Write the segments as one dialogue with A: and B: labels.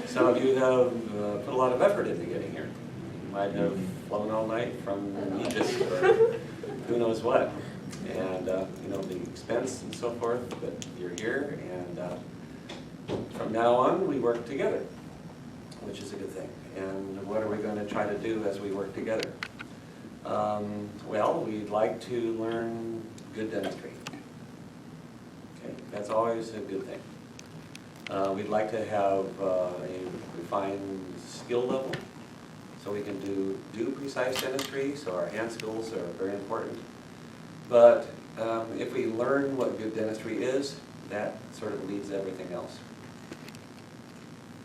A: Some of you have put a lot of effort into getting here. You might have flown all night from Egypt or who knows what. And you know, the expense and so forth, but you're here, and from now on we work together, which is a good thing. And what are we going to try to do as we work together? Well, we'd like to learn good dentistry. Okay, that's always a good thing. We'd like to have a refined skill level, so we can do precise dentistry, so our hand skills are very important. But if we learn what good dentistry is, that sort of leads everything else.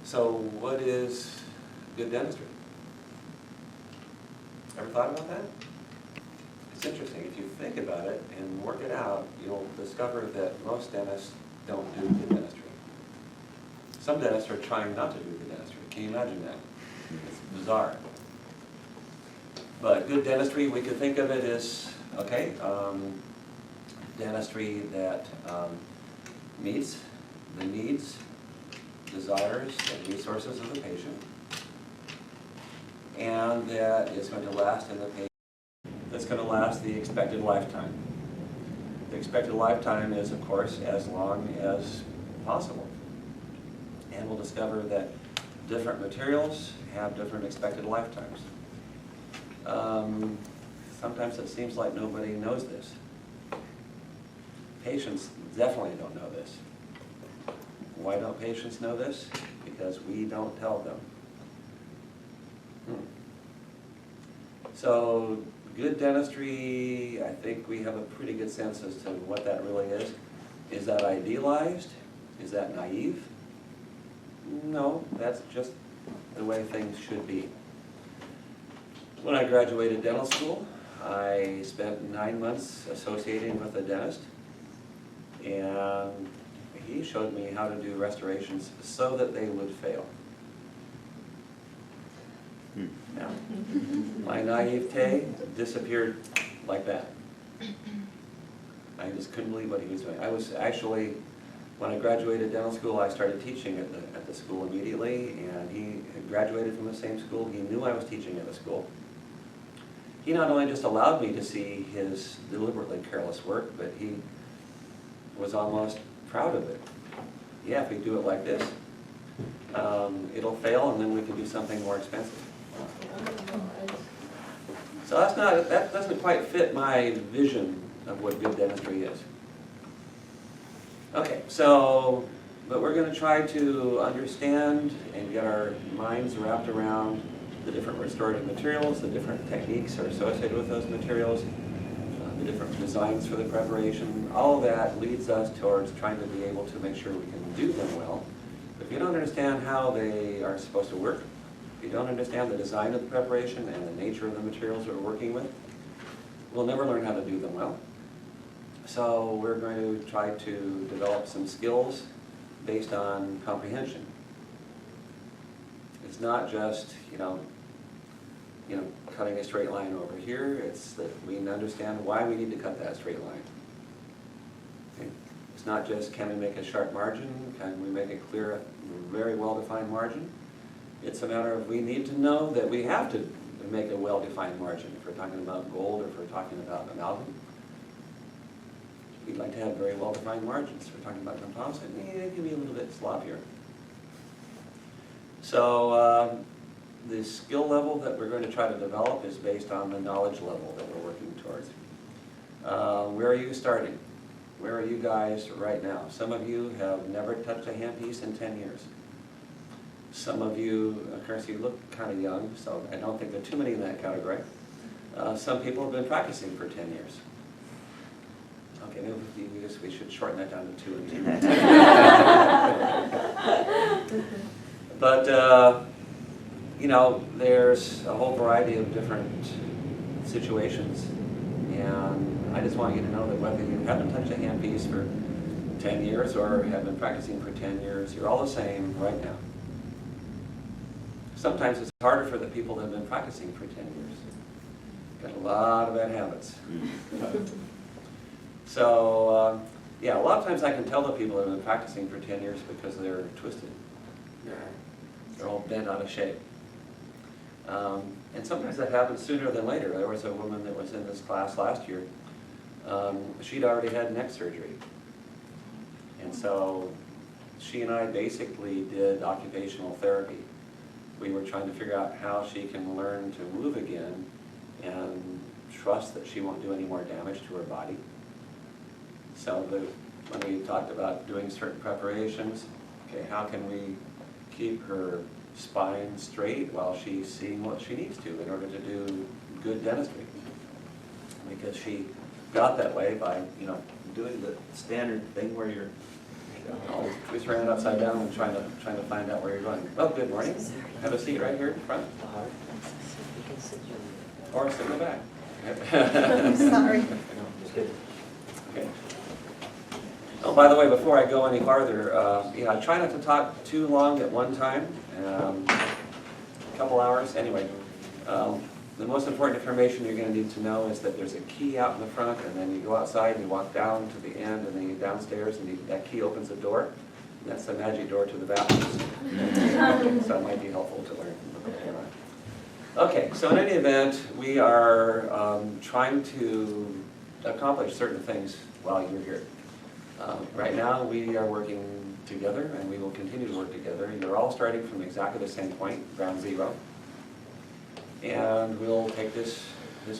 A: So what is good dentistry? Ever thought about that? It's interesting. If you think about it and work it out, you'll discover that most dentists don't do good dentistry. Some dentists are trying not to do good dentistry. Can you imagine that? It's bizarre. But good dentistry, we could think of it as, okay, dentistry that meets the needs, desires, and resources of the patient, and that is going to last in the patient, that's going to last the expected lifetime. The expected lifetime is, of course, as long as possible. And we'll discover that different materials have different expected lifetimes. Sometimes it seems like nobody knows this. Patients definitely don't know this. Why don't patients know this? Because we don't tell them. So good dentistry, I think we have a pretty good sense as to what that really is. Is that idealized? Is that naive? No, that's just the way things should be. When I graduated dental school, I spent 9 months associating with a dentist, and he showed me how to do restorations so that they would fail. Now, my naivete disappeared like that. I just couldn't believe what he was doing. I was actually, when I graduated dental school, I started teaching at the school immediately, and he had graduated from the same school. He knew I was teaching at the school. He not only just allowed me to see his deliberately careless work, but he was almost proud of it. Yeah, if we do it like this, it'll fail, and then we can do something more expensive. So that doesn't quite fit my vision of what good dentistry is. Okay, so, but we're going to try to understand and get our minds wrapped around the different restorative materials, the different techniques are associated with those materials, the different designs for the preparation. All of that leads us towards trying to be able to make sure we can do them well. But if you don't understand how they are supposed to work, if you don't understand the design of the preparation and the nature of the materials we're working with, we'll never learn how to do them well. So we're going to try to develop some skills based on comprehension. It's not just, you know, cutting a straight line over here. It's that we understand why we need to cut that straight line. Okay? It's not just can we make a sharp margin, can we make a clear, very well-defined margin. It's a matter of we need to know that we have to make a well-defined margin. If we're talking about gold or if we're talking about amalgam, we'd like to have very well-defined margins. If we're talking about composite, it can be a little bit sloppier. So the skill level that we're going to try to develop is based on the knowledge level that we're working towards. Where are you starting? Where are you guys right now? Some of you have never touched a handpiece in 10 years. Some of you, of course, you look kind of young, so I don't think there are too many in that category. Some people have been practicing for 10 years. Okay, maybe we should shorten that down to 2 and 2. But, you know, there's a whole variety of different situations, and I just want you to know that whether you haven't touched a handpiece for 10 years or have been practicing for 10 years, you're all the same right now. Sometimes it's harder for the people that have been practicing for 10 years. Got a lot of bad habits. So Yeah, a lot of times I can tell the people that have been practicing for 10 years because they're twisted. They're all bent out of shape. And sometimes that happens sooner than later. There was a woman that was in this class last year. She'd already had neck surgery. And so she and I basically did occupational therapy. We were trying to figure out how she can learn to move again and trust that she won't do any more damage to her body. So when we talked about doing certain preparations, okay, how can we keep her spine straight while she's seeing what she needs to in order to do good dentistry? Because she got that way by, doing the standard thing where you're twist your hand upside down and trying to find out where you're going. Oh, good morning. Have a seat right here in front. Or sit in the back.
B: I'm sorry.
A: Okay. Oh, by the way, before I go any farther, try not to talk too long at one time. A couple hours. Anyway, the most important information you're going to need to know is that there's a key out in the front, and then you go outside and you walk down to the end, and then you downstairs, and that key opens a door. And that's the magic door to the bathrooms. So it might be helpful to learn. Okay, so in any event, we are trying to accomplish certain things while you're here. Right now, we are working together, and we will continue to work together. You're all starting from exactly the same point, ground zero. And we'll take this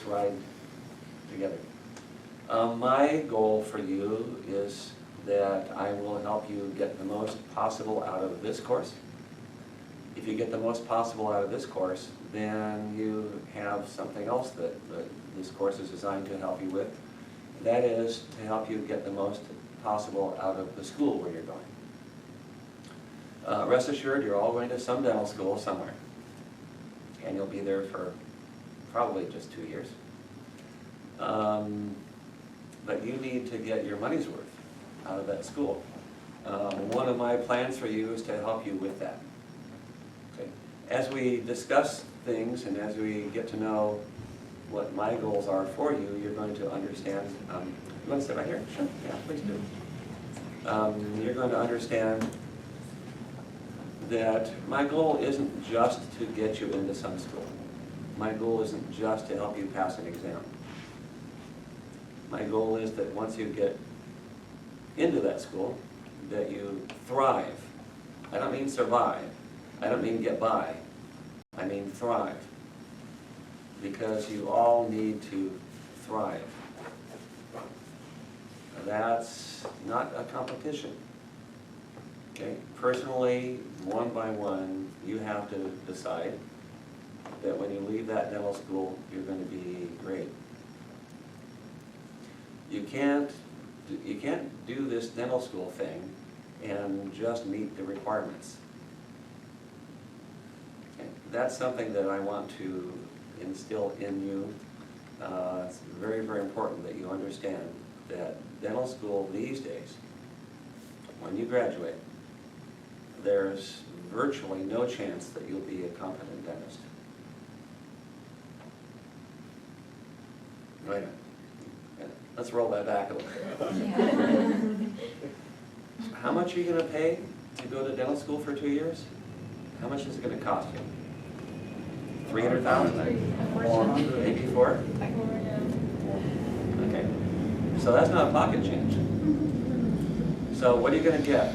A: ride together. My goal for you is that I will help you get the most possible out of this course. If you get the most possible out of this course, then you have something else that this course is designed to help you with. That is to help you get the most possible out of the school where you're going. Rest assured, you're all going to some dental school somewhere. And you'll be there for probably just 2 years. But you need to get your money's worth out of that school. One of my plans for you is to help you with that. Okay. As we discuss things and as we get to know what my goals are for you, you're going to understand. You want to sit right here? Sure. Yeah, please do. You're going to understand that my goal isn't just to get you into some school. My goal isn't just to help you pass an exam. My goal is that once you get into that school, that you thrive. I don't mean survive. I don't mean get by. I mean thrive. Because you all need to thrive. That's not a competition. Okay? Personally, one by one, you have to decide that when you leave that dental school, you're going to be great. You can't do this dental school thing and just meet the requirements. Okay? That's something that I want to instill in you. It's very, very important that you understand that dental school these days, when you graduate, there's virtually no chance that you'll be a competent dentist. Wait a minute. Let's roll that back a little bit. How much are you going to pay to go to dental school for 2 years? How much is it going to cost you? $300,000? Maybe $400,000? Okay. So that's not pocket change. So what are you going to get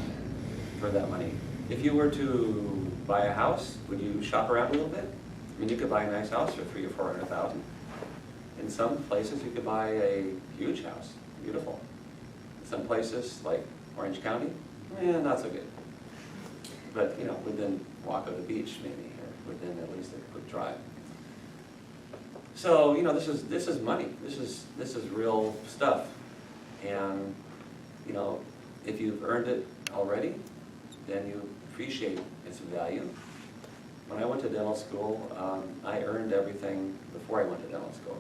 A: for that money? If you were to buy a house, would you shop around a little bit? I mean, you could buy a nice house for $300,000 or $400,000. In some places, you could buy a huge house, beautiful. In some places, like Orange County, not so good. But within walk of the beach, maybe, or within at least a quick drive. So this is money. This is real stuff. And if you've earned it already, then you appreciate its value. When I went to dental school, I earned everything before I went to dental school.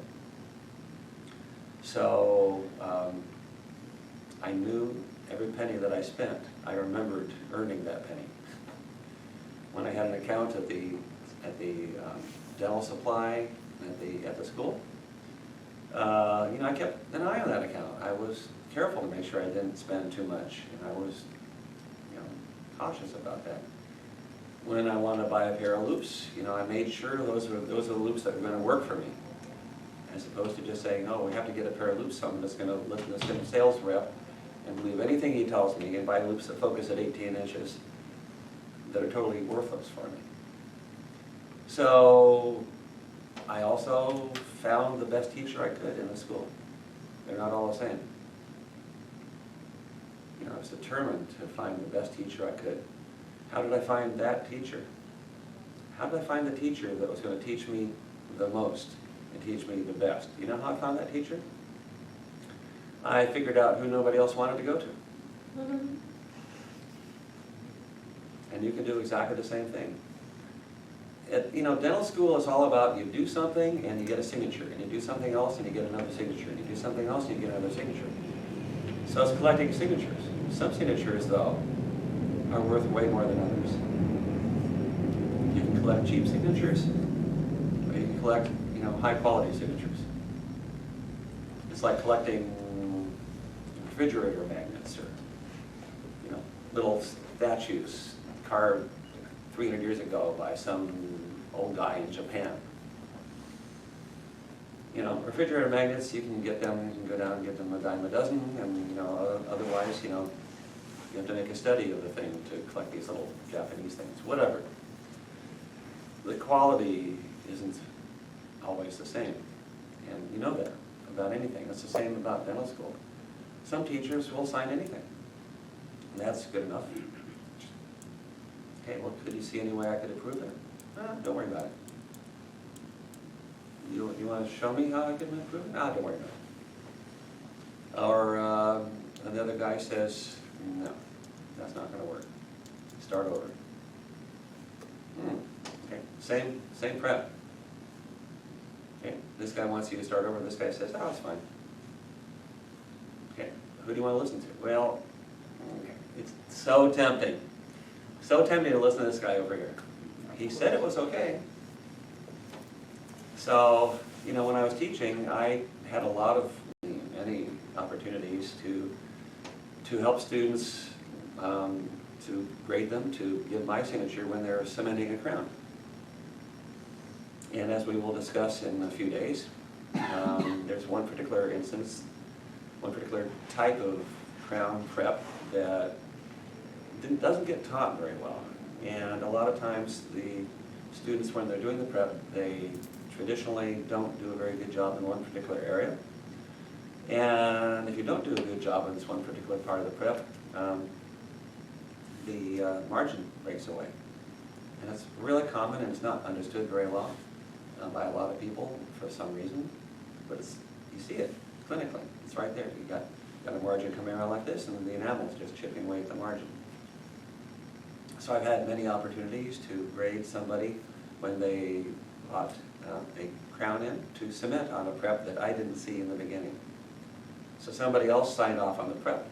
A: So I knew every penny that I spent. I remembered earning that penny. When I had an account at the dental supply at the school, I kept an eye on that account. I was careful to make sure I didn't spend too much, and I was, cautious about that. When I wanted to buy a pair of loops, I made sure those are the loops that are going to work for me, as opposed to just saying, "Oh, we have to get a pair of loops." So I'm just going to listen to the sales rep and believe anything he tells me, and buy loops that focus at 18 inches that are totally worthless for me. So I also found the best teacher I could in the school. They're not all the same. I was determined to find the best teacher I could. How did I find that teacher? How did I find the teacher that was going to teach me the most and teach me the best? You know how I found that teacher? I figured out who nobody else wanted to go to. And you can do exactly the same thing. Dental school is all about you do something and you get a signature, and you do something else and you get another signature, and you do something else and you get another signature. So it's collecting signatures. Some signatures, though, are worth way more than others. You can collect cheap signatures, or you can collect, high-quality signatures. It's like collecting refrigerator magnets, or little statues carved 300 years ago by some old guy in Japan. Refrigerator magnets, you can get them, you can go down and get them a dime a dozen, and otherwise, you have to make a study of the thing to collect these little Japanese things, whatever. The quality isn't always the same, and you know that about anything. It's the same about dental school. Some teachers will sign anything, and that's good enough. Okay, well, could you see any way I could improve it? Don't worry about it. You want to show me how I can improve it? Don't worry about it. Or another guy says, no, that's not going to work. Start over. Okay, same prep. Okay, this guy wants you to start over. This guy says, oh, it's fine. Okay, who do you want to listen to? Well, it's so tempting. So tempting to listen to this guy over here. He said it was okay. So, when I was teaching, I had many opportunities to help students, to grade them, to give my signature when they're cementing a crown. And as we will discuss in a few days, there's one particular instance, one particular type of crown prep that doesn't get taught very well. And a lot of times the students, when they're doing the prep, they traditionally don't do a very good job in one particular area. And if you don't do a good job in this one particular part of the prep, the margin breaks away. And it's really common, and it's not understood very well by a lot of people for some reason. But you see it clinically. It's right there. You got a margin coming around like this, and the enamel's just chipping away at the margin. So I've had many opportunities to grade somebody when they brought a crown in to cement on a prep that I didn't see in the beginning. So somebody else signed off on the prep,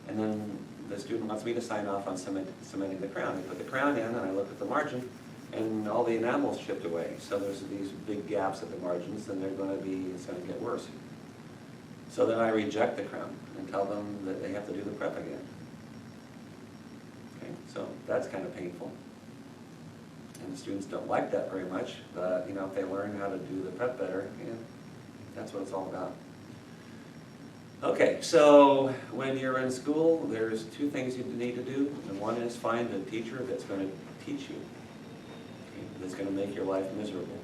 A: and then the student wants me to sign off on cementing the crown. They put the crown in, and I look at the margin, and all the enamel's chipped away. So there's these big gaps at the margins, and it's going to get worse. So then I reject the crown and tell them that they have to do the prep again. Okay, so that's kind of painful. And the students don't like that very much, but if they learn how to do the prep better, that's what it's all about. Okay, so when you're in school, there's two things you need to do. And one is find a teacher that's going to teach you, that's going to make your life miserable.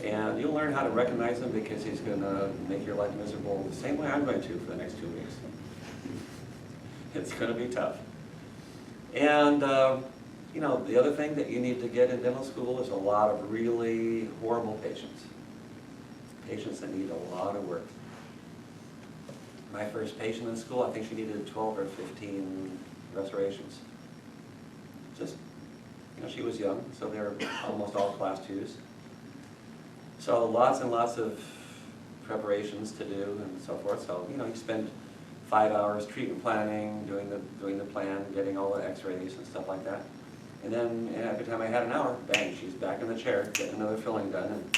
A: And you'll learn how to recognize him because he's going to make your life miserable the same way I'm going to for the next 2 weeks. It's going to be tough. And the other thing that you need to get in dental school is a lot of really horrible patients. Patients that need a lot of work. My first patient in school, I think she needed 12 or 15 restorations. Just, she was young, so they were almost all class 2s. So lots and lots of preparations to do and so forth. So, you spend 5 hours treatment planning, doing the plan, getting all the x-rays and stuff like that. And then every time I had an hour, bang, she's back in the chair, getting another filling done, and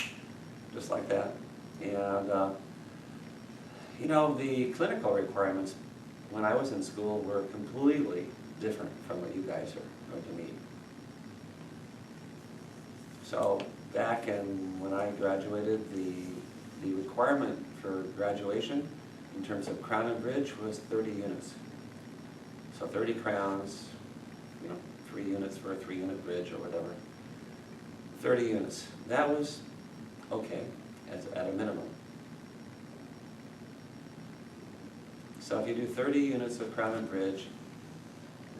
A: just like that. And, You know, the clinical requirements when I was in school were completely different from what you guys are going to meet. So back when I graduated, the requirement for graduation in terms of crown and bridge was 30 units. So 30 crowns, you know, 3 units for a 3-unit bridge or whatever. 30 units. That was okay at a minimum. So if you do 30 units of crown and bridge,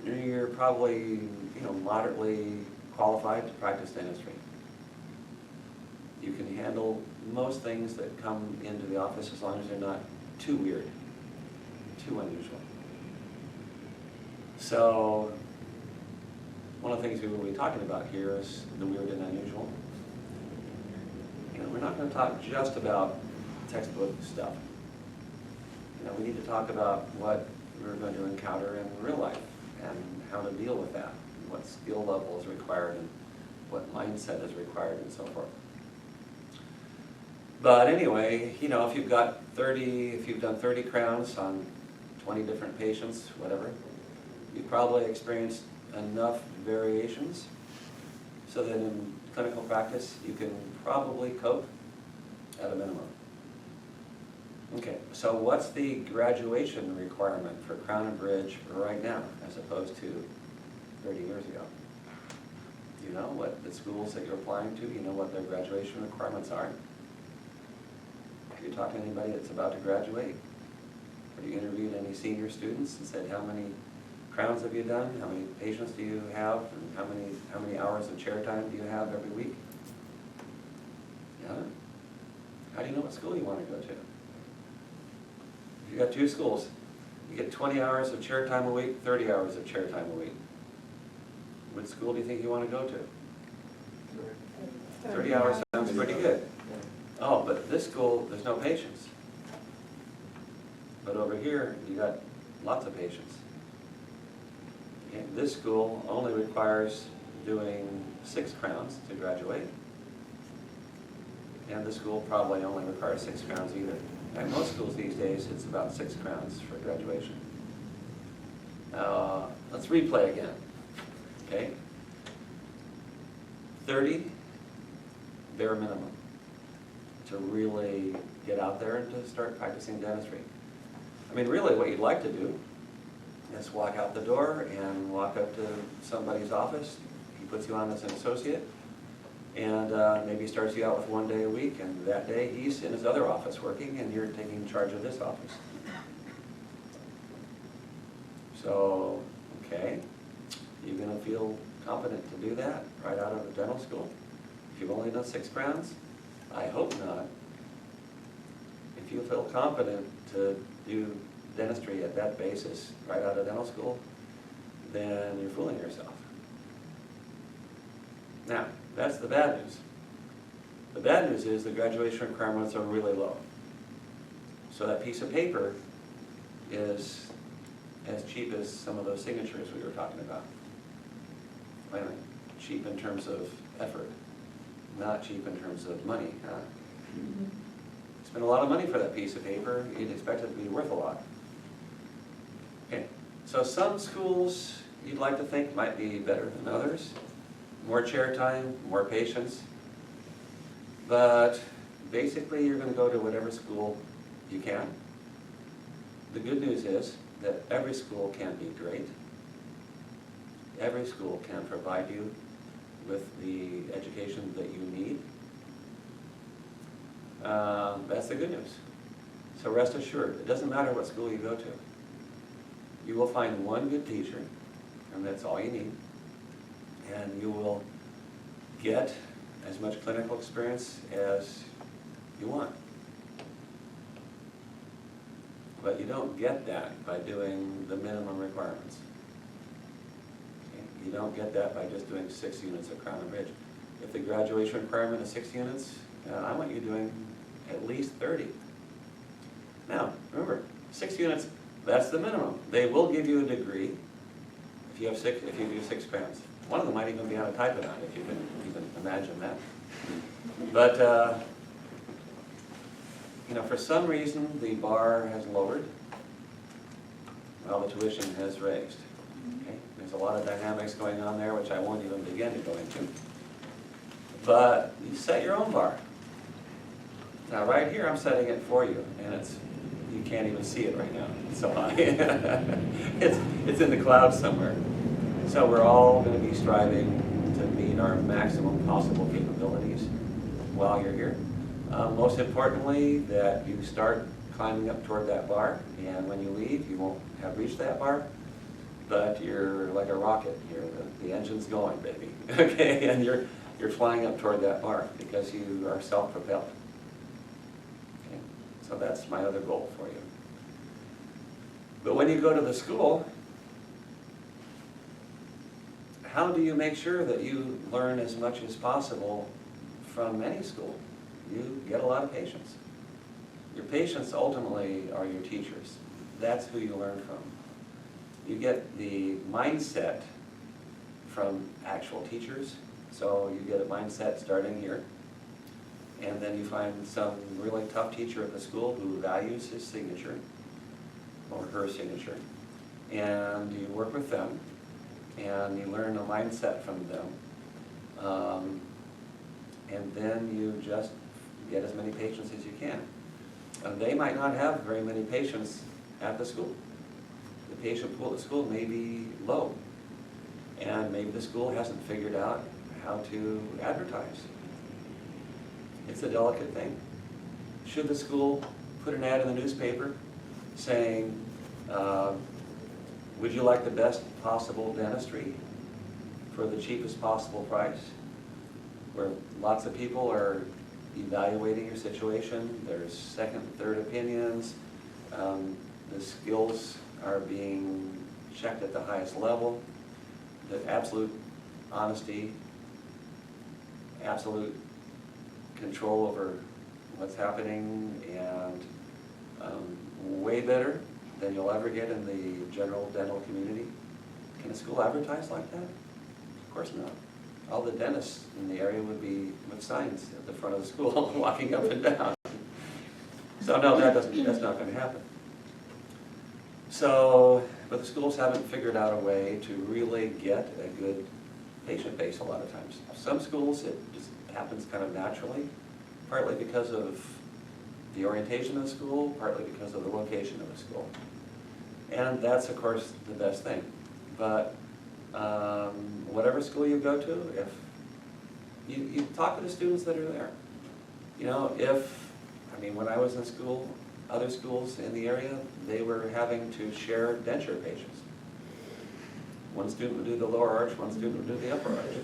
A: you're probably, you know, moderately qualified to practice dentistry. You can handle most things that come into the office as long as they're not too weird, too unusual. So one of the things we will be talking about here is the weird and unusual. You know, we're not going to talk just about textbook stuff. You know, we need to talk about what we're going to encounter in real life and how to deal with that, and what skill level is required and what mindset is required and so forth. But anyway, you know, if you've done 30 crowns on 20 different patients, whatever, you've probably experienced enough variations so that in clinical practice you can probably cope at a minimum. Okay, so what's the graduation requirement for crown and bridge right now as opposed to 30 years ago? Do you know what the schools that you're applying to, you know what their graduation requirements are? Have you talked to anybody that's about to graduate? Have you interviewed any senior students and said, how many crowns have you done? How many patients do you have? And how many hours of chair time do you have every week? Yeah? How do you know what school you want to go to? If you got 2 schools, you get 20 hours of chair time a week, 30 hours of chair time a week. What school do you think you want to go to? 30 hours sounds pretty good. Oh, but this school, there's no patients. But over here, you got lots of patients. Okay, this school only requires doing 6 crowns to graduate. And this school probably only requires 6 crowns either. At most schools these days, it's about 6 crowns for graduation. Let's replay again. Okay? 30, bare minimum, to really get out there and to start practicing dentistry. I mean, really what you'd like to do is walk out the door and walk up to somebody's office. He puts you on as an associate, and maybe starts you out with 1 day a week, and that day he's in his other office working, and you're taking charge of this office. So, okay, you're going to feel competent to do that right out of dental school? If you've only done 6 crowns? I hope not. If you feel competent to do dentistry at that basis right out of dental school, then you're fooling yourself. Now, that's the bad news. The bad news is the graduation requirements are really low. So that piece of paper is as cheap as some of those signatures we were talking about. Wait a minute, cheap in terms of effort, not cheap in terms of money, huh?
B: Mm-hmm.
A: Spend a lot of money for that piece of paper, you'd expect it to be worth a lot. Okay, so some schools you'd like to think might be better than others. More chair time, more patients. But basically you're going to go to whatever school you can. The good news is that every school can be great. Every school can provide you with the education that you need. That's the good news. So rest assured, it doesn't matter what school you go to. You will find one good teacher, and that's all you need. And you will get as much clinical experience as you want. But you don't get that by doing the minimum requirements. Okay? You don't get that by just doing 6 units of crown and bridge. If the graduation requirement is 6 units, I want you doing at least 30. Now, remember, 6 units, that's the minimum. They will give you a degree if you have 6, if you do 6 crowns. One of them might even be on a typodont, if you can even imagine that. But for some reason, the bar has lowered while the tuition has raised. Okay? There's a lot of dynamics going on there, which I won't even begin to go into. But you set your own bar. Now, right here, I'm setting it for you, and you can't even see it right now. It's so high. it's in the clouds somewhere. So we're all going to be striving to meet our maximum possible capabilities while you're here. Most importantly, that you start climbing up toward that bar, and when you leave, you won't have reached that bar, but you're like a rocket. The engine's going, baby. Okay, and you're flying up toward that bar because you are self-propelled. Okay, so that's my other goal for you. But when you go to the school, how do you make sure that you learn as much as possible from any school? You get a lot of patients. Your patients ultimately are your teachers. That's who you learn from. You get the mindset from actual teachers. So you get a mindset starting here. And then you find some really tough teacher at the school who values his signature or her signature. And you work with them and you learn a mindset from them. And then you just get as many patients as you can. They might not have very many patients at the school. The patient pool at the school may be low. And maybe the school hasn't figured out how to advertise. It's a delicate thing. Should the school put an ad in the newspaper saying, would you like the best possible dentistry for the cheapest possible price? Where lots of people are evaluating your situation. There's second, third opinions. The skills are being checked at the highest level. The absolute honesty, absolute control over what's happening, and way better than you'll ever get in the general dental community. Can a school advertise like that? Of course not. All the dentists in the area would be with signs at the front of the school walking up and down. So no, that's not going to happen. So, but the schools haven't figured out a way to really get a good patient base a lot of times. Some schools, it just happens kind of naturally, partly because of the orientation of the school, partly because of the location of the school. And that's, of course, the best thing. But whatever school you go to, if you talk to the students that are there. When I was in school, other schools in the area, they were having to share denture patients. One student would do the lower arch, one student would do the upper arch.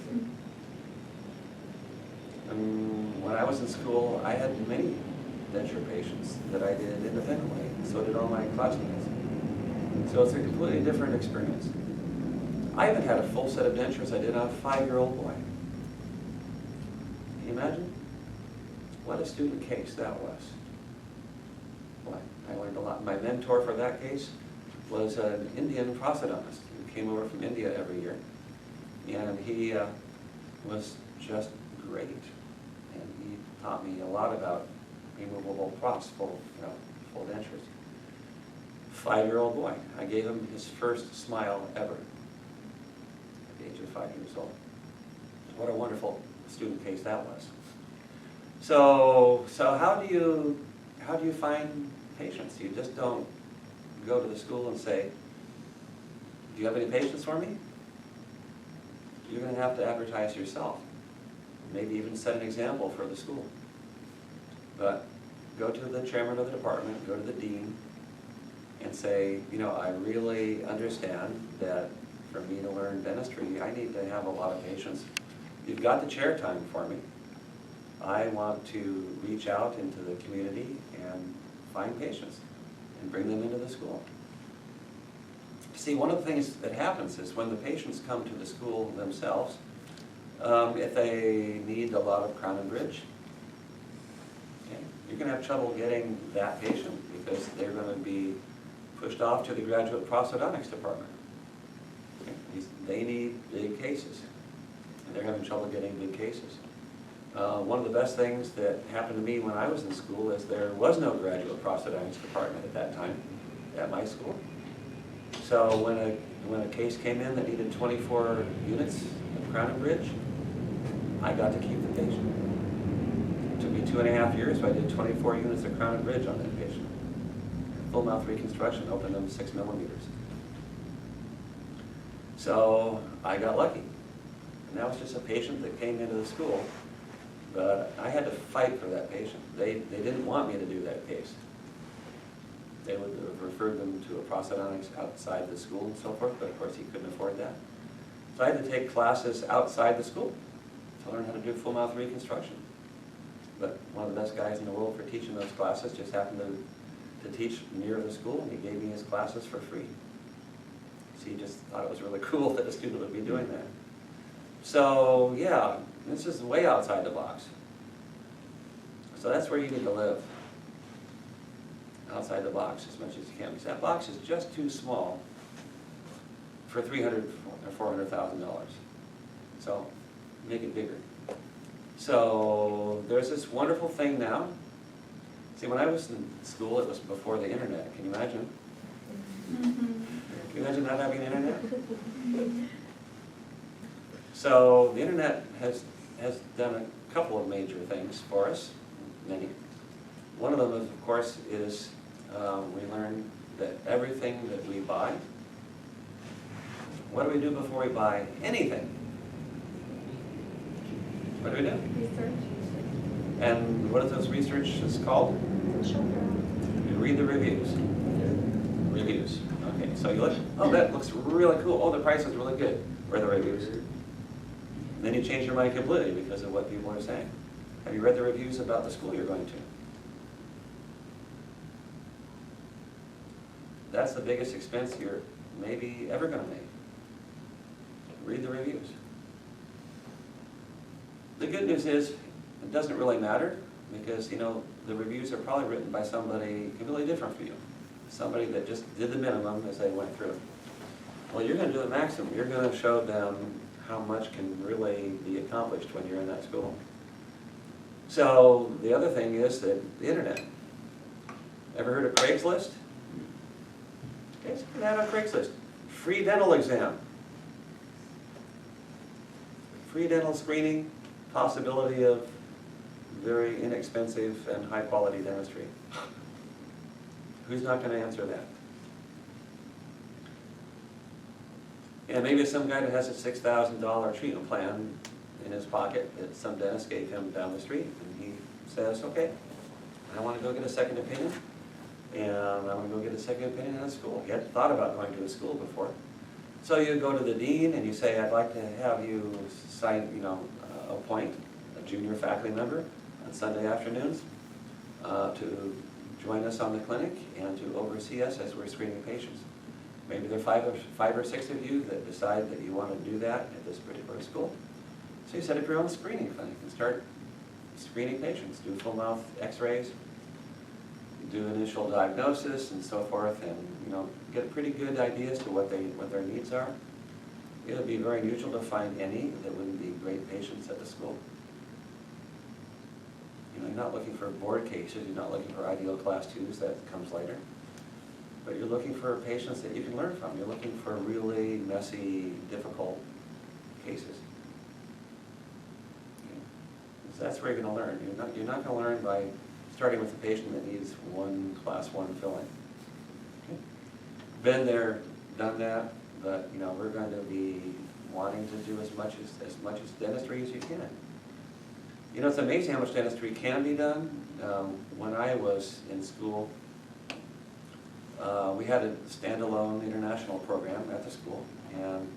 A: And when I was in school, I had many denture patients that I did independently, and so did all my classmates. So it's a completely different experience. I even had a full set of dentures I did on a 5-year-old boy. Can you imagine? What a student case that was. Boy, I learned a lot. My mentor for that case was an Indian prosthodontist who came over from India every year. And he was just great. And he taught me a lot about removable pros, full dentures. 5-year-old boy. I gave him his first smile ever at the age of 5 years old. What a wonderful student case that was. So how do you find patients? You just don't go to the school and say, do you have any patients for me? You're going to have to advertise yourself. Maybe even set an example for the school. But go to the chairman of the department, go to the dean, and say, I really understand that for me to learn dentistry, I need to have a lot of patients. You've got the chair time for me. I want to reach out into the community and find patients and bring them into the school. See, one of the things that happens is when the patients come to the school themselves, if they need a lot of crown and bridge, you're going to have trouble getting that patient because they're going to be pushed off to the graduate prosthodontics department. They need big cases, and they're having trouble getting big cases. One of the best things that happened to me when I was in school is there was no graduate prosthodontics department at that time at my school. So when a case came in that needed 24 units of crown and bridge, I got to keep the patient. It took me 2.5 years, but I did 24 units of crown and bridge on that patient. Full mouth reconstruction, opened them 6 millimeters. So I got lucky. And that was just a patient that came into the school, but I had to fight for that patient. They didn't want me to do that case. They would have referred them to a prosthodontics outside the school and so forth, but of course he couldn't afford that. So I had to take classes outside the school to learn how to do full mouth reconstruction. But one of the best guys in the world for teaching those classes just happened to teach near the school, and he gave me his classes for free. So he just thought it was really cool that a student would be doing that. So yeah, this is way outside the box. So that's where you need to live. Outside the box as much as you can, because that box is just too small for $300,000 or $400,000. So make it bigger. So there's this wonderful thing now. See, when I was in school, it was before the internet. Can you imagine? Can you imagine not having an internet? So the internet has done a couple of major things for us, many. One of them, of course, is we learned that everything that we buy, what do we do before we buy anything? What do we do?
B: Research.
A: And what is this research is called? You read the reviews. Reviews. Okay, so you look, oh, that looks really cool. Oh, the price is really good. Where are the reviews? And then you change your mind completely because of what people are saying. Have you read the reviews about the school you're going to? That's the biggest expense you're maybe ever going to make. Read the reviews. The good news is it doesn't really matter because, you know, the reviews are probably written by somebody completely different from you. Somebody that just did the minimum as they went through. Well, you're going to do the maximum. You're going to show them how much can really be accomplished when you're in that school. So the other thing is that the internet. Ever heard of Craigslist? Okay, so put that on Craigslist. Free dental exam. Free dental screening, possibility of very inexpensive and high quality dentistry. Who's not going to answer that? Yeah, maybe some guy that has a $6,000 treatment plan in his pocket that some dentist gave him down the street, and he says, okay, I want to go get a second opinion, and I want to go get a second opinion in a school. He hadn't thought about going to a school before. So you go to the dean and you say, I'd like to have you sign, appoint a junior faculty member on Sunday afternoons to join us on the clinic and to oversee us as we're screening patients. Maybe there are five or six of you that decide that you want to do that at this particular school. So you set up your own screening clinic and start screening patients, do full mouth x-rays, do initial diagnosis and so forth, and get a pretty good idea as to what their needs are. It would be very unusual to find any that wouldn't be great patients at the school. You're not looking for board cases, you're not looking for ideal class 2s, that comes later. But you're looking for patients that you can learn from. You're looking for really messy, difficult cases. Okay. So that's where you're going to learn. You're not going to learn by starting with a patient that needs one class 1 filling. Okay. Been there, done that, but we're going to be wanting to do as much as dentistry as you can. It's amazing how much dentistry can be done. When I was in school, we had a standalone international program at the school, and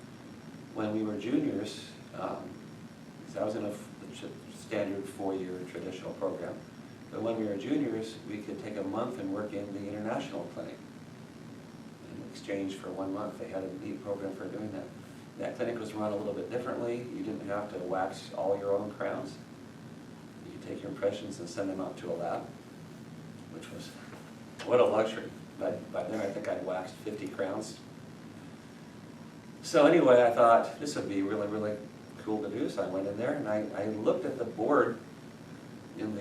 A: when we were juniors, I was in a standard 4-year traditional program, but when we were juniors, we could take a month and work in the international clinic in exchange for 1 month. They had a neat program for doing that. That clinic was run a little bit differently. You didn't have to wax all your own crowns. You could take your impressions and send them out to a lab, which was, what a luxury. But by then I think I'd waxed 50 crowns. So anyway, I thought this would be really, really school to do, so I went in there and I looked at the board in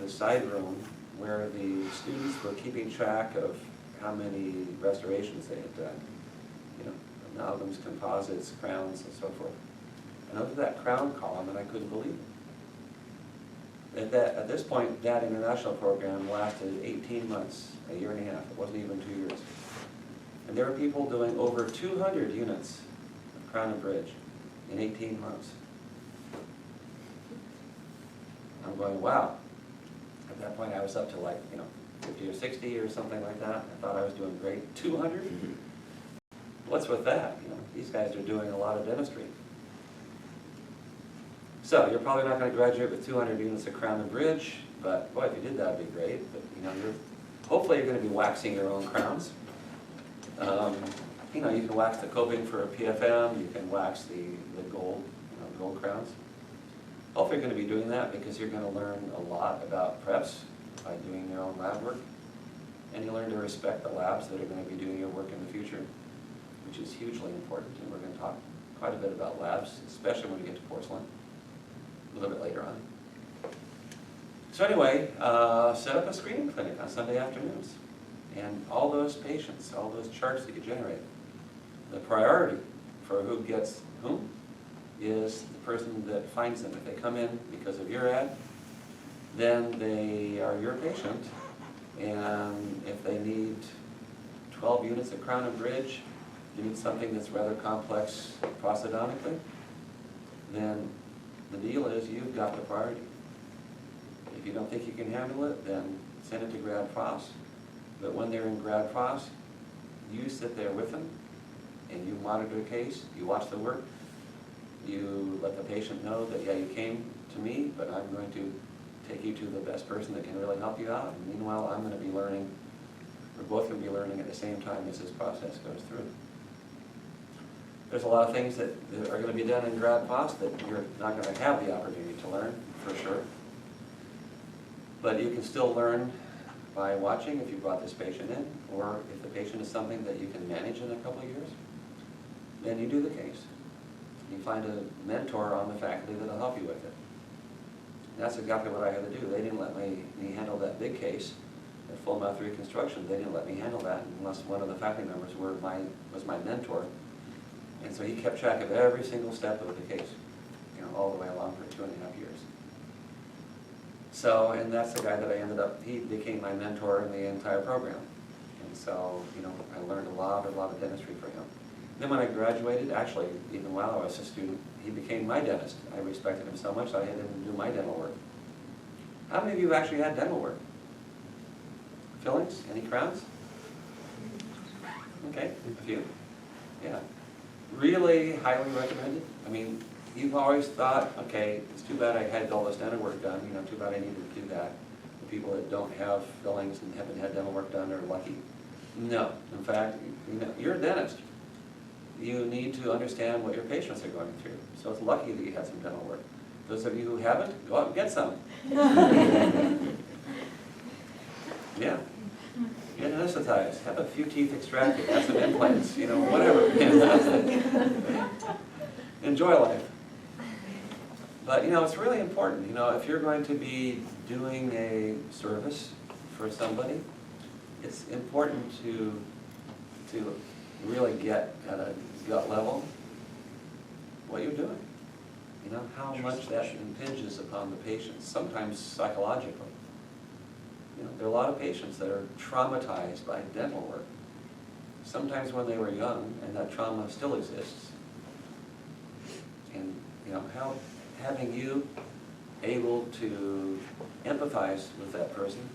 A: the side room where the students were keeping track of how many restorations they had done. You know, amalgams, composites, crowns, and so forth. And I looked at that crown column and I couldn't believe it. At this point, that international program lasted 18 months, a year and a half. It wasn't even 2 years. And there were people doing over 200 units of crown and bridge in 18 months. I'm going, wow. At that point, I was up to like, 50 or 60 or something like that. I thought I was doing great. 200? What's with that? These guys are doing a lot of dentistry. So you're probably not going to graduate with 200 units of crown and bridge, but boy, if you did, that'd be great. But hopefully you're going to be waxing your own crowns. You can wax the coping for a PFM. You can wax the gold, gold crowns. Hopefully you're going to be doing that because you're going to learn a lot about preps by doing your own lab work. And you learn to respect the labs that are going to be doing your work in the future, which is hugely important. And we're going to talk quite a bit about labs, especially when we get to porcelain, a little bit later on. So anyway, set up a screening clinic on Sunday afternoons. And all those patients, all those charts that you generate, the priority for who gets whom is the person that finds them. If they come in because of your ad, then they are your patient. And if they need 12 units of crown and bridge, you need something that's rather complex prosthodontically, then the deal is you've got the priority. If you don't think you can handle it, then send it to grad pros. But when they're in grad pros, you sit there with them and you monitor the case, you watch the work, you let the patient know that, yeah, you came to me, but I'm going to take you to the best person that can really help you out. And meanwhile, I'm going to be learning, we're both going to be learning at the same time as this process goes through. There's a lot of things that are going to be done in grad pros that you're not going to have the opportunity to learn, for sure. But you can still learn by watching if you brought this patient in, or if the patient is something that you can manage in a couple of years, then you do the case. You find a mentor on the faculty that'll help you with it. And that's exactly what I had to do. They didn't let me handle that big case, the full mouth reconstruction. They didn't let me handle that unless one of the faculty members was my mentor. And so he kept track of every single step of the case, all the way along for 2.5 years. So, and that's the guy that I ended up, he became my mentor in the entire program. And so, I learned a lot of dentistry from him. Then when I graduated, actually, even while I was a student, he became my dentist. I respected him so much I had him do my dental work. How many of you have actually had dental work? Fillings? Any crowns? Okay, a few. Yeah. Really highly recommended. I mean, you've always thought, okay, it's too bad I had all this dental work done, too bad I needed to do that. The people that don't have fillings and haven't had dental work done are lucky. No, in fact, you're a dentist. You need to understand what your patients are going through. So it's lucky that you had some dental work. Those of you who haven't, go out and get some. Yeah. Get anesthetized, have a few teeth extracted, have some implants, whatever. Enjoy life. But, it's really important, if you're going to be doing a service for somebody, it's important to really get at a gut level what you're doing. How much that impinges upon the patient, sometimes psychologically. There are a lot of patients that are traumatized by dental work, sometimes when they were young, and that trauma still exists. And, having you able to empathize with that person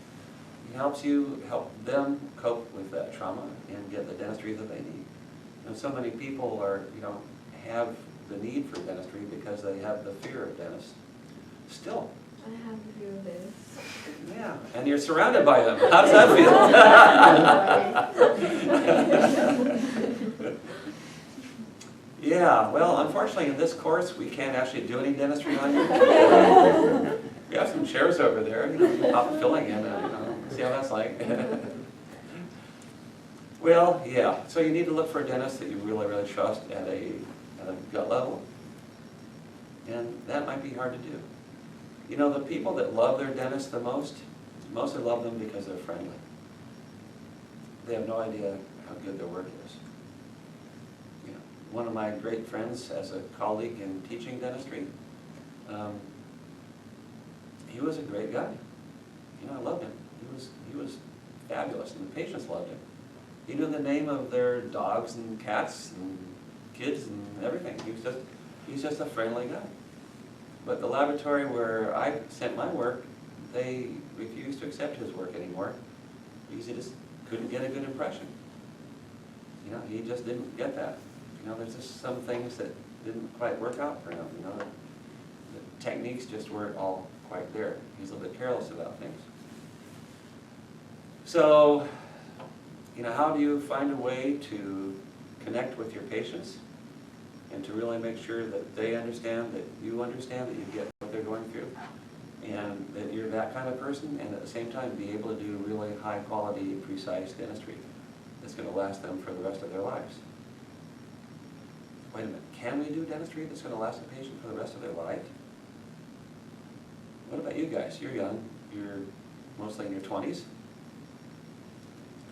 A: helps you help them cope with that trauma and get the dentistry that they need. So many people have the need for dentistry because they have the fear of dentists. Still.
C: I have the fear of dentists.
A: Yeah, and you're surrounded by them. How does that feel? Yeah, well, unfortunately in this course we can't actually do any dentistry on you. We have some chairs over there, you can pop a filling in and see how that's like. Well, yeah, so you need to look for a dentist that you really, really trust at a gut level. And that might be hard to do. You know, the people that love their dentist the most, mostly love them because they're friendly. They have no idea how good their work is. You know, one of my great friends as a colleague in teaching dentistry, he was a great guy. You know, I loved him. He was fabulous, and the patients loved him. He knew the name of their dogs and cats and kids and everything. He's just a friendly guy. But the laboratory where I sent my work, they refused to accept his work anymore because he just couldn't get a good impression. You know, he just didn't get that. You know, there's just some things that didn't quite work out for him. You know, the techniques just weren't all quite there. He's a little bit careless about things. So, you know, how do you find a way to connect with your patients and to really make sure that they understand, that you understand, that you get what they're going through, and that you're that kind of person, and at the same time be able to do really high quality, precise dentistry that's going to last them for the rest of their lives? Wait a minute, can we do dentistry that's going to last a patient for the rest of their life? What about you guys? You're young, you're mostly in your 20s.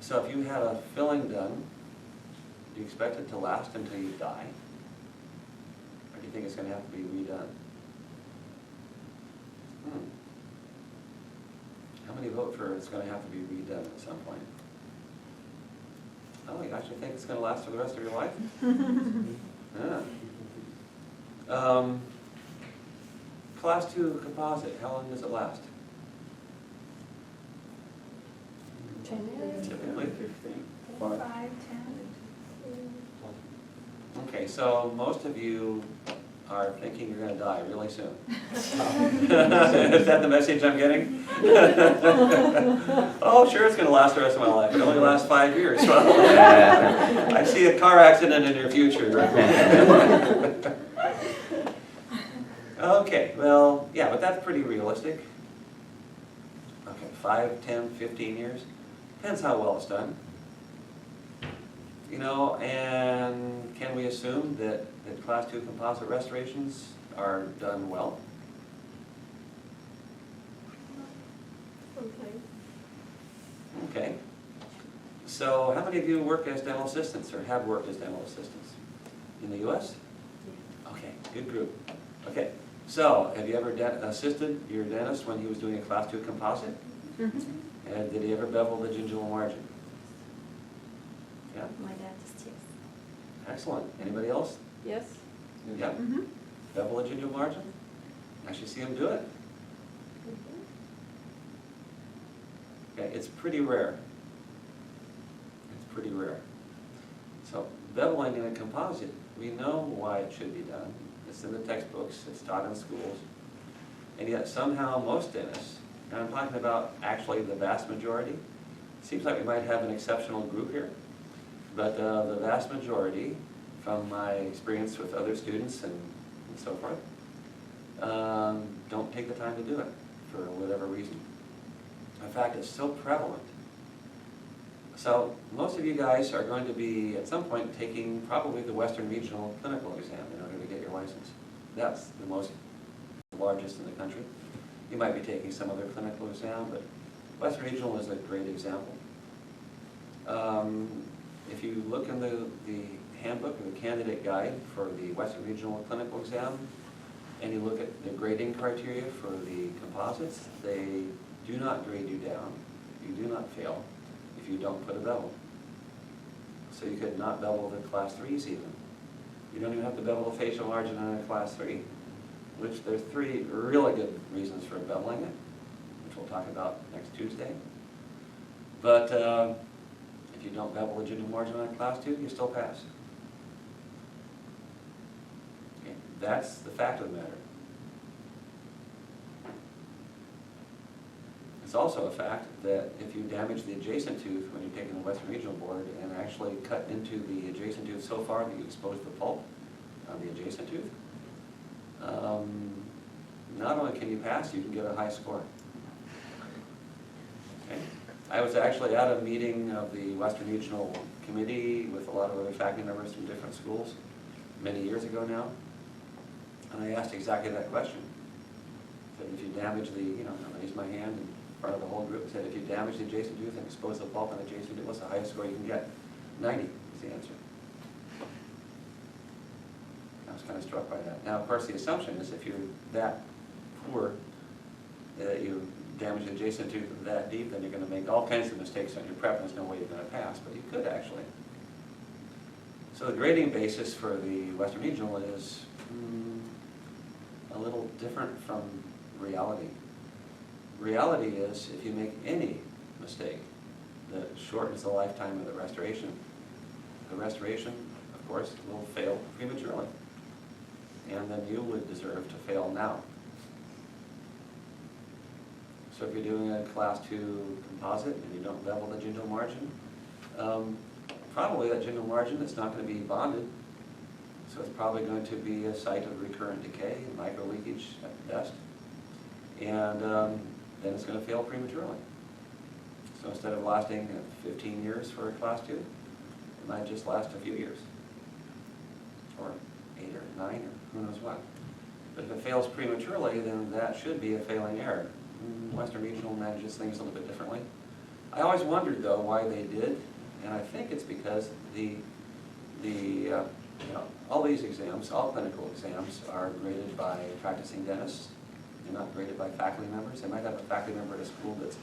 A: So if you had a filling done, do you expect it to last until you die? Or do you think it's going to have to be redone? How many vote for it's going to have to be redone at some point? Oh, you actually think it's going to last for the rest of your life? Yeah. Class 2 composite, how long does it last?
C: 10 years.
A: Typically.
B: 5, 10.
A: Okay, so most of you are thinking you're going to die really soon. Is that the message I'm getting? Oh, sure, it's going to last the rest of my life. It only lasts 5 years. Well, I see a car accident in your future. Okay, well, yeah, but that's pretty realistic. Okay, 5, 10, 15 years. Depends how well it's done. You know, and can we assume that Class 2 composite restorations are done well?
C: Sometimes.
A: Okay. So how many of you work as dental assistants or have worked as dental assistants? In the U.S.? Okay, good group. Okay, so have you ever assisted your dentist when he was doing a Class 2 composite?
B: Mm-hmm.
A: And did he ever bevel the gingival margin? Yeah?
B: My dentist, yes.
A: Excellent. Anybody else?
C: Yes.
A: Yeah?
B: Mm-hmm.
A: Bevel the gingival margin? Actually see him do it. Okay, it's pretty rare. It's pretty rare. So beveling in a composite, we know why it should be done. It's in the textbooks, it's taught in schools. And yet somehow most dentists, and I'm talking about actually the vast majority, seems like we might have an exceptional group here, but the vast majority, from my experience with other students and so forth, don't take the time to do it for whatever reason. In fact, it's so prevalent. So most of you guys are going to be, at some point, taking probably the Western Regional Clinical Exam in order to get your license. That's the largest in the country. You might be taking some other clinical exam, but Western Regional is a great example. If you look in the handbook or the candidate guide for the Western Regional Clinical Exam, and you look at the grading criteria for the composites, they do not grade you down. You do not fail if you don't put a bevel. So you could not bevel the Class 3s even. You don't even have to bevel the facial margin on a Class 3, which there's 3 really good reasons for beveling it, which we'll talk about next Tuesday. But if you don't bevel the gingival margin on a Class 2, you still pass. Okay, that's the fact of the matter. It's also a fact that if you damage the adjacent tooth when you're taking the Western Regional Board and actually cut into the adjacent tooth so far that you expose the pulp on the adjacent tooth, not only can you pass, you can get a high score. Okay. I was actually at a meeting of the Western Regional Committee with a lot of other faculty members from different schools many years ago now. And I asked exactly that question. I said, if you damage the, I raised my hand in front of the whole group, said, if you damage the adjacent tooth and expose the pulp on the adjacent tooth, what's the highest score you can get? 90 is the answer. I was kind of struck by that. Now, of course, the assumption is if you're that poor that you damage the adjacent tooth that deep, then you're going to make all kinds of mistakes on your prep, and there's no way you're going to pass, but you could actually. So the grading basis for the Western Regional is a little different from reality. Reality is if you make any mistake that shortens the lifetime of the restoration, of course, will fail prematurely. And then you would deserve to fail now. So if you're doing a class 2 composite and you don't bevel the gingival margin, probably that gingival margin is not going to be bonded. So it's probably going to be a site of recurrent decay, micro leakage at best. And then it's going to fail prematurely. So instead of lasting 15 years for a class 2, it might just last a few years. Or 8 or 9 or who knows what. But if it fails prematurely, then that should be a failing error. Western Regional manages things a little bit differently. I always wondered though why they did, and I think it's because all these exams, all clinical exams, are graded by practicing dentists. They're not graded by faculty members. They might have a faculty member at a school that's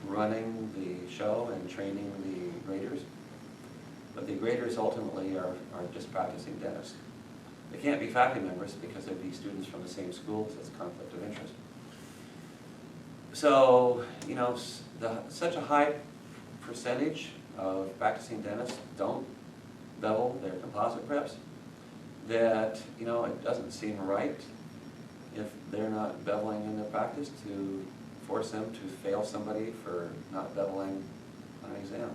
A: running the show and training the graders, but the graders ultimately are just practicing dentists. They can't be faculty members because they'd be students from the same school, so it's a conflict of interest. So, such a high percentage of practicing dentists don't bevel their composite preps that, it doesn't seem right if they're not beveling in their practice to force them to fail somebody for not beveling on an exam.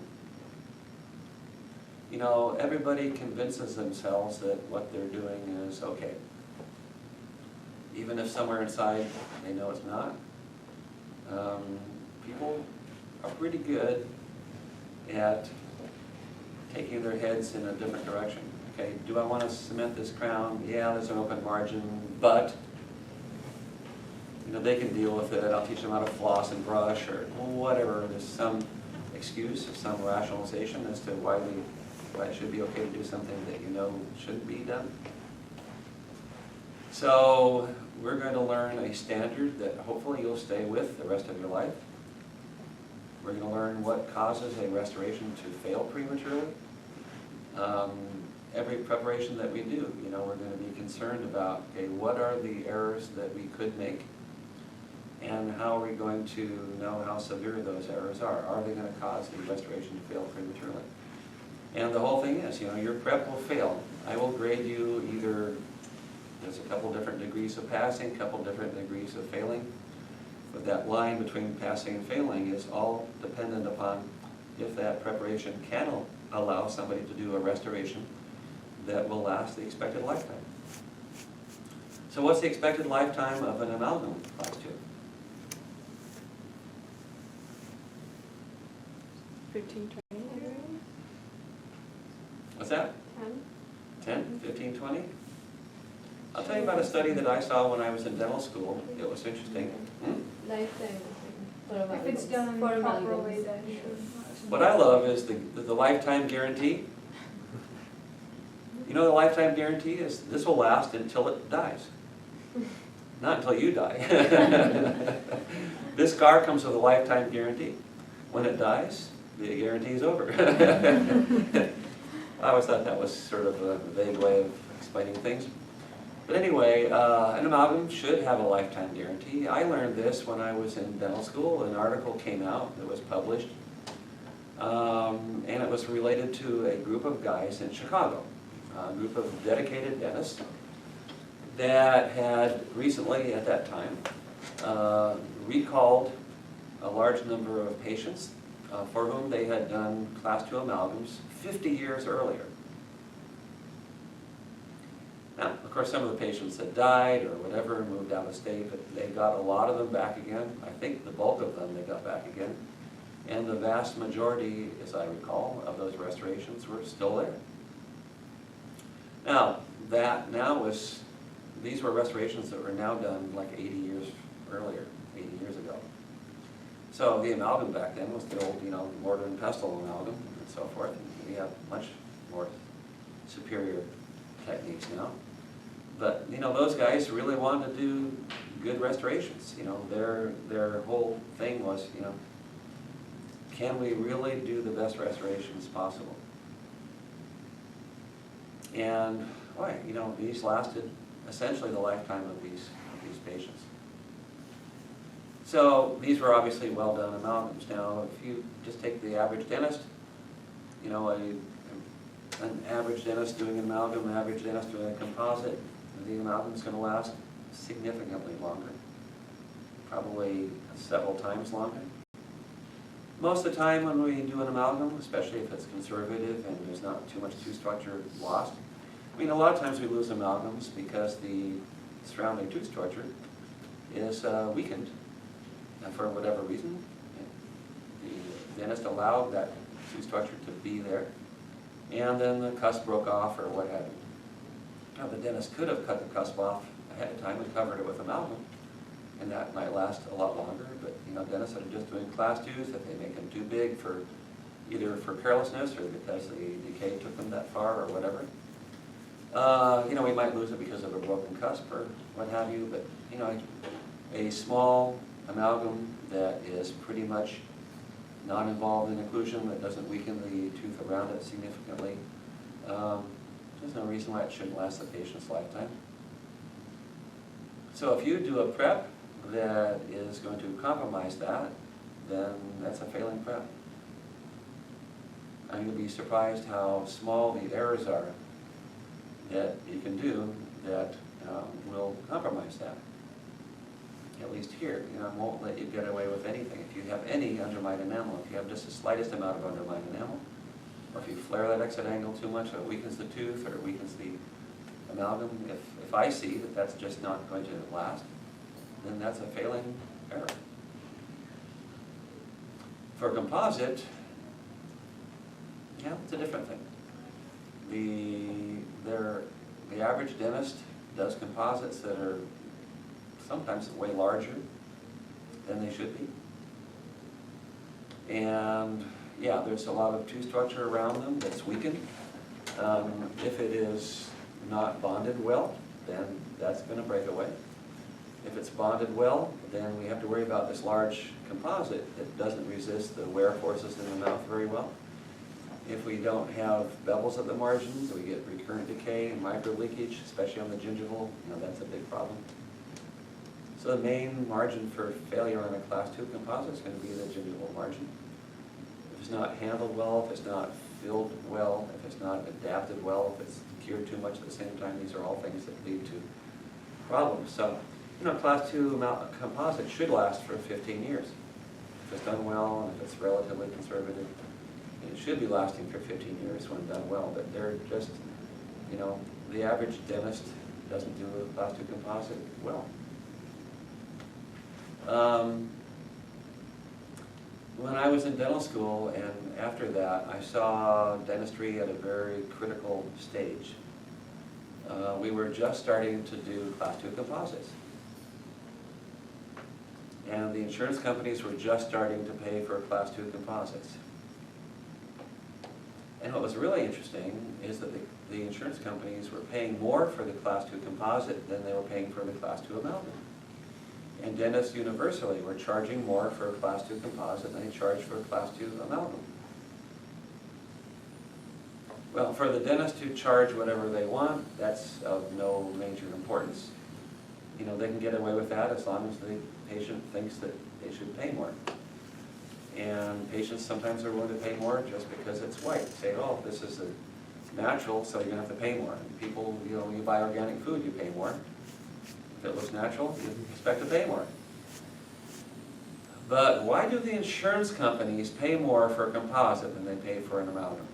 A: Everybody convinces themselves that what they're doing is okay. Even if somewhere inside they know it's not. People are pretty good at taking their heads in a different direction. Okay, do I want to cement this crown? Yeah, there's an open margin, but they can deal with it. I'll teach them how to floss and brush or whatever. There's some excuse or some rationalization as to why it should be okay to do something that shouldn't be done. So we're going to learn a standard that hopefully you'll stay with the rest of your life. We're going to learn what causes a restoration to fail prematurely. Every preparation that we do, we're going to be concerned about, okay, what are the errors that we could make, and how are we going to know how severe those errors are? Are they going to cause the restoration to fail prematurely? And the whole thing is, your prep will fail. I will grade you either, there's a couple different degrees of passing, a couple different degrees of failing. But that line between passing and failing is all dependent upon if that preparation can allow somebody to do a restoration that will last the expected lifetime. So what's the expected lifetime of an amalgam class 2?
C: 15, 20.
A: What's that?
C: 10.
A: 10, 15, 20? I'll tell you about a study that I saw when I was in dental school. It was interesting.
C: Lifetime.
B: If it's done
C: For
B: properly,
C: amalgams.
B: then sure.
A: What I love is the lifetime guarantee. The lifetime guarantee is this will last until it dies. Not until you die. This car comes with a lifetime guarantee. When it dies, the guarantee is over. I always thought that was sort of a vague way of explaining things. But anyway, an amalgam should have a lifetime guarantee. I learned this when I was in dental school. An article came out that was published, and it was related to a group of guys in Chicago, a group of dedicated dentists that had recently, at that time, recalled a large number of patients for whom they had done class 2 amalgams 50 years earlier. Now, of course, some of the patients had died or whatever and moved out of state, but they got a lot of them back again. I think the bulk of them they got back again. And the vast majority, as I recall, of those restorations were still there. Now, that now was these were restorations that were now done like 80 years earlier, 80 years ago. So the amalgam back then was the old, mortar and pestle amalgam and so forth. We have much more superior techniques now. But, those guys really wanted to do good restorations. Their whole thing was, can we really do the best restorations possible? And, boy, these lasted essentially the lifetime of these patients. So these were obviously well-done amalgams. Now, if you just take the average dentist, an average dentist doing an amalgam, an average dentist doing a composite, the amalgam is going to last significantly longer, probably several times longer. Most of the time when we do an amalgam, especially if it's conservative and there's not too much tooth structure lost, a lot of times we lose amalgams because the surrounding tooth structure is weakened for whatever reason. The dentist allowed that tooth structure to be there, and then the cusp broke off or what have you. Now, the dentist could have cut the cusp off ahead of time and covered it with amalgam, and that might last a lot longer. But dentists that are just doing class 2s, if they make them too big for either for carelessness or because the decay took them that far or whatever, we might lose it because of a broken cusp or what have you. But a small amalgam that is pretty much not involved in occlusion, that doesn't weaken the tooth around it significantly, there's no reason why it shouldn't last the patient's lifetime. So if you do a prep that is going to compromise that, then that's a failing prep. And you'll be surprised how small the errors are that you can do that will compromise that. At least here, won't let you get away with anything. If you have any undermined enamel, if you have just the slightest amount of undermined enamel, or if you flare that exit angle too much, or it weakens the tooth, or it weakens the amalgam, if I see that that's just not going to last, then that's a failing error. For composite, it's a different thing. The average dentist does composites that are sometimes way larger than they should be. And there's a lot of tooth structure around them that's weakened. If it is not bonded well, then that's going to break away. If it's bonded well, then we have to worry about this large composite that doesn't resist the wear forces in the mouth very well. If we don't have bevels at the margins, we get recurrent decay and micro leakage, especially on the gingival. That's a big problem. So the main margin for failure on a class 2 composite is going to be the gingival margin. If it's not handled well, if it's not filled well, if it's not adapted well, if it's cured too much at the same time, these are all things that lead to problems. So, class 2 composite should last for 15 years. If it's done well and if it's relatively conservative, it should be lasting for 15 years when done well. But they're just, the average dentist doesn't do a class 2 composite well. When I was in dental school and after that, I saw dentistry at a very critical stage. We were just starting to do class 2 composites. And the insurance companies were just starting to pay for class 2 composites. And what was really interesting is that the insurance companies were paying more for the class 2 composite than they were paying for the class 2 amalgam. And dentists universally were charging more for a class 2 composite than they charged for a class 2 amalgam. Well, for the dentist to charge whatever they want, that's of no major importance. They can get away with that as long as the patient thinks that they should pay more. And patients sometimes are willing to pay more just because it's white. Say, oh, this is a natural, so you're going to have to pay more. And people, when you buy organic food, you pay more. If it looks natural, you expect to pay more. But why do the insurance companies pay more for a composite than they pay for an amalgam?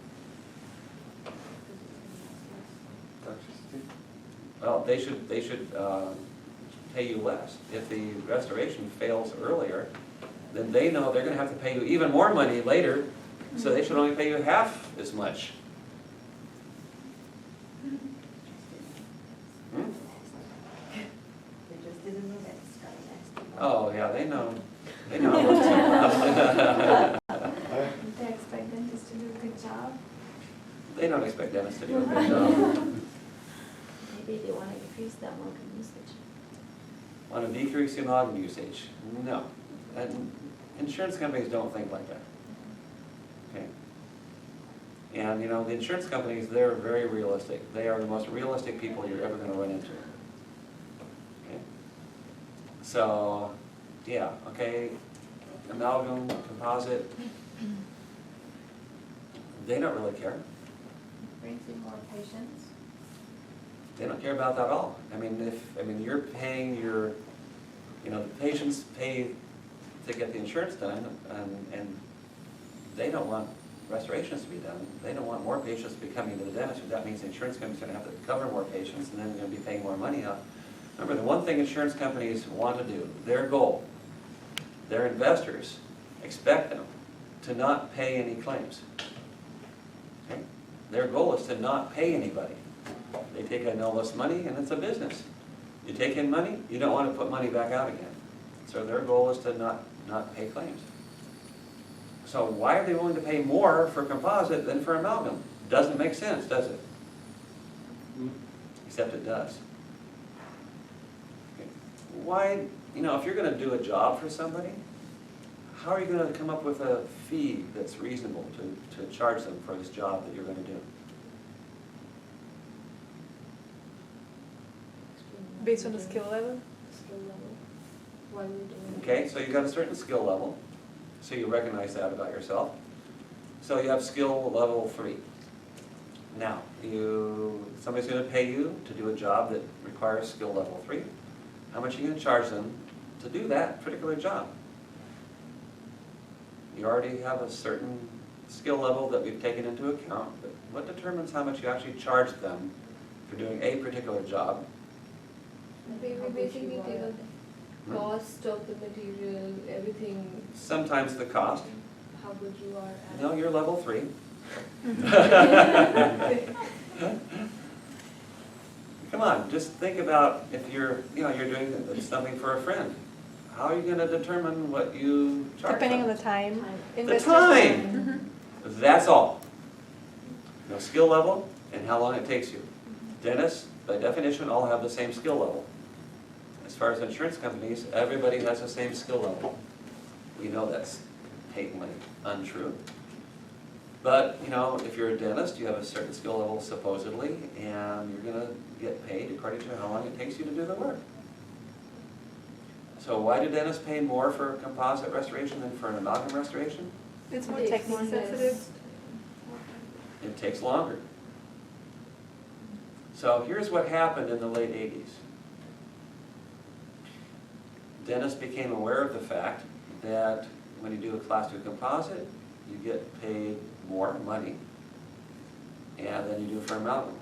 A: Well, they should pay you less. If the restoration fails earlier, then they know they're going to have to pay you even more money later, so they should only pay you half as much. Oh, yeah, they know what's up.
B: Don't they expect dentists to do a good job?
A: They don't expect dentists to do a good job.
D: Maybe they want to increase the amalgam usage.
A: Want to decrease the amalgam usage? No. And insurance companies don't think like that. Okay? And you know, the insurance companies, they're very realistic. They are the most realistic people you're ever going to run into. Okay? So, yeah, okay, amalgam, composite, they don't really care.
B: Brings in more patients.
A: They don't care about that at all. I mean, you're paying your, you know, the patients pay to get the insurance done, and they don't want restorations to be done. They don't want more patients to be coming to the dentist. That means the insurance company's going to have to cover more patients, and then they're going to be paying more money out. Remember, the one thing insurance companies want to do, their goal, their investors expect them to not pay any claims. Okay? Their goal is to not pay anybody. They take in all this money, and it's a business. You take in money, you don't want to put money back out again. So their goal is to not pay claims. So why are they willing to pay more for composite than for amalgam? Doesn't make sense, does it? Except it does. Okay. Why, you know, if you're going to do a job for somebody, how are you going to come up with a fee that's reasonable to charge them for this job that you're going to do?
C: Based on the skill level?
D: Skill level. Why we're doing it.
A: Okay, so you've got a certain skill level, so you recognize that about yourself. So you have skill level 3. Now, somebody's going to pay you to do a job that requires skill level 3. How much are you going to charge them to do that particular job? You already have a certain skill level that we've taken into account, but what determines how much you actually charge them for doing a particular job?
C: We basically take the cost of the material, everything.
A: Sometimes the cost.
C: How good you are at.
A: No, you're level 3. Come on, just think about if you're doing something for a friend. How are you going to determine what you charge
C: Depending
A: them?
C: on the time.
A: The
C: invested.
A: time! That's all. No skill level and how long it takes you. Dentists, by definition, all have the same skill level. As far as insurance companies, everybody has the same skill level. We know that's patently untrue. But, you know, if you're a dentist, you have a certain skill level supposedly, and you're going to get paid according to how long it takes you to do the work. So why do dentists pay more for composite restoration than for an amalgam restoration?
C: It's more
B: Takes
C: technique
B: more
C: sensitive.
A: It takes longer. So here's what happened in the late 80s. Dentists became aware of the fact that when you do a class 2 composite, you get paid more money and than you do for amalgam.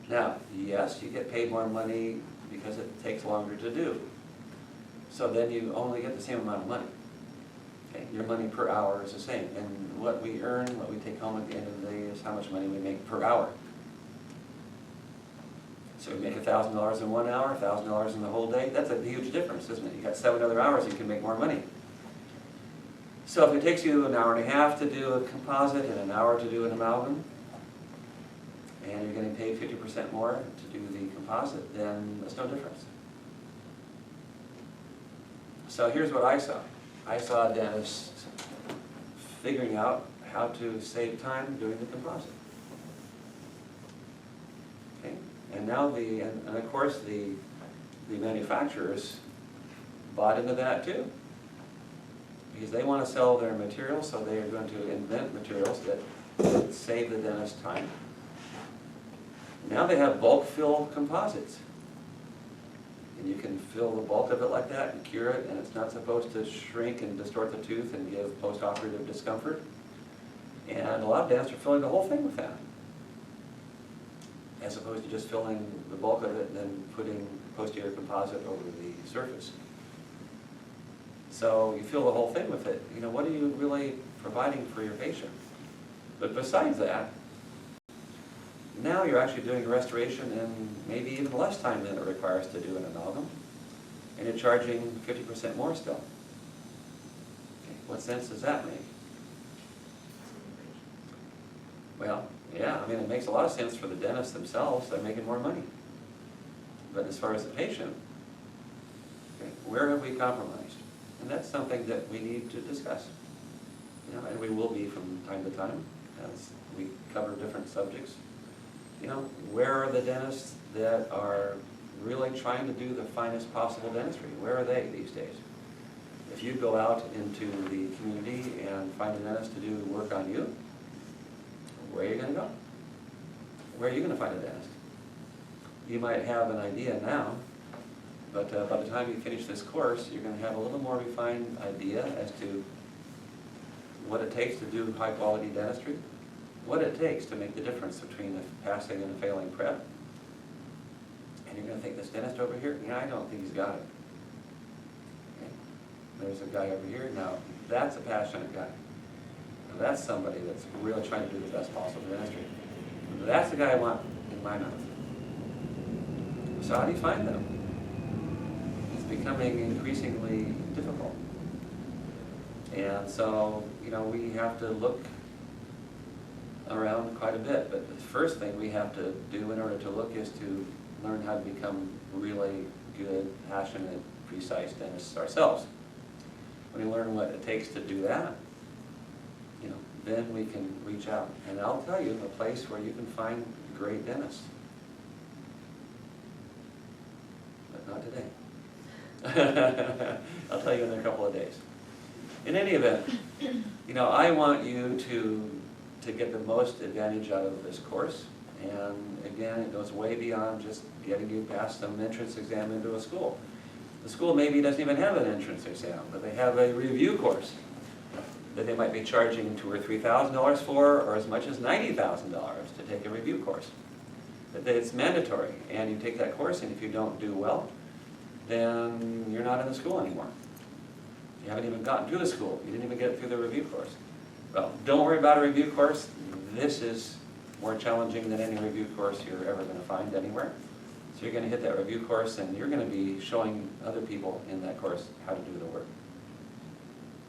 A: Now, yes, you get paid more money because it takes longer to do. So then you only get the same amount of money. Okay? Your money per hour is the same. And what we earn, what we take home at the end of the day is how much money we make per hour. So we make $1,000 in 1 hour, $1,000 in the whole day. That's a huge difference, isn't it? You got 7 other hours, you can make more money. So if it takes you an hour and a half to do a composite and an hour to do an amalgam, and you're getting paid 50% more to do the composite, then there's no difference. So here's what I saw. I saw dentists figuring out how to save time doing the composite. Okay? And now and of course the manufacturers bought into that too. Because they want to sell their materials, so they are going to invent materials that save the dentist time. Now they have bulk fill composites. And you can fill the bulk of it like that and cure it, and it's not supposed to shrink and distort the tooth and give post-operative discomfort. And a lot of dentists are filling the whole thing with that, as opposed to just filling the bulk of it and then putting posterior composite over the surface. So you fill the whole thing with it. You know, what are you really providing for your patient? But besides that, now you're actually doing a restoration in maybe even less time than it requires to do an amalgam, and you're charging 50% more still. Okay, what sense does that make? Well, yeah, I mean, it makes a lot of sense for the dentists themselves. They're making more money. But as far as the patient, okay, where have we compromised? And that's something that we need to discuss. You know, and we will be from time to time as we cover different subjects. You know, where are the dentists that are really trying to do the finest possible dentistry? Where are they these days? If you go out into the community and find a dentist to do work on you, where are you going to go? Where are you going to find a dentist? You might have an idea now, but by the time you finish this course, you're going to have a little more refined idea as to what it takes to do high-quality dentistry, what it takes to make the difference between a passing and a failing prep. And you're going to think, this dentist over here, yeah, I don't think he's got it. Okay. There's a guy over here. Now, that's a passionate guy. Now, that's somebody that's really trying to do the best possible dentistry. That's the guy I want in my mouth. So how do you find them? It's becoming increasingly difficult. And so, you know, we have to look around quite a bit. But the first thing we have to do in order to look is to learn how to become really good, passionate, precise dentists ourselves. When we learn what it takes to do that, you know, then we can reach out. And I'll tell you a place where you can find great dentists. But not today. I'll tell you in a couple of days. In any event, you know, I want you to get the most advantage out of this course. And again, it goes way beyond just getting you past some entrance exam into a school. The school maybe doesn't even have an entrance exam, but they have a review course that they might be charging $2,000 or $3,000 for, or as much as $90,000 to take a review course. But it's mandatory, and you take that course, and if you don't do well, then you're not in the school anymore. You haven't even gotten through the school. You didn't even get through the review course. Well, don't worry about a review course. This is more challenging than any review course you're ever going to find anywhere. So you're going to hit that review course, and you're going to be showing other people in that course how to do the work,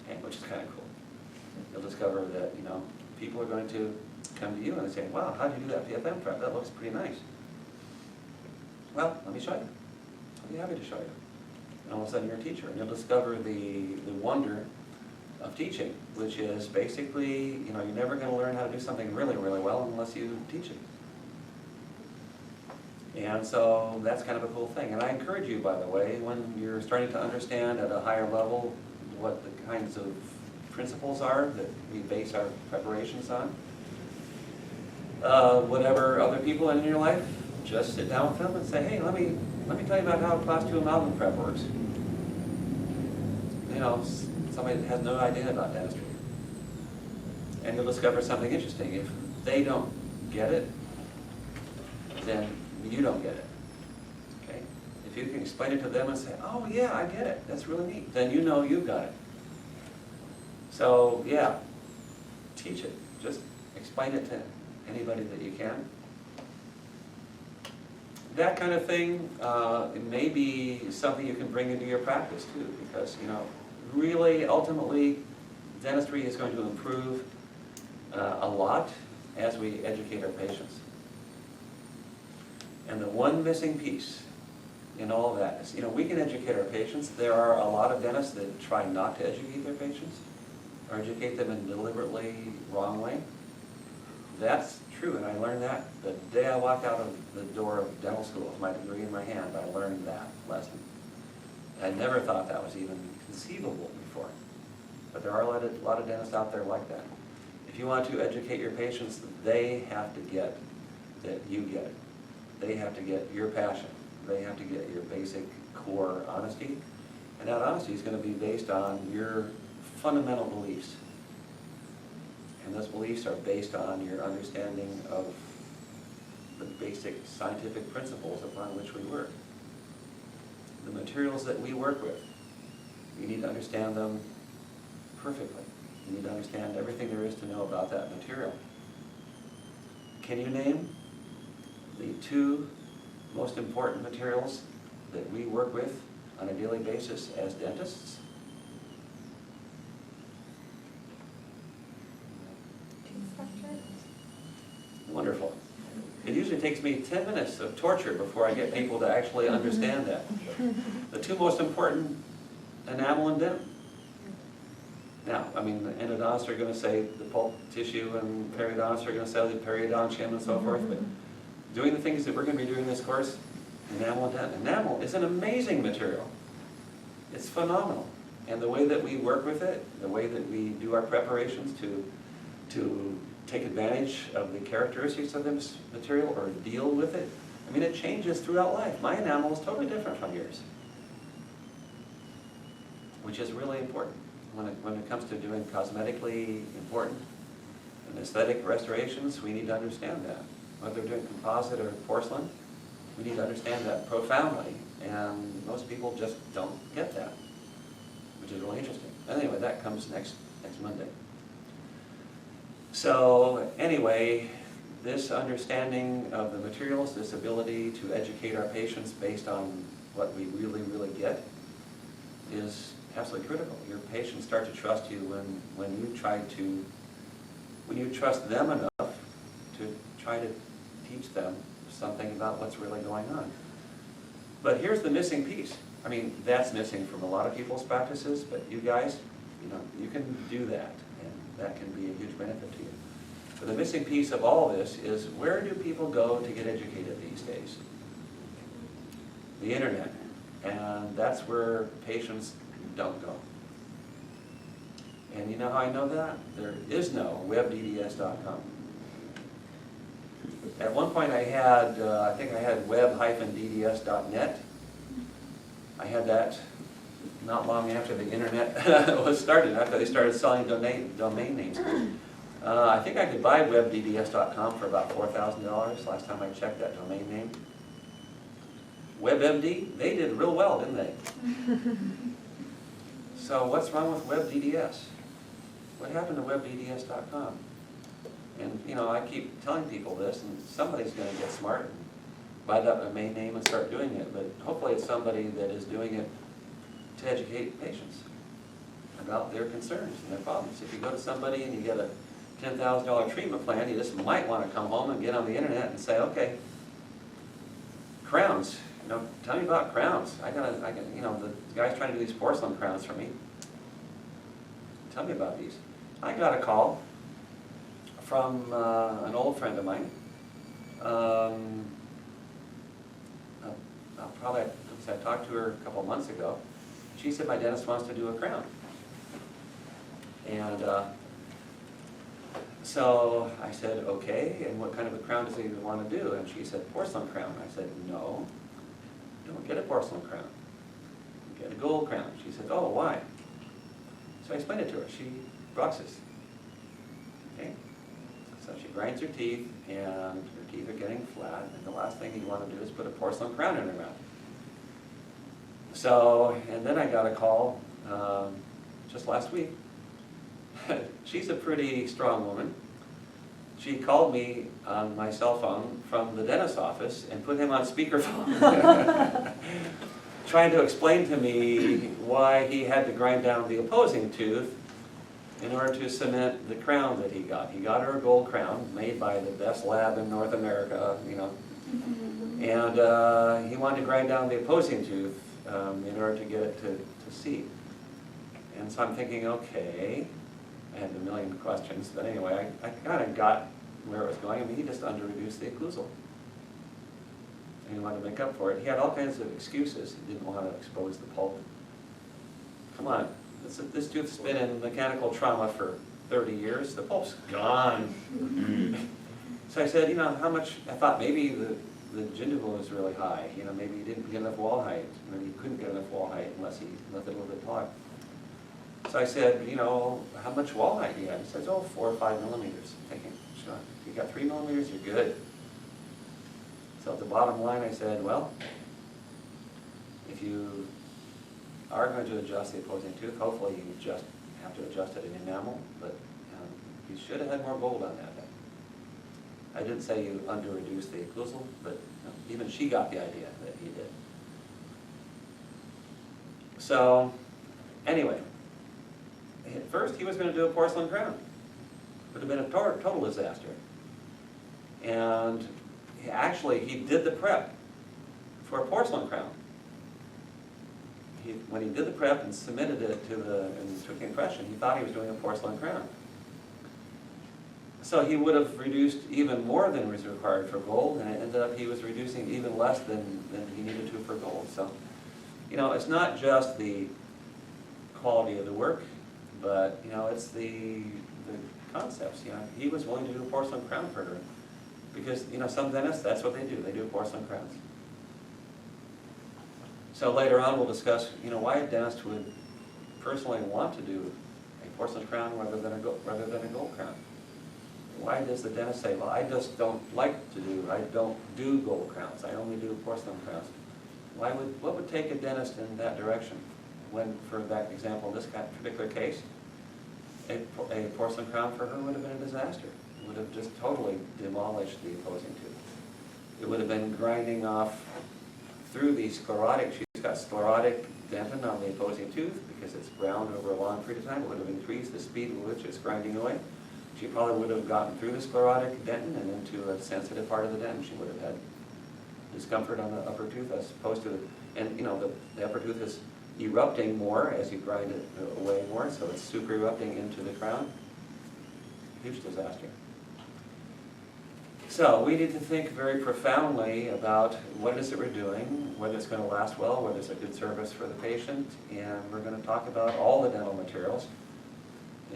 A: okay, which is kind of cool. You'll discover that, you know, people are going to come to you and say, wow, how did you do that PFM prep? That looks pretty nice. Well, let me show you. I'll be happy to show you. And all of a sudden you're a teacher, and you'll discover the wonder of teaching, which is basically, you know, you're never going to learn how to do something really, really well unless you teach it. And so that's kind of a cool thing. And I encourage you, by the way, when you're starting to understand at a higher level what the kinds of principles are that we base our preparations on, whatever other people in your life, just sit down with them and say, hey, let me tell you about how Class 2 amalgam prep works. You know, somebody that has no idea about dentistry. And you'll discover something interesting. If they don't get it, then you don't get it. Okay? If you can explain it to them and say, oh yeah, I get it, that's really neat, then you know you've got it. So yeah, teach it. Just explain it to anybody that you can. That kind of thing, it may be something you can bring into your practice too, because, you know, really, ultimately, dentistry is going to improve a lot as we educate our patients. And the one missing piece in all of that is, you know, we can educate our patients. There are a lot of dentists that try not to educate their patients, or educate them in a deliberately wrong way. That's true, and I learned that the day I walked out of the door of dental school with my degree in my hand. I learned that lesson. I never thought that was even conceivable before. But there are a lot of dentists out there like that. If you want to educate your patients, they have to get that you get it. They have to get your passion. They have to get your basic core honesty. And that honesty is going to be based on your fundamental beliefs. And those beliefs are based on your understanding of the basic scientific principles upon which we work. The materials that we work with, you need to understand them perfectly. You need to understand everything there is to know about that material. Can you name the two most important materials that we work with on a daily basis as dentists? Wonderful. It usually takes me 10 minutes of torture before I get people to actually understand that. The two most important, enamel and dentin. Now, I mean, the endodontists are going to say the pulp tissue, and periodontists are going to say the periodontium and so forth, but doing the things that we're going to be doing in this course, enamel and dentin. Enamel is an amazing material. It's phenomenal. And the way that we work with it, the way that we do our preparations to take advantage of the characteristics of this material or deal with it, I mean, it changes throughout life. My enamel is totally different from yours, which is really important when it comes to doing cosmetically important and aesthetic restorations. We need to understand that. Whether they're doing composite or porcelain, we need to understand that profoundly, and most people just don't get that, which is really interesting. Anyway, that comes next Monday. So anyway, this understanding of the materials, this ability to educate our patients based on what we really, really get is absolutely critical. Your patients start to trust you when you trust them enough to try to teach them something about what's really going on. But here's the missing piece. I mean, that's missing from a lot of people's practices, but you guys, you can do that, and that can be a huge benefit to you. But the missing piece of all this is, where do people go to get educated these days? The internet. And that's where patients don't go. And you know how I know that? There is no webdds.com. At one point I had, I think I had web-dds.net. I had that not long after the internet was started, after they started selling domain names. I think I could buy webdds.com for about $4,000 last time I checked that domain name. WebMD, they did real well, didn't they? So what's wrong with WebDDS? What happened to webdds.com? And I keep telling people this, and somebody's going to get smart and buy that domain name and start doing it, but hopefully it's somebody that is doing it to educate patients about their concerns and their problems. If you go to somebody and you get a $10,000 treatment plan, you just might want to come home and get on the internet and say, okay, crowns, tell me about crowns. I got, the guy's trying to do these porcelain crowns for me. Tell me about these. I got a call from an old friend of mine. I talked to her a couple months ago. She said, my dentist wants to do a crown. And so I said, okay, and what kind of a crown does he want to do? And she said, porcelain crown. I said, no, don't get a porcelain crown. Get a gold crown. She said, oh, why? So I explained it to her. She bruxes. Okay? So she grinds her teeth, and her teeth are getting flat, and the last thing you want to do is put a porcelain crown in her mouth. So, and then I got a call just last week. She's a pretty strong woman. She called me on my cell phone from the dentist's office and put him on speakerphone, trying to explain to me why he had to grind down the opposing tooth in order to cement the crown that he got. He got her a gold crown made by the best lab in North America, and he wanted to grind down the opposing tooth in order to get it to seat. And so I'm thinking, okay, I had a million questions, but anyway, I kind of got where it was going. I mean, he just under-reduced the occlusal. And he wanted to make up for it. He had all kinds of excuses. He didn't want to expose the pulp. Come on, this tooth's been in mechanical trauma for 30 years. The pulp's gone. So I said, how much, I thought maybe the gingival was really high. Maybe he didn't get enough wall height. Maybe he couldn't get enough wall height unless he left it a little bit taller. So I said, how much wall height do you have? He says, 4 or 5 millimeters. I'm thinking, sure, if you got 3 millimeters, you're good. So at the bottom line, I said, well, if you are going to adjust the opposing tooth, hopefully you just have to adjust it in enamel, but you should have had more gold on that. I didn't say you under-reduced the occlusal, but even she got the idea that he did. So, anyway, at first he was going to do a porcelain crown. Would have been a total disaster. And he did the prep for a porcelain crown. When he did the prep and submitted it and took the impression, he thought he was doing a porcelain crown. So he would have reduced even more than was required for gold, and it ended up he was reducing even less than he needed to for gold. So, it's not just the quality of the work, but, it's the concepts. He was willing to do a porcelain crown for her. Because, some dentists, that's what they do. They do porcelain crowns. So later on we'll discuss, why a dentist would personally want to do a porcelain crown rather than a gold crown. Why does the dentist say, well, I just don't I don't do gold crowns. I only do porcelain crowns. What would take a dentist in that direction? When, for that example, this particular case, a porcelain crown for her would have been a disaster. It would have just totally demolished the opposing tooth. It would have been grinding off through the sclerotic. She's got sclerotic dentin on the opposing tooth because it's ground over a long period of time. It would have increased the speed with which it's grinding away. She probably would have gotten through the sclerotic dentin and into a sensitive part of the dentin. She would have had discomfort on the upper tooth as opposed to, the upper tooth is erupting more as you grind it away more, so it's super erupting into the crown. Huge disaster. So we need to think very profoundly about what it is that we're doing, whether it's going to last well, whether it's a good service for the patient, and we're going to talk about all the dental materials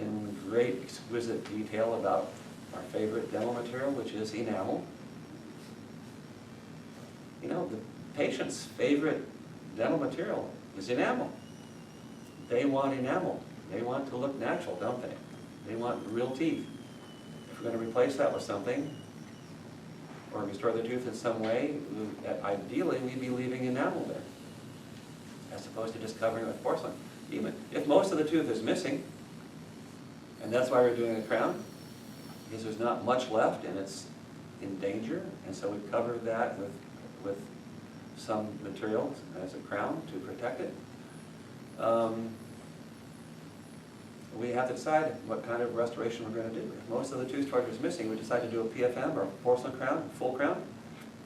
A: in great exquisite detail about our favorite dental material, which is enamel. The patient's favorite dental material is enamel. They want enamel. They want to look natural, don't they? They want real teeth. If we're going to replace that with something, or restore the tooth in some way, ideally we'd be leaving enamel there, as opposed to just covering it with porcelain. Even if most of the tooth is missing, and that's why we're doing a crown, because there's not much left and it's in danger, and so we cover that with some material as a crown to protect it. We have to decide what kind of restoration we're going to do. If most of the tooth structure is missing, we decide to do a PFM or a porcelain crown, full crown.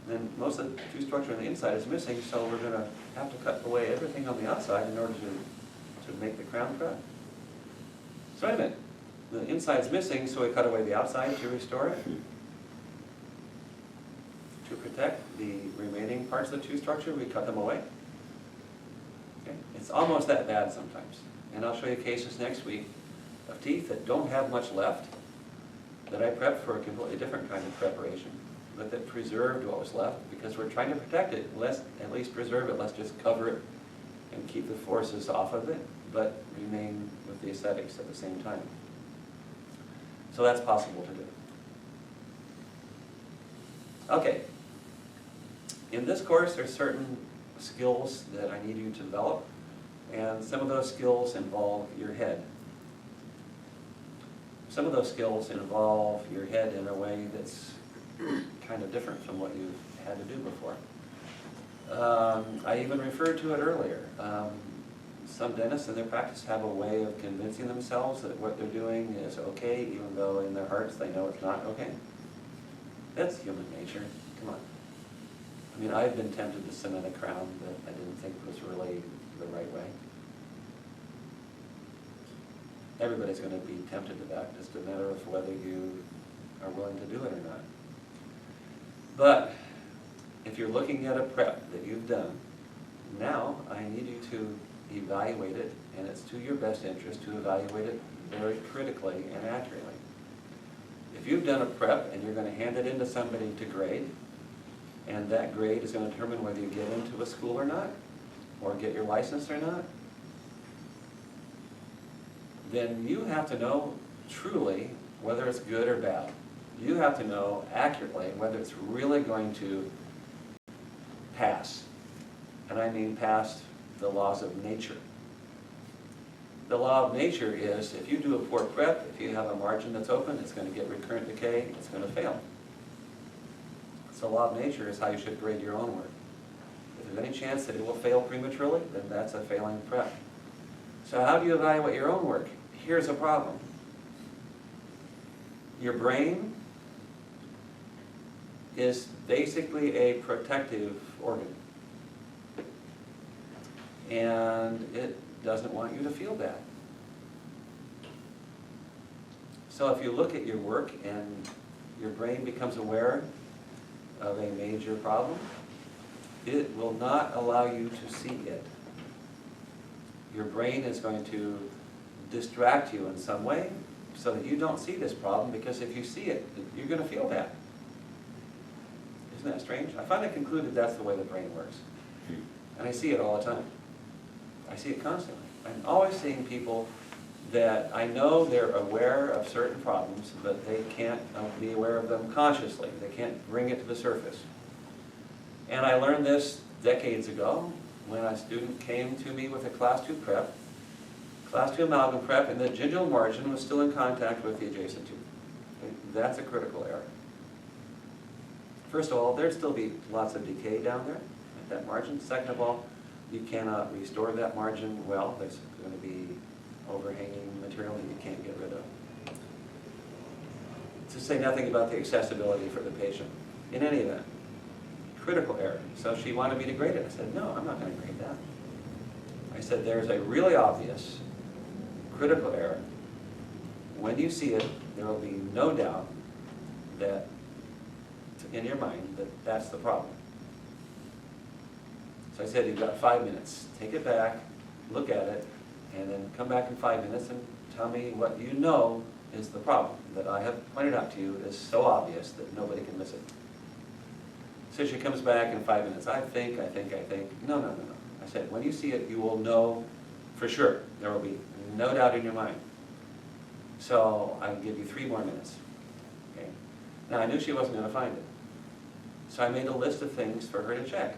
A: Then most of the tooth structure on the inside is missing, so we're going to have to cut away everything on the outside in order to make the crown cut. So wait a minute. The inside's missing, so we cut away the outside to restore it. To protect the remaining parts of the tooth structure, we cut them away. Okay? It's almost that bad sometimes. And I'll show you cases next week of teeth that don't have much left, that I prepped for a completely different kind of preparation, but that preserved what was left because we're trying to protect it. Let's at least preserve it. Let's just cover it and keep the forces off of it, but remain with the aesthetics at the same time. So that's possible to do. Okay. In this course, there's certain skills that I need you to develop, and some of those skills involve your head. Some of those skills involve your head in a way that's kind of different from what you've had to do before. I even referred to it earlier. Some dentists in their practice have a way of convincing themselves that what they're doing is okay, even though in their hearts they know it's not okay. That's human nature. Come on. I mean, I've been tempted to cement a crown that I didn't think was really the right way. Everybody's going to be tempted to that, just a matter of whether you are willing to do it or not. But if you're looking at a prep that you've done, now I need you to evaluate it, and it's to your best interest to evaluate it very critically and accurately. If you've done a prep and you're going to hand it in to somebody to grade, and that grade is going to determine whether you get into a school or not, or get your license or not, then you have to know truly whether it's good or bad. You have to know accurately whether it's really going to pass. And I mean pass the laws of nature. The law of nature is if you do a poor prep, if you have a margin that's open, it's going to get recurrent decay, it's going to fail. It's a law of nature, is how you should grade your own work. If there's any chance that it will fail prematurely, then that's a failing prep. So how do you evaluate your own work? Here's a problem. Your brain is basically a protective organ. And it doesn't want you to feel bad. So if you look at your work and your brain becomes aware of a major problem, it will not allow you to see it. Your brain is going to distract you in some way so that you don't see this problem, because if you see it, you're going to feel bad. Isn't that strange? I finally concluded that's the way the brain works. And I see it all the time. I see it constantly. I'm always seeing people that I know they're aware of certain problems, but they can't be aware of them consciously. They can't bring it to the surface. And I learned this decades ago when a student came to me with a Class 2 prep, Class 2 amalgam prep, and the gingival margin was still in contact with the adjacent tooth. Okay? That's a critical error. First of all, there'd still be lots of decay down there at that margin. Second of all, you cannot restore that margin well. There's going to be overhanging material that you can't get rid of. To say nothing about the accessibility for the patient. In any event, critical error. So she wanted me to grade it. I said, no, I'm not going to grade that. I said, there's a really obvious critical error. When you see it, there will be no doubt that in your mind that that's the problem. So I said, you've got 5 minutes. Take it back, look at it, and then come back in 5 minutes and tell me what you know is the problem that I have pointed out to you is so obvious that nobody can miss it. So she comes back in 5 minutes. I think. No. I said, when you see it, you will know for sure. There will be no doubt in your mind. So I give you 3 more minutes. Okay. Now I knew she wasn't going to find it. So I made a list of things for her to check.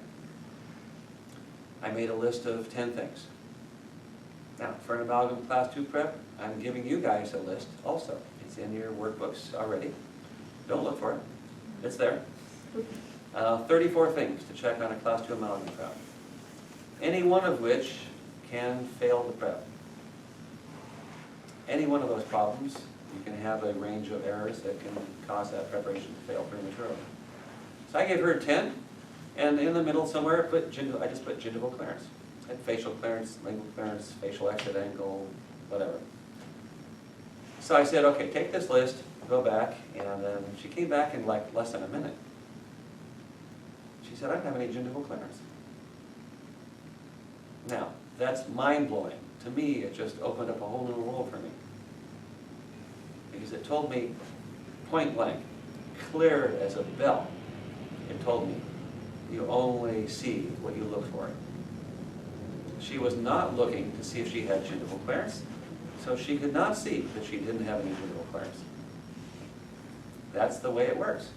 A: I made a list of 10 things. Now, for an amalgam Class 2 prep, I'm giving you guys a list also. It's in your workbooks already. Don't look for it. It's there. 34 things to check on a Class 2 amalgam prep. Any one of which can fail the prep. Any one of those problems, you can have a range of errors that can cause that preparation to fail prematurely. So I gave her 10, and in the middle somewhere I just put gingival clearance. I had facial clearance, lingual clearance, facial exit angle, whatever. So I said, okay, take this list, go back, and then she came back in like less than a minute. She said, I don't have any gingival clearance. Now, that's mind-blowing. To me, it just opened up a whole new world for me. Because it told me, point blank, clear as a bell, it told me, you only see what you look for. She was not looking to see if she had gingival clearance, so she could not see that she didn't have any gingival clearance. That's the way it works.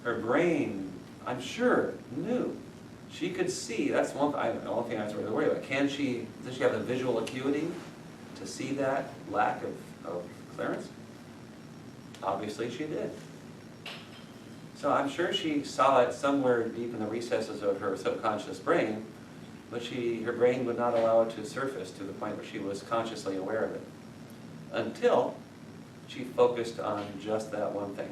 A: Her brain, I'm sure, knew. She could see, that's the only thing I was really worried about. Does she have the visual acuity to see that lack of clearance? Obviously she did. So I'm sure she saw it somewhere deep in the recesses of her subconscious brain, but her brain would not allow it to surface to the point where she was consciously aware of it, until she focused on just that one thing.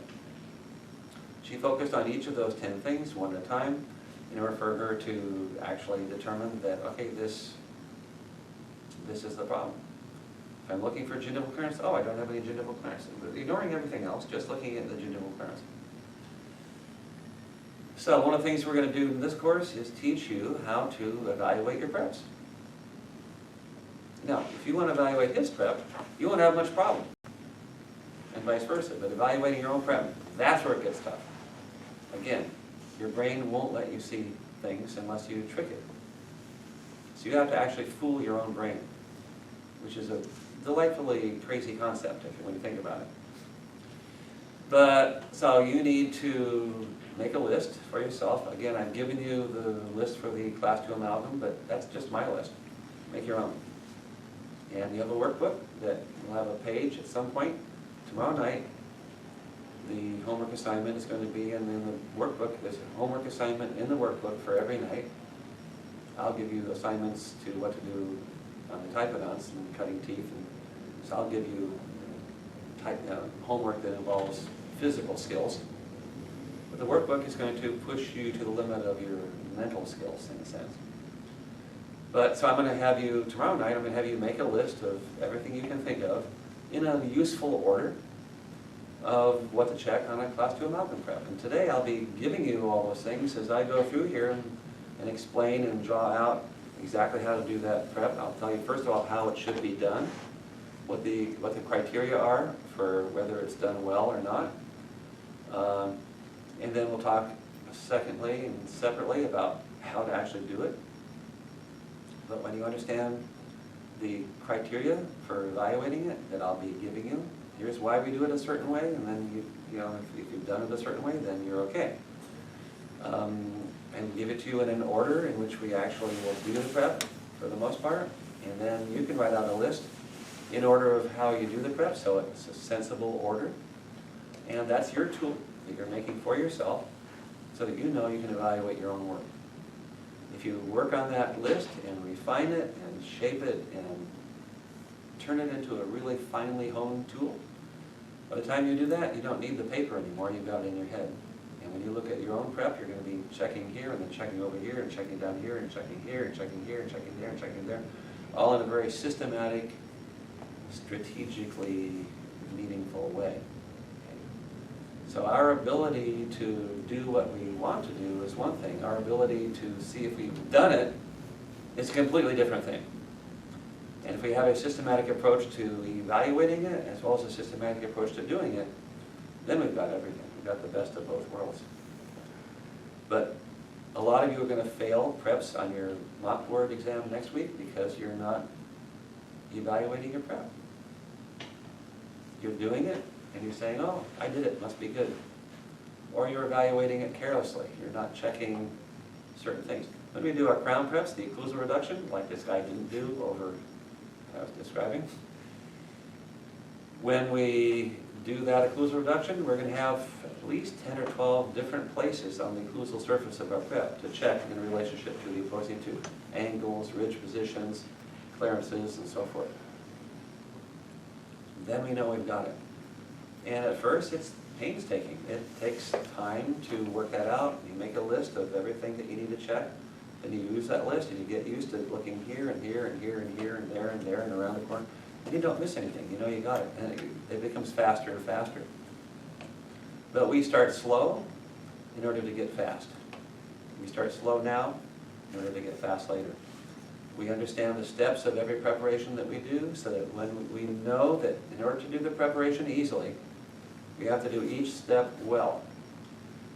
A: She focused on each of those 10 things one at a time in order for her to actually determine that, okay, this is the problem. If I'm looking for gingival clearance, oh, I don't have any gingival clearance. Ignoring everything else, just looking at the gingival clearance. So one of the things we're going to do in this course is teach you how to evaluate your preps. Now, if you want to evaluate his prep, you won't have much problem, and vice versa. But evaluating your own prep, that's where it gets tough. Again, your brain won't let you see things unless you trick it. So you have to actually fool your own brain, which is a delightfully crazy concept when you think about it. But, so you need to make a list for yourself. Again, I've given you the list for the Class 2 amalgam, but that's just my list. Make your own. And you have a workbook that will have a page at some point tomorrow night the homework assignment is going to be in the workbook. There's a homework assignment in the workbook for every night. I'll give you assignments to what to do on the typodonts and cutting teeth. And so I'll give you homework that involves physical skills. But the workbook is going to push you to the limit of your mental skills, in a sense. But so I'm going to have you, tomorrow night, I'm going to have you make a list of everything you can think of in a useful order of what to check on a Class 2 amalgam prep. And today I'll be giving you all those things as I go through here and explain and draw out exactly how to do that prep. I'll tell you first of all how it should be done, what the criteria are for whether it's done well or not. And then we'll talk secondly and separately about how to actually do it. But when you understand the criteria for evaluating it that I'll be giving you, here's why we do it a certain way, and then you know if you've done it a certain way, then you're okay. And give it to you in an order in which we actually will do the prep for the most part, and then you can write out a list in order of how you do the prep, so it's a sensible order. And that's your tool that you're making for yourself so that you know you can evaluate your own work. If you work on that list and refine it and shape it and turn it into a really finely honed tool, by the time you do that, you don't need the paper anymore, you've got it in your head. And when you look at your own prep, you're going to be checking here and then checking over here and checking down here and checking here and checking here and checking there and checking there, all in a very systematic, strategically meaningful way. So our ability to do what we want to do is one thing. Our ability to see if we've done it is a completely different thing. And if we have a systematic approach to evaluating it, as well as a systematic approach to doing it, then we've got everything. We've got the best of both worlds. But a lot of you are going to fail preps on your mock board exam next week because you're not evaluating your prep. You're doing it, and you're saying, oh, I did it, must be good. Or you're evaluating it carelessly. You're not checking certain things. When we do our crown preps, the occlusal reduction, like this guy didn't do over I was describing, when we do that occlusal reduction, we're going to have at least 10 or 12 different places on the occlusal surface of our prep to check in relationship to the opposing tooth. Angles, ridge positions, clearances, and so forth. Then we know we've got it. And at first, it's painstaking. It takes time to work that out. You make a list of everything that you need to check. Then you use that list, and you get used to looking here and here and here and here and there and there and around the corner. And you don't miss anything. You know you got it. And it becomes faster and faster. But we start slow in order to get fast. We start slow now in order to get fast later. We understand the steps of every preparation that we do so that when we know that in order to do the preparation easily, we have to do each step well.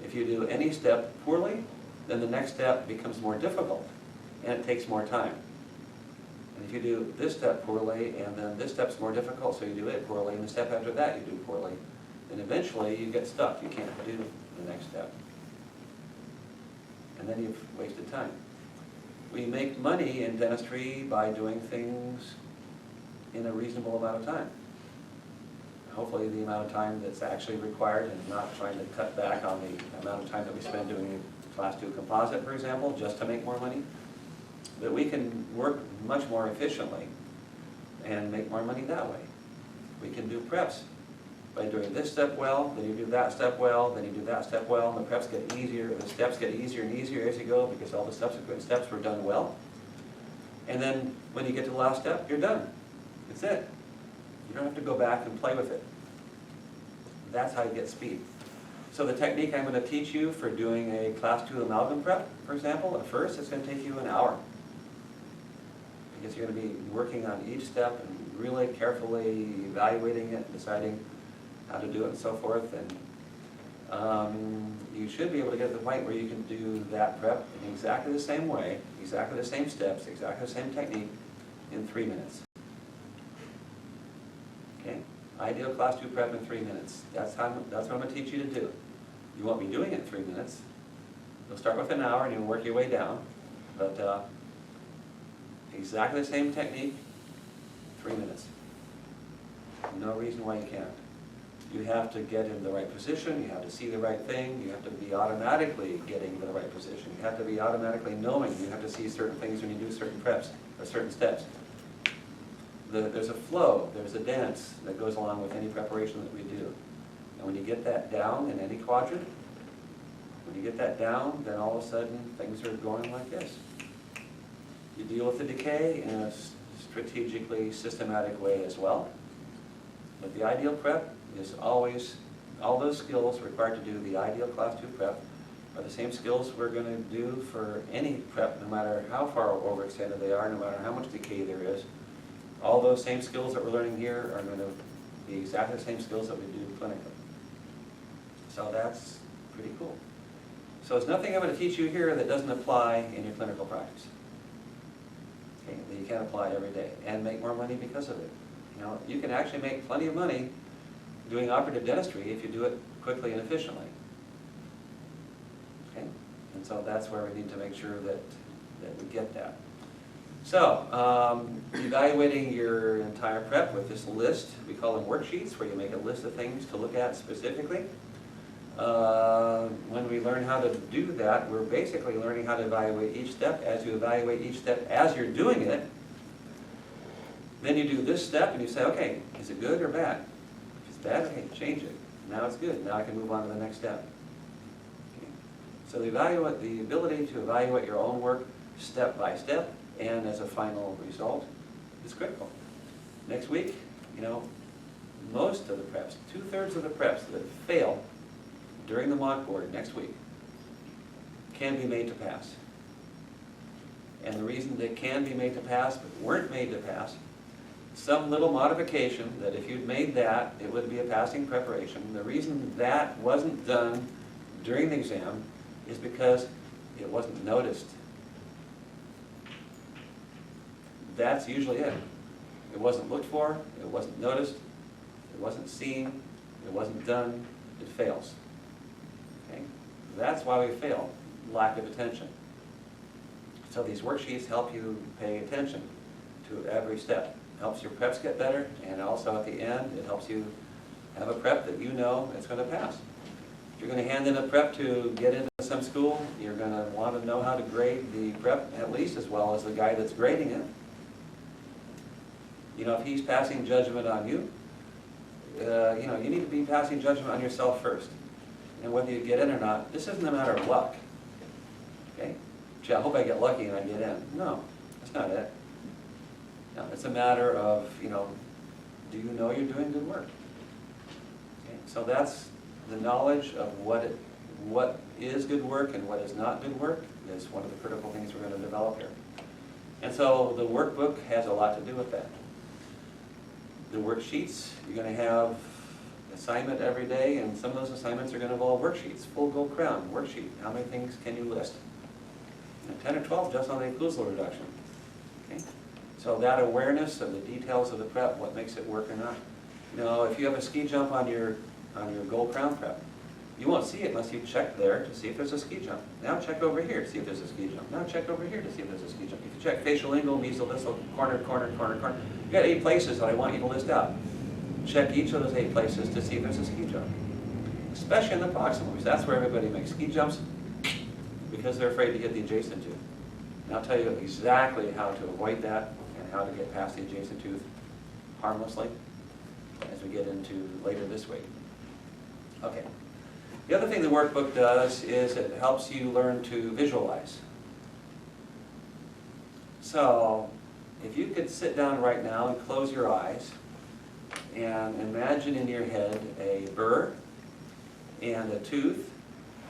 A: If you do any step poorly, then the next step becomes more difficult and it takes more time. And if you do this step poorly and then this step's more difficult, so you do it poorly, and the step after that you do poorly, then eventually you get stuck. You can't do the next step. And then you've wasted time. We make money in dentistry by doing things in a reasonable amount of time. Hopefully the amount of time that's actually required, and not trying to cut back on the amount of time that we spend doing Class 2 Composite, for example, just to make more money. That we can work much more efficiently and make more money that way. We can do preps by doing this step well, then you do that step well, then you do that step well, and the preps get easier, the steps get easier and easier as you go because all the subsequent steps were done well. And then when you get to the last step, you're done. That's it. You don't have to go back and play with it. That's how you get speed. So the technique I'm going to teach you for doing a Class 2 amalgam prep, for example, at first it's going to take you an hour. Because you're going to be working on each step and really carefully evaluating it, deciding how to do it and so forth. And you should be able to get to the point where you can do that prep in exactly the same way, exactly the same steps, exactly the same technique in 3 minutes. Okay? Ideal Class 2 prep in 3 minutes. That's what I'm going to teach you to do. You won't be doing it in 3 minutes. You'll start with an hour and you'll work your way down. But exactly the same technique, 3 minutes. No reason why you can't. You have to get in the right position, you have to see the right thing, you have to be automatically getting to the right position, you have to be automatically knowing, you have to see certain things when you do certain preps, or certain steps. There's a flow, there's a dance that goes along with any preparation that we do. And when you get that down in any quadrant, when you get that down, then all of a sudden things are going like this. You deal with the decay in a strategically systematic way as well. But the ideal prep is always, all those skills required to do the ideal class 2 prep are the same skills we're going to do for any prep, no matter how far overextended they are, no matter how much decay there is. All those same skills that we're learning here are going to be exactly the same skills that we do clinically. So that's pretty cool. So there's nothing I'm going to teach you here that doesn't apply in your clinical practice. Okay, that you can apply every day and make more money because of it. You know, you can actually make plenty of money doing operative dentistry if you do it quickly and efficiently. Okay, and so that's where we need to make sure that we get that. So, evaluating your entire prep with this list, we call them worksheets, where you make a list of things to look at specifically. When we learn how to do that, we're basically learning how to evaluate each step. As you evaluate each step as you're doing it, then you do this step and you say, okay, is it good or bad? If it's bad, okay, change it. Now it's good. Now I can move on to the next step. Okay. So the ability to evaluate your own work step by step and as a final result is critical. Next week, you know, most of the preps, 2/3 of the preps that fail during the mock board next week can be made to pass. And the reason they can be made to pass but weren't made to pass, some little modification that if you'd made that, it would be a passing preparation. The reason that wasn't done during the exam is because it wasn't noticed. That's usually it. It wasn't looked for, it wasn't noticed, it wasn't seen, it wasn't done, it fails. Okay? That's why we fail, lack of attention. So these worksheets help you pay attention to every step. Helps your preps get better, and also at the end, it helps you have a prep that you know it's going to pass. If you're going to hand in a prep to get into some school, you're going to want to know how to grade the prep at least as well as the guy that's grading it. You know, if he's passing judgment on you, you know, you need to be passing judgment on yourself first. And whether you get in or not, this isn't a matter of luck. Okay? Gee, I hope I get lucky and I get in. No, that's not it. No, it's a matter of, you know, do you know you're doing good work? Okay? So that's the knowledge of what is good work and what is not good work is one of the critical things we're going to develop here. And so the workbook has a lot to do with that. The worksheets, you're going to have assignment every day, and some of those assignments are going to involve worksheets. Full gold crown, worksheet. How many things can you list? And 10 or 12 just on the occlusal reduction. Okay? So that awareness of the details of the prep, what makes it work or not. You know, if you have a ski jump on your gold crown prep, you won't see it unless you check there to see if there's a ski jump. Now check over here to see if there's a ski jump. Now check over here to see if there's a ski jump. If you check facial lingual, mesial, distal, corner, corner, corner, corner, you got 8 places that I want you to list out. Check each of those 8 places to see if there's a ski jump. Especially in the proximal, because that's where everybody makes ski jumps because they're afraid to hit the adjacent tooth. And I'll tell you exactly how to avoid that and how to get past the adjacent tooth harmlessly as we get into later this week. Okay. The other thing the workbook does is it helps you learn to visualize. So, if you could sit down right now and close your eyes and imagine in your head a burr and a tooth,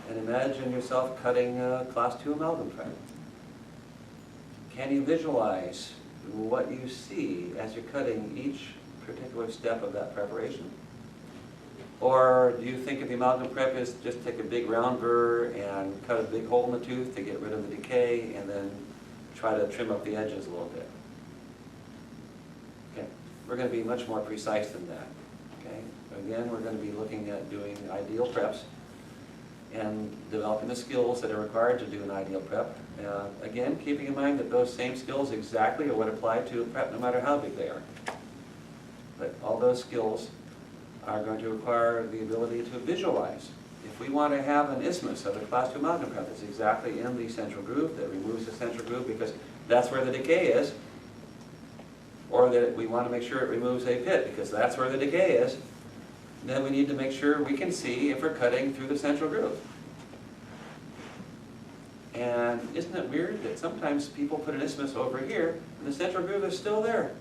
A: and imagine yourself cutting a class 2 amalgam fragment. Can you visualize what you see as you're cutting each particular step of that preparation? Or do you think of the amalgam prep is just take a big round burr and cut a big hole in the tooth to get rid of the decay and then try to trim up the edges a little bit? Okay, we're going to be much more precise than that. Okay, again, we're going to be looking at doing ideal preps and developing the skills that are required to do an ideal prep. Again, keeping in mind that those same skills exactly are what apply to a prep no matter how big they are. But all those skills are going to require the ability to visualize. If we want to have an isthmus of the class 2 amalgam graft that's exactly in the central groove, that removes the central groove because that's where the decay is, or that we want to make sure it removes a pit because that's where the decay is, then we need to make sure we can see if we're cutting through the central groove. And isn't it weird that sometimes people put an isthmus over here and the central groove is still there?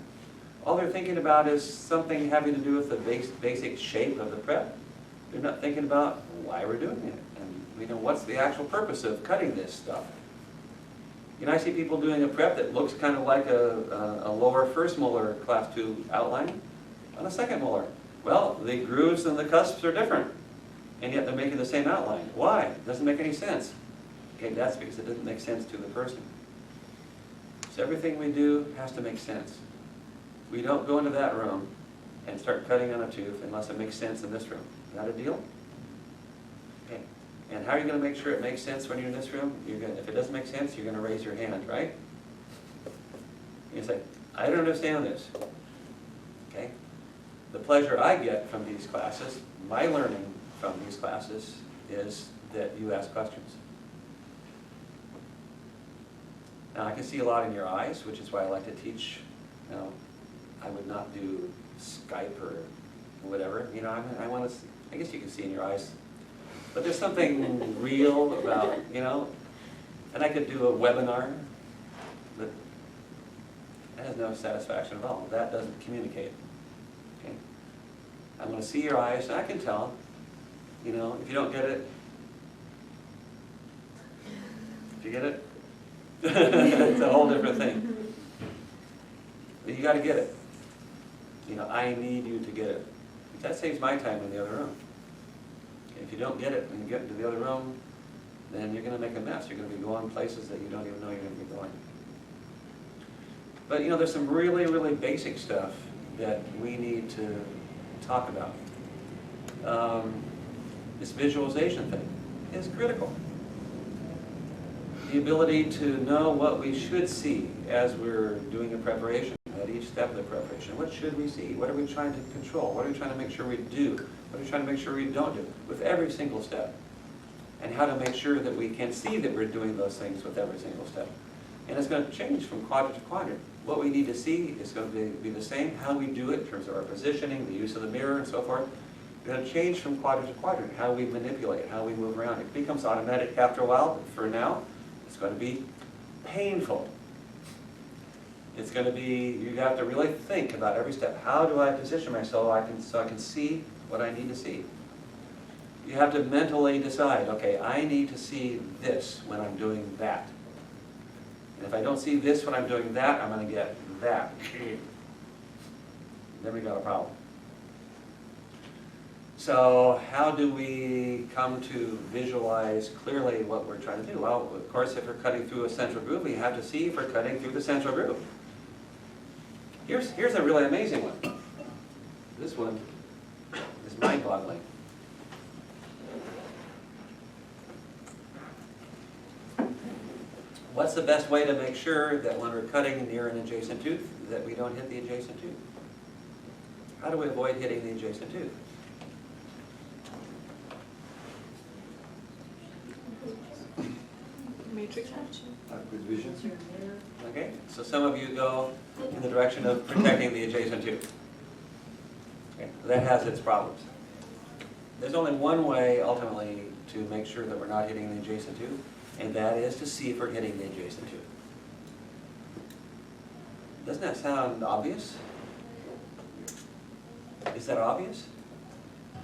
A: All they're thinking about is something having to do with the basic shape of the prep. They're not thinking about why we're doing it and what's the actual purpose of cutting this stuff. I see people doing a prep that looks kind of like a lower first molar class 2 outline on a second molar. Well, the grooves and the cusps are different, and yet they're making the same outline. Why? It doesn't make any sense. Okay, that's because it doesn't make sense to the person. So everything we do has to make sense. We don't go into that room and start cutting on a tooth unless it makes sense in this room. Is that a deal? Okay. And how are you going to make sure it makes sense when you're in this room? If it doesn't make sense, you're going to raise your hand, right? You say, I don't understand this. Okay? The pleasure I get from these classes, my learning from these classes, is that you ask questions. Now, I can see a lot in your eyes, which is why I like to teach. I would not do Skype or whatever. I guess you can see in your eyes. But there's something real about, and I could do a webinar, but that has no satisfaction at all. That doesn't communicate. Okay? I'm going to see your eyes, and I can tell, if you don't get it, if you get it, it's a whole different thing. But you got to get it. I need you to get it. That saves my time in the other room. If you don't get it when you get into the other room, then you're going to make a mess. You're going to be going places that you don't even know you're going to be going. But there's some really, really basic stuff that we need to talk about. This visualization thing is critical. The ability to know what we should see as we're doing a preparation, at each step of the preparation. What should we see? What are we trying to control? What are we trying to make sure we do? What are we trying to make sure we don't do with every single step? And how to make sure that we can see that we're doing those things with every single step. And it's going to change from quadrant to quadrant. What we need to see is going to be the same. How we do it in terms of our positioning, the use of the mirror, and so forth. It's going to change from quadrant to quadrant. How we manipulate, how we move around. It becomes automatic after a while, but for now, it's going to be painful. It's going to be, you have to really think about every step. How do I position myself so I can see what I need to see? You have to mentally decide, okay, I need to see this when I'm doing that. And if I don't see this when I'm doing that, I'm going to get that. Then we got a problem. So how do we come to visualize clearly what we're trying to do? Well, of course, if we're cutting through a central groove, we have to see if we're cutting through the central groove. Here's a really amazing one. This one is mind-boggling. What's the best way to make sure that when we're cutting near an adjacent tooth, that we don't hit the adjacent tooth? How do we avoid hitting the adjacent tooth?
C: Matrix action.
E: Good vision.
A: Okay, so some of you go in the direction of protecting the adjacent tooth. Okay, that has its problems. There's only one way, ultimately, to make sure that we're not hitting the adjacent tooth, and that is to see if we're hitting the adjacent tooth. Doesn't that sound obvious? Is that obvious?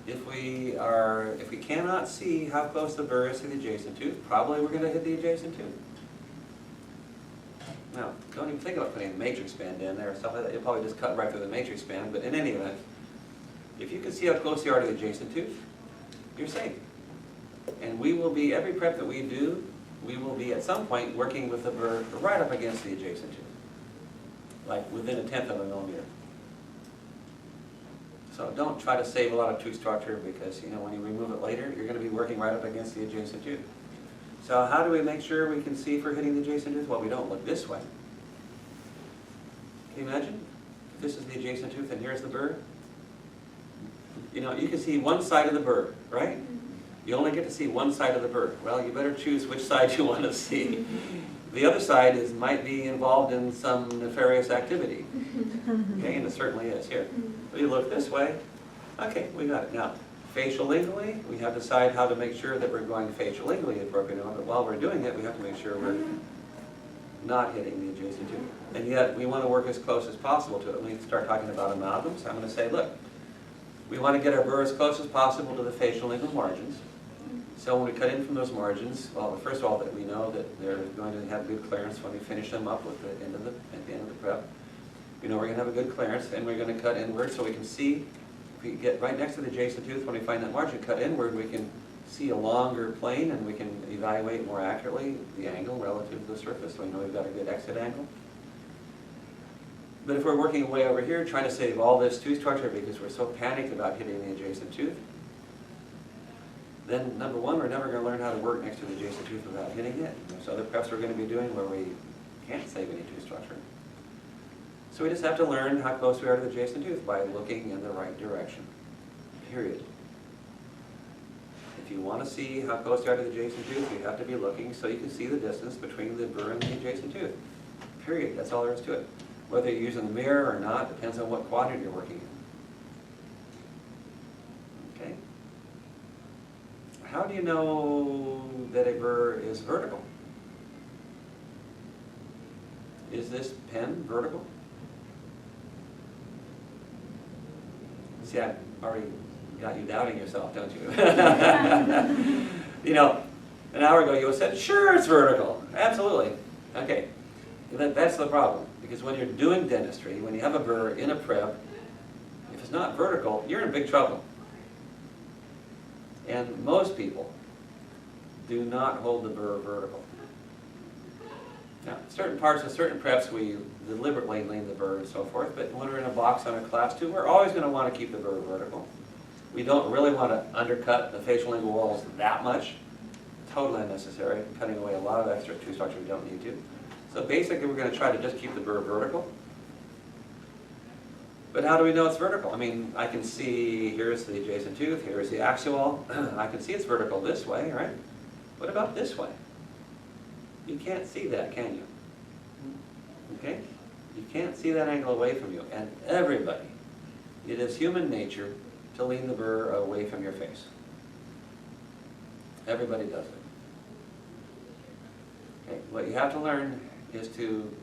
A: If we cannot see how close the burr is to the adjacent tooth, probably we're going to hit the adjacent tooth. Now, don't even think about putting a matrix band in there or stuff like that. You'll probably just cut right through the matrix band, but in any event, if you can see how close you are to the adjacent tooth, you're safe. And we will be, every prep that we do, we will be at some point working with the burr right up against the adjacent tooth, like within 1/10 of a millimeter. So don't try to save a lot of tooth structure because, when you remove it later, you're going to be working right up against the adjacent tooth. So how do we make sure we can see if we're hitting the adjacent tooth? Well, we don't look this way. Can you imagine? If this is the adjacent tooth and here's the burr. You know, you can see one side of the burr, right? You only get to see one side of the burr. Well, you better choose which side you want to see. The other side might be involved in some nefarious activity. Okay, and it certainly is here. So you look this way. Okay, we got it. Now, facial-lingually, we have to decide how to make sure that we're going facial-lingually appropriately. But while we're doing it, we have to make sure we're not hitting the adjacent tooth. And yet, we want to work as close as possible to it. When we start talking about amalgams, I'm going to say, look, we want to get our burr as close as possible to the facial-lingual margins. So when we cut in from those margins, well, first of all, that we know that they're going to have good clearance when we finish them up with the end of at the end of the prep. We know we're going to have a good clearance, and we're going to cut inward so we can see. If we get right next to the adjacent tooth, when we find that margin, cut inward, we can see a longer plane, and we can evaluate more accurately the angle relative to the surface, so we know we've got a good exit angle. But if we're working way over here, trying to save all this tooth structure because we're so panicked about hitting the adjacent tooth, then number one, we're never going to learn how to work next to the adjacent tooth without hitting it. There's other preps we're going to be doing where we can't save any tooth structure. So we just have to learn how close we are to the adjacent tooth by looking in the right direction, period. If you want to see how close you are to the adjacent tooth, you have to be looking so you can see the distance between the burr and the adjacent tooth, period. That's all there is to it. Whether you're using the mirror or not depends on what quadrant you're working in. Okay? How do you know that a burr is vertical? Is this pen vertical? See, I've already got you doubting yourself, don't you? You know, an hour ago you said, sure, it's vertical. Absolutely. Okay. That's the problem. Because when you're doing dentistry, when you have a burr in a prep, if it's not vertical, you're in big trouble. And most people do not hold the burr vertical. Now, certain parts of certain preps we deliberately lean the burr and so forth, but when we're in a box on a class 2, we're always going to want to keep the burr vertical. We don't really want to undercut the facial lingual walls that much. Totally unnecessary, cutting away a lot of extra tooth structure we don't need to. So basically we're going to try to just keep the burr vertical. But how do we know it's vertical? I mean, I can see, here's the adjacent tooth, here's the axial. I can see it's vertical this way, right? What about this way? You can't see that, can you? Okay? You can't see that angle away from you. And everybody, it is human nature to lean the burr away from your face. Everybody does it. Okay, what you have to learn is to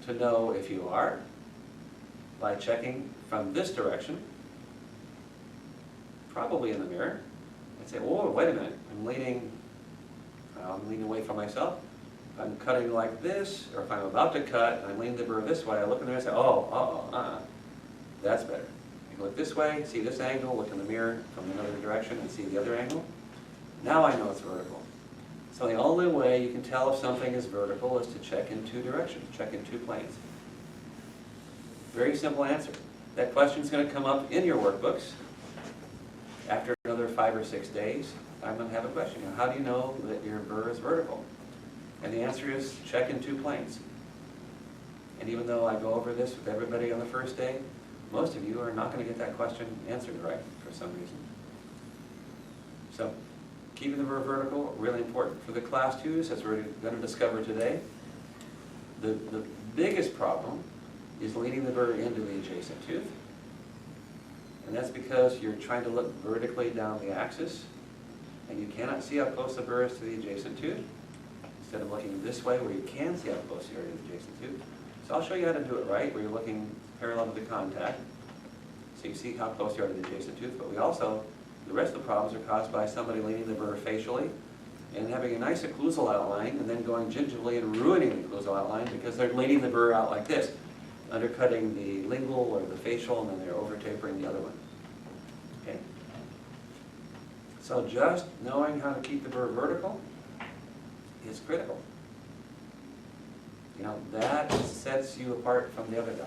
A: know if you are by checking from this direction, probably in the mirror, and say, whoa, wait a minute, I'm leaning away from myself. If I'm cutting like this, or if I'm about to cut, and I'm leaning the burr this way, I look in the mirror and say, oh, that's better. I can look this way, see this angle, look in the mirror from another direction and see the other angle. Now I know it's vertical. So the only way you can tell if something is vertical is to check in two directions, check in two planes. Very simple answer. That question's going to come up in your workbooks. After another 5 or 6 days, I'm going to have a question. How do you know that your burr is vertical? And the answer is check in two planes. And even though I go over this with everybody on the first day, most of you are not going to get that question answered right for some reason. So, keeping the burr vertical, really important. For the class 2s, as we're going to discover today, the biggest problem is leading the burr into the adjacent tooth. And that's because you're trying to look vertically down the axis, and you cannot see how close the burr is to the adjacent tooth, instead of looking this way where you can see how close you are to the adjacent tooth. So I'll show you how to do it right, where you're looking parallel to the contact, so you see how close you are to the adjacent tooth. But we also, the rest of the problems are caused by somebody leaning the burr facially and having a nice occlusal outline and then going gingivally and ruining the occlusal outline because they're leaning the burr out like this, undercutting the lingual or the facial, and then they're over-tapering the other one. Okay? So just knowing how to keep the burr vertical is critical. You know, that sets you apart from the other guy.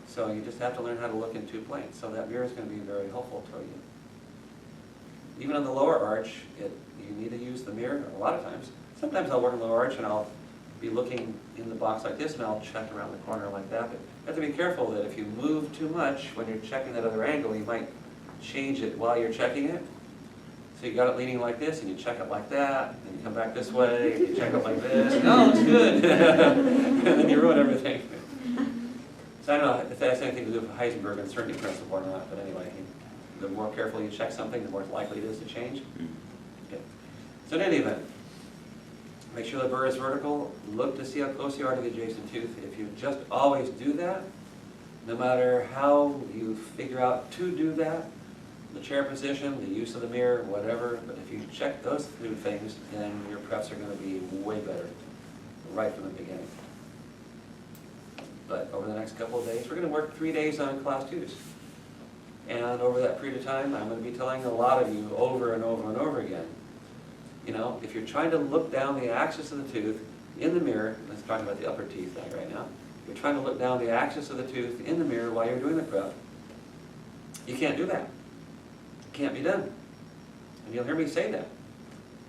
A: So you just have to learn how to look in two planes. So that mirror is going to be very helpful to you. Even on the lower arch, you need to use the mirror a lot of times. Sometimes I'll work on the lower arch and I'll be looking in the box like this and I'll check around the corner like that. But you have to be careful that if you move too much when you're checking that other angle, you might change it while you're checking it. So you got it leaning like this, and you check it like that, and you come back this way, and you check it like this, and oh, it's good. And then you ruin everything. So I don't know if that has anything to do with Heisenberg uncertainty principle or not, but anyway, the more carefully you check something, the more likely it is to change. Okay. So in any event, make sure the burr is vertical. Look to see how close you are to the adjacent tooth. If you just always do that, no matter how you figure out to do that, the chair position, the use of the mirror, whatever, but if you check those two things, then your preps are going to be way better right from the beginning. But over the next couple of days, we're going to work 3 days on class 2s. And over that period of time, I'm going to be telling a lot of you over and over and over again, you know, if you're trying to look down the axis of the tooth in the mirror, let's talk about the upper teeth right now, you're trying to look down the axis of the tooth in the mirror while you're doing the prep, you can't do that. Can't be done. And you'll hear me say that.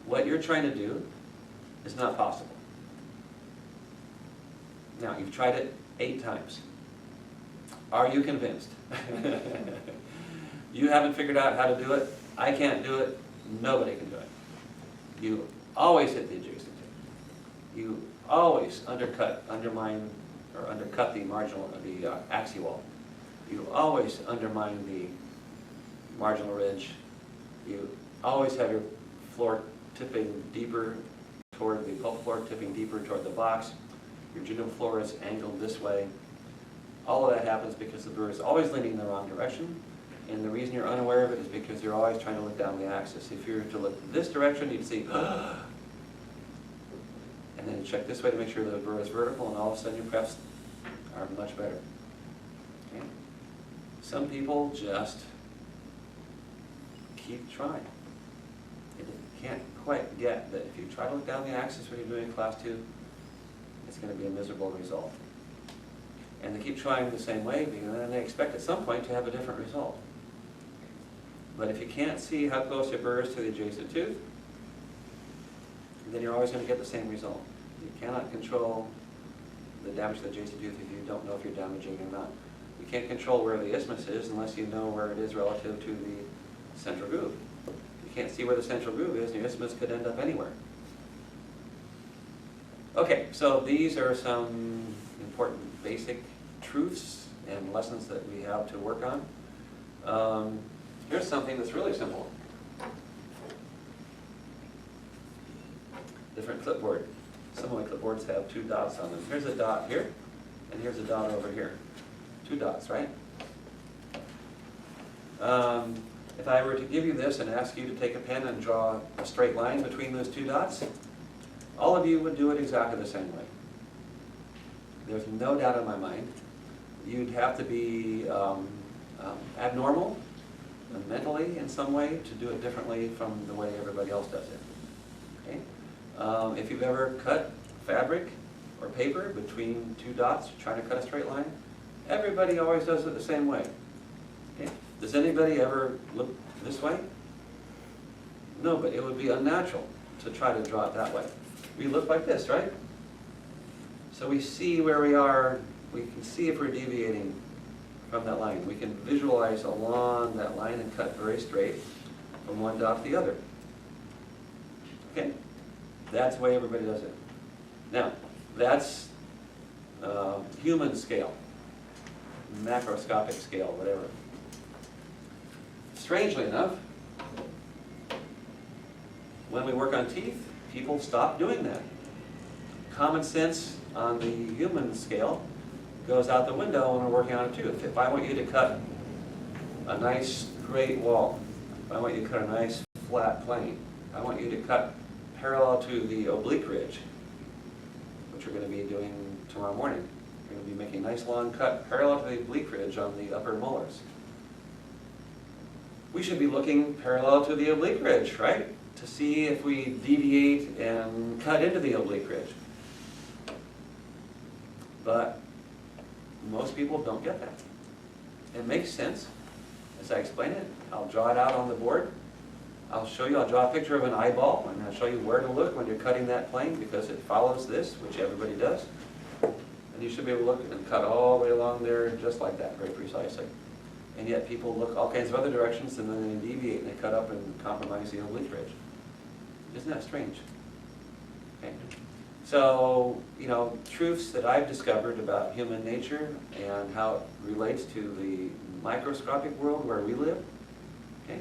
A: What you're trying to do is not possible. Now, you've tried it 8 times. Are you convinced? You haven't figured out how to do it. I can't do it. Nobody can do it. You always hit the adjacent tooth. You always undermine the marginal, the axial wall. You always undermine the marginal ridge. You always have your floor tipping deeper toward the pulp floor, tipping deeper toward the box. Your gingival floor is angled this way. All of that happens because the burr is always leaning in the wrong direction. And the reason you're unaware of it is because you're always trying to look down the axis. If you were to look this direction, you'd see, and then check this way to make sure the burr is vertical, and all of a sudden your preps are much better. Okay? Some people just keep trying. You can't quite get that if you try to look down the axis when you're doing class 2, it's going to be a miserable result. And they keep trying the same way, because then they expect at some point to have a different result. But if you can't see how close your burr is to the adjacent tooth, then you're always going to get the same result. You cannot control the damage to the adjacent tooth if you don't know if you're damaging or not. You can't control where the isthmus is unless you know where it is relative to the central groove. You can't see where the central groove is, and your isthmus could end up anywhere. Okay, so these are some important basic truths and lessons that we have to work on. Here's something that's really simple. Different clipboard. Some of my clipboards have 2 dots on them. Here's a dot here, and here's a dot over here. 2 dots, right? If I were to give you this and ask you to take a pen and draw a straight line between those 2 dots, all of you would do it exactly the same way. There's no doubt in my mind. You'd have to be abnormal mentally in some way to do it differently from the way everybody else does it. Okay? If you've ever cut fabric or paper between 2 dots trying to cut a straight line, everybody always does it the same way. Okay? Does anybody ever look this way? No, but it would be unnatural to try to draw it that way. We look like this, right? So we see where we are, we can see if we're deviating from that line. We can visualize along that line and cut very straight from one dot to the other. Okay? That's the way everybody does it. Now, that's human scale, macroscopic scale, whatever. Strangely enough, when we work on teeth, people stop doing that. Common sense on the human scale goes out the window when we're working on a tooth. If I want you to cut a nice straight wall, if I want you to cut a nice flat plane, if I want you to cut parallel to the oblique ridge, which we're going to be doing tomorrow morning. We're going to be making a nice long cut parallel to the oblique ridge on the upper molars. We should be looking parallel to the oblique ridge, right? To see if we deviate and cut into the oblique ridge. But most people don't get that. It makes sense as I explain it. I'll draw it out on the board. I'll show you, I'll draw a picture of an eyeball, and I'll show you where to look when you're cutting that plane, because it follows this, which everybody does. And you should be able to look and cut all the way along there just like that, very precisely. And yet people look all kinds of other directions and then they deviate and they cut up and compromise the oblique ridge. Isn't that strange? Okay. So, truths that I've discovered about human nature and how it relates to the microscopic world where we live. Okay.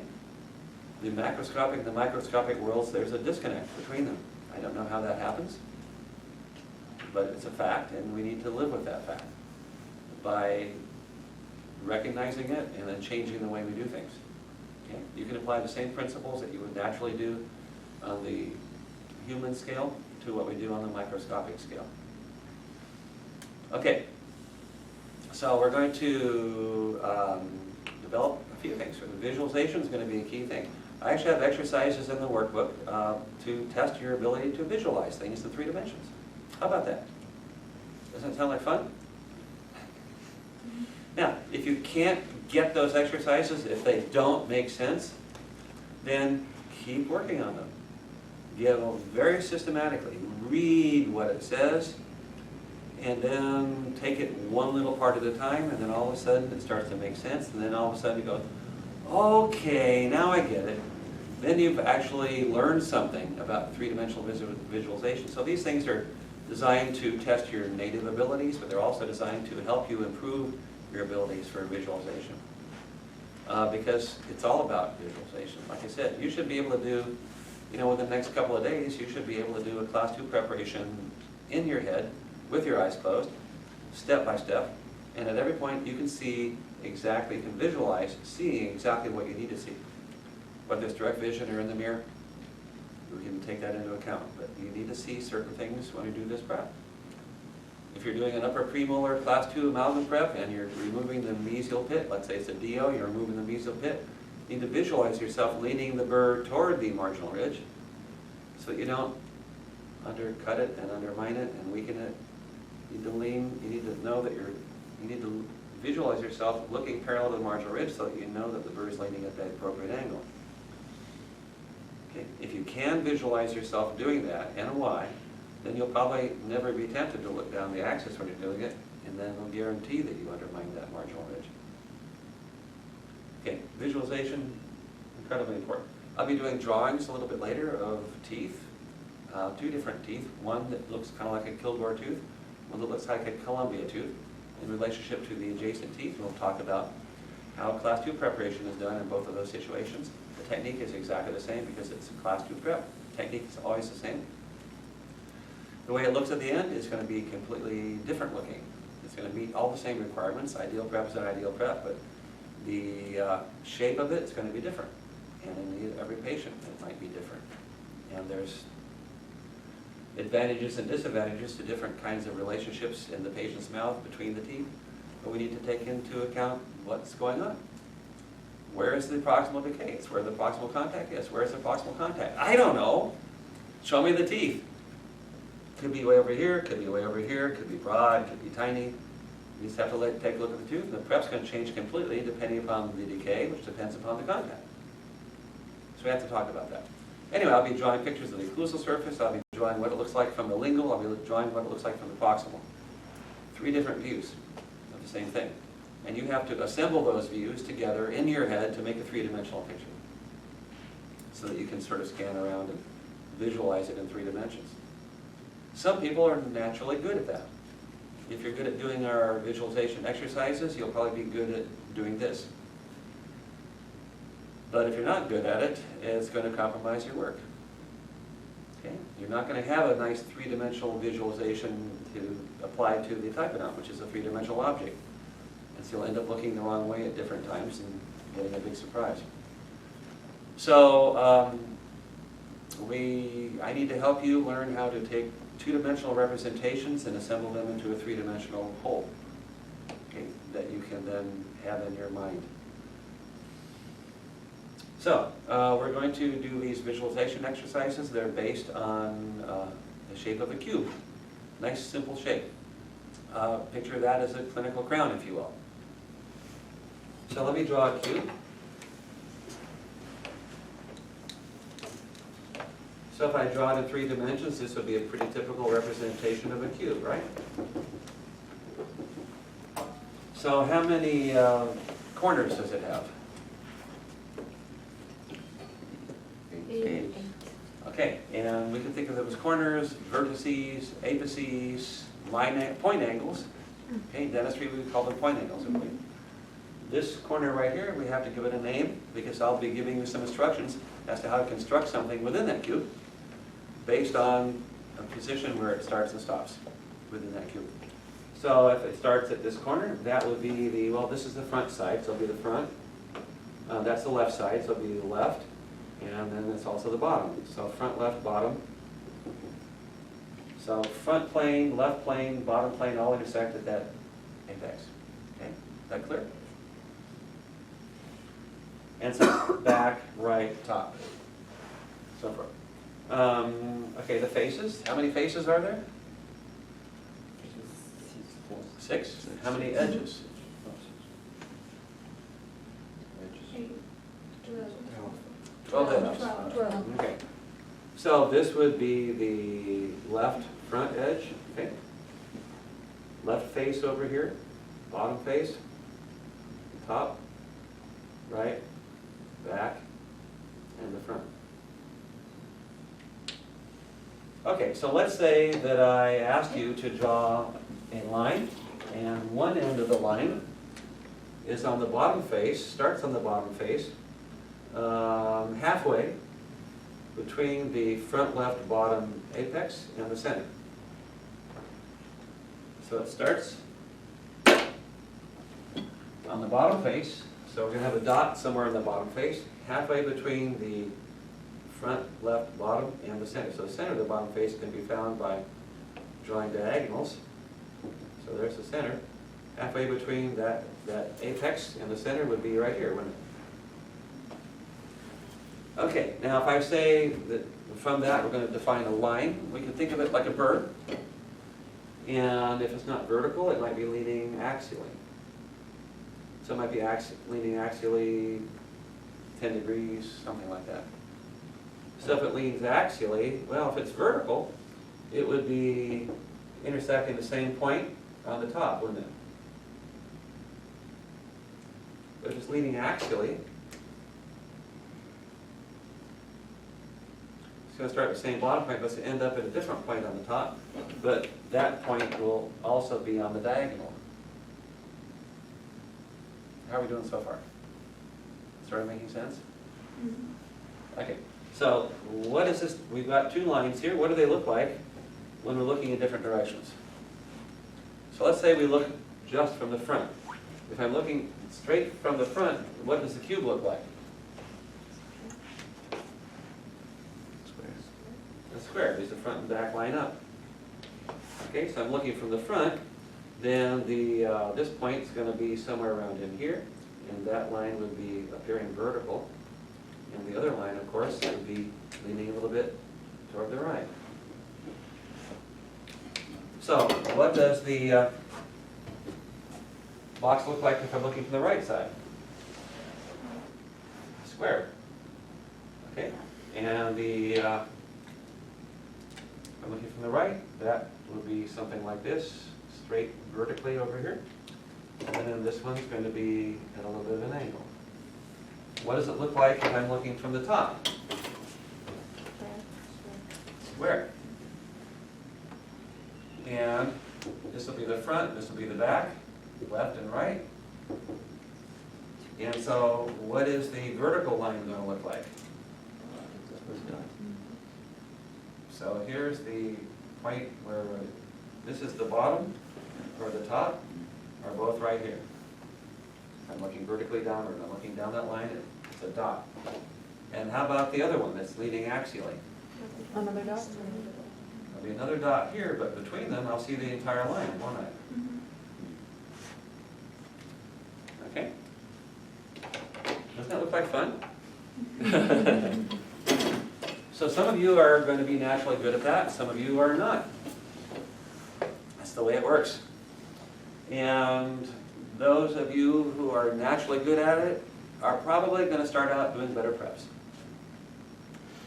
A: The macroscopic and the microscopic worlds, there's a disconnect between them. I don't know how that happens, but it's a fact, and we need to live with that fact by recognizing it and then changing the way we do things. Okay? You can apply the same principles that you would naturally do on the human scale to what we do on the microscopic scale. Okay, so we're going to develop a few things. So the visualization is going to be a key thing. I actually have exercises in the workbook to test your ability to visualize things in 3 dimensions. How about that? Doesn't that sound like fun? Now, if you can't get those exercises, if they don't make sense, then keep working on them. Get them very systematically. Read what it says, and then take it one little part at a time, and then all of a sudden it starts to make sense, and then all of a sudden you go, okay, now I get it. Then you've actually learned something about 3-dimensional visualization. So these things are designed to test your native abilities, but they're also designed to help you improve your abilities for visualization. Because it's all about visualization. Like I said, you should be able to do, within the next couple of days, you should be able to do a Class 2 preparation in your head with your eyes closed, step by step, and at every point you can see exactly, you can visualize seeing exactly what you need to see. Whether it's direct vision or in the mirror, we can take that into account. But you need to see certain things when you do this prep. If you're doing an upper premolar Class 2 amalgam prep and you're removing the mesial pit, let's say it's a DO, you're removing the mesial pit, you need to visualize yourself leaning the burr toward the marginal ridge so that you don't undercut it and undermine it and weaken it. You need to lean, you need to know that you need to visualize yourself looking parallel to the marginal ridge so that you know that the burr is leaning at the appropriate angle. Okay. If you can visualize yourself doing that and why, then you'll probably never be tempted to look down the axis when you're doing it, and then we'll guarantee that you undermine that marginal ridge. Okay, visualization, incredibly important. I'll be doing drawings a little bit later of teeth, 2 different teeth, one that looks kind of like a Kilgore tooth, one that looks like a Columbia tooth, in relationship to the adjacent teeth. We'll talk about how Class 2 preparation is done in both of those situations. The technique is exactly the same because it's a Class 2 prep. The technique is always the same. The way it looks at the end is going to be completely different looking. It's going to meet all the same requirements. Ideal prep is an ideal prep, but the shape of it is going to be different. And in every patient, it might be different. And there's advantages and disadvantages to different kinds of relationships in the patient's mouth between the teeth. But we need to take into account what's going on. Where is the proximal decay? It's where the proximal contact is. Where is the proximal contact? I don't know. Show me the teeth. Could be way over here, could be way over here, could be broad, could be tiny. You just have to take a look at the tooth, and the prep's going to change completely depending upon the decay, which depends upon the contact. So we have to talk about that. Anyway, I'll be drawing pictures of the occlusal surface, I'll be drawing what it looks like from the lingual, I'll be drawing what it looks like from the proximal. 3 different views of the same thing. And you have to assemble those views together in your head to make a 3-dimensional picture. So that you can sort of scan around and visualize it in 3 dimensions. Some people are naturally good at that. If you're good at doing our visualization exercises, you'll probably be good at doing this. But if you're not good at it, it's going to compromise your work. Okay? You're not going to have a nice 3-dimensional visualization to apply to the typodont, which is a 3-dimensional object. And so you'll end up looking the wrong way at different times and getting a big surprise. So I need to help you learn how to take 2-dimensional representations and assemble them into a 3-dimensional whole, okay, that you can then have in your mind. So we're going to do these visualization exercises. They're based on the shape of a cube. Nice, simple shape. Picture that as a clinical crown, if you will. So let me draw a cube. So if I draw it in 3 dimensions, this would be a pretty typical representation of a cube, right? So how many corners does it have?
C: 8.
A: Okay, and we can think of them as corners, vertices, apices, point angles. Okay, in dentistry we call them point angles. This corner right here, we have to give it a name because I'll be giving you some instructions as to how to construct something within that cube based on a position where it starts and stops within that cube. So if it starts at this corner, that would be the, well, this is the front side, so it'll be the front. That's the left side, so it'll be the left. And then it's also the bottom. So front, left, bottom. So front plane, left plane, bottom plane all intersect at that apex. Okay, is that clear? And so back, right, top, so forth. Okay, the faces. How many faces are there? 6. How many edges?
C: 8, 12.
A: 12 edges.
C: 12.
A: Okay. So this would be the left front edge, okay? Left face over here, bottom face, top, right, back, and the front. Okay, so let's say that I asked you to draw a line, and one end of the line is on the bottom face, starts on the bottom face, halfway between the front left bottom apex and the center. So it starts on the bottom face, so we're going to have a dot somewhere in the bottom face, halfway between the front left bottom and the center. So the center of the bottom face can be found by drawing diagonals. So there's the center. Halfway between that apex and the center would be right here, wouldn't it? Okay, now if I say that from that we're going to define a line, we can think of it like a burr. And if it's not vertical, it might be leaning axially. So it might be leaning axially 10 degrees, something like that. So if it leans axially, well, if it's vertical, it would be intersecting the same point on the top, wouldn't it? But if it's leaning axially, it's going to start at the same bottom point, but it's going to end up at a different point on the top. But that point will also be on the diagonal. How are we doing so far? Started making sense? Okay, so what is this? We've got two lines here. What do they look like when we're looking in different directions? So let's say we look just from the front. If I'm looking straight from the front, what does the cube look like? A square, because the front and back line up. Okay, so I'm looking from the front, then this point is going to be somewhere around in here, and that line would be appearing vertical, and the other line, of course, would be leaning a little bit toward the right. So, what does the box look like if I'm looking from the right side? Square. Okay, and I'm looking from the right, that would be something like this, straight vertically over here. And then this one's going to be at a little bit of an angle. What does it look like if I'm looking from the top? Square. And this will be the front, this will be the back, left and right. And so what is the vertical line going to look like? So here's the point where this is the bottom or the top, are both right here. I'm looking vertically downward, I'm looking down that line, it's a dot. And how about the other one that's leading axially?
C: Another dot.
A: There'll be another dot here, but between them I'll see the entire line, won't I? Okay? Doesn't that look like fun? So some of you are going to be naturally good at that, some of you are not. That's the way it works. And those of you who are naturally good at it are probably going to start out doing better preps.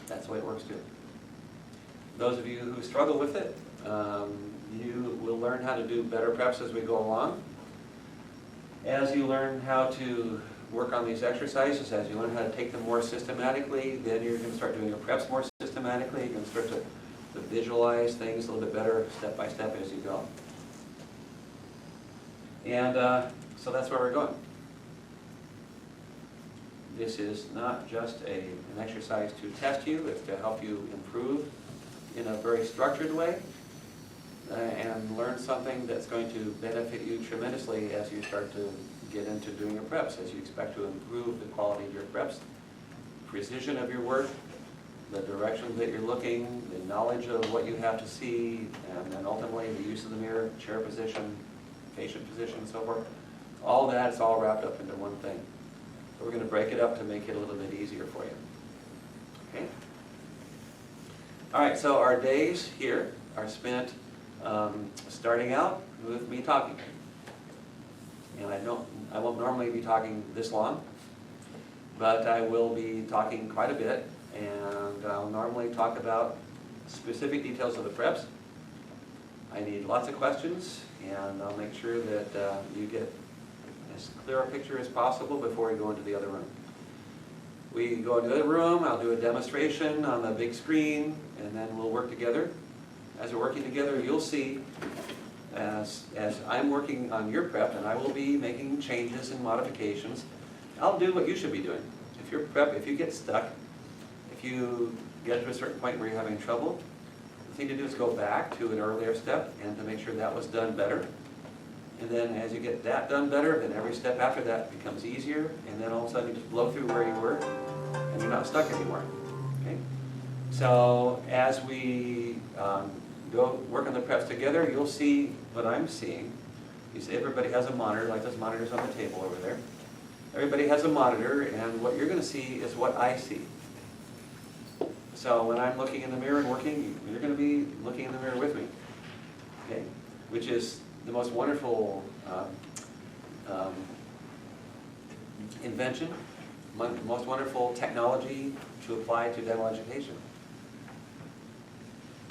A: That's the way it works too. Those of you who struggle with it, you will learn how to do better preps as we go along. As you learn how to work on these exercises, as you learn how to take them more systematically, then you're going to start doing your preps more systematically. You're going to start to visualize things a little bit better step by step as you go. And so that's where we're going. This is not just an exercise to test you, it's to help you improve in a very structured way and learn something that's going to benefit you tremendously as you start to get into doing your preps, as you expect to improve the quality of your preps, precision of your work, the direction that you're looking, the knowledge of what you have to see, and then ultimately the use of the mirror, chair position, patient position, and so forth. All that's all wrapped up into one thing. So we're going to break it up to make it a little bit easier for you. Okay? All right, so our days here are spent starting out with me talking. And I won't normally be talking this long, but I will be talking quite a bit, and I'll normally talk about specific details of the preps. I need lots of questions, and I'll make sure that you get as clear a picture as possible before we go into the other room. We go into the other room, I'll do a demonstration on the big screen, and then we'll work together. As we're working together, you'll see as I'm working on your prep, and I will be making changes and modifications, I'll do what you should be doing. If your prep, if you get stuck, if you get to a certain point where you're having trouble, the thing to do is go back to an earlier step and to make sure that was done better. And then as you get that done better, then every step after that becomes easier, and then all of a sudden you just blow through where you were, and you're not stuck anymore. Okay? So as we go work on the preps together, you'll see what I'm seeing. You see everybody has a monitor, like those monitors on the table over there. Everybody has a monitor, and what you're going to see is what I see. So when I'm looking in the mirror and working, you're going to be looking in the mirror with me. Okay? Which is the most wonderful invention, most wonderful technology to apply to dental education.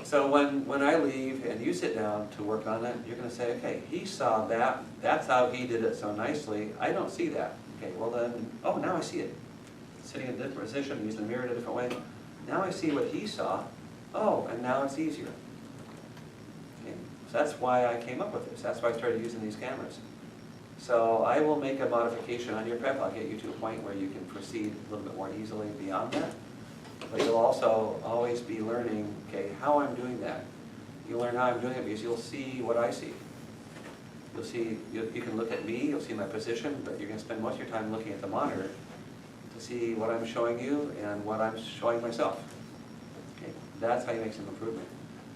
A: So when I leave and you sit down to work on it, you're going to say, okay, he saw that, that's how he did it so nicely, I don't see that. Okay, well then, oh, now I see it. Sitting in a different position, using the mirror in a different way. Now I see what he saw, oh, and now it's easier. Okay, so that's why I came up with this, that's why I started using these cameras. So I will make a modification on your prep, I'll get you to a point where you can proceed a little bit more easily beyond that. But you'll also always be learning, okay, how I'm doing that. You'll learn how I'm doing it because you'll see what I see. You'll see, you can look at me, you'll see my position, but you're going to spend most of your time looking at the monitor to see what I'm showing you and what I'm showing myself. Okay, that's how you make some improvement.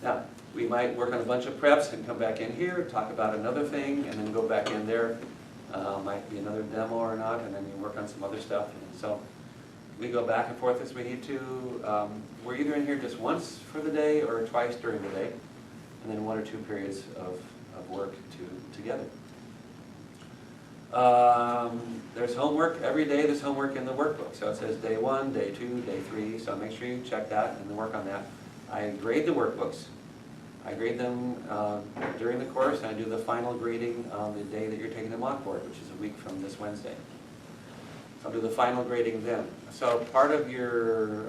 A: Now, we might work on a bunch of preps and come back in here, talk about another thing, and then go back in there. Might be another demo or not, and then you work on some other stuff. And so we go back and forth as we need to. We're either in here just once for the day or twice during the day, and then 1 or 2 periods of work together. There's homework every day. There's homework in the workbook. So it says day 1, day 2, day 3. So make sure you check that and then work on that. I grade the workbooks. I grade them during the course, and I do the final grading on the day that you're taking the mock board, which is a week from this Wednesday. So I'll do the final grading then. So part of your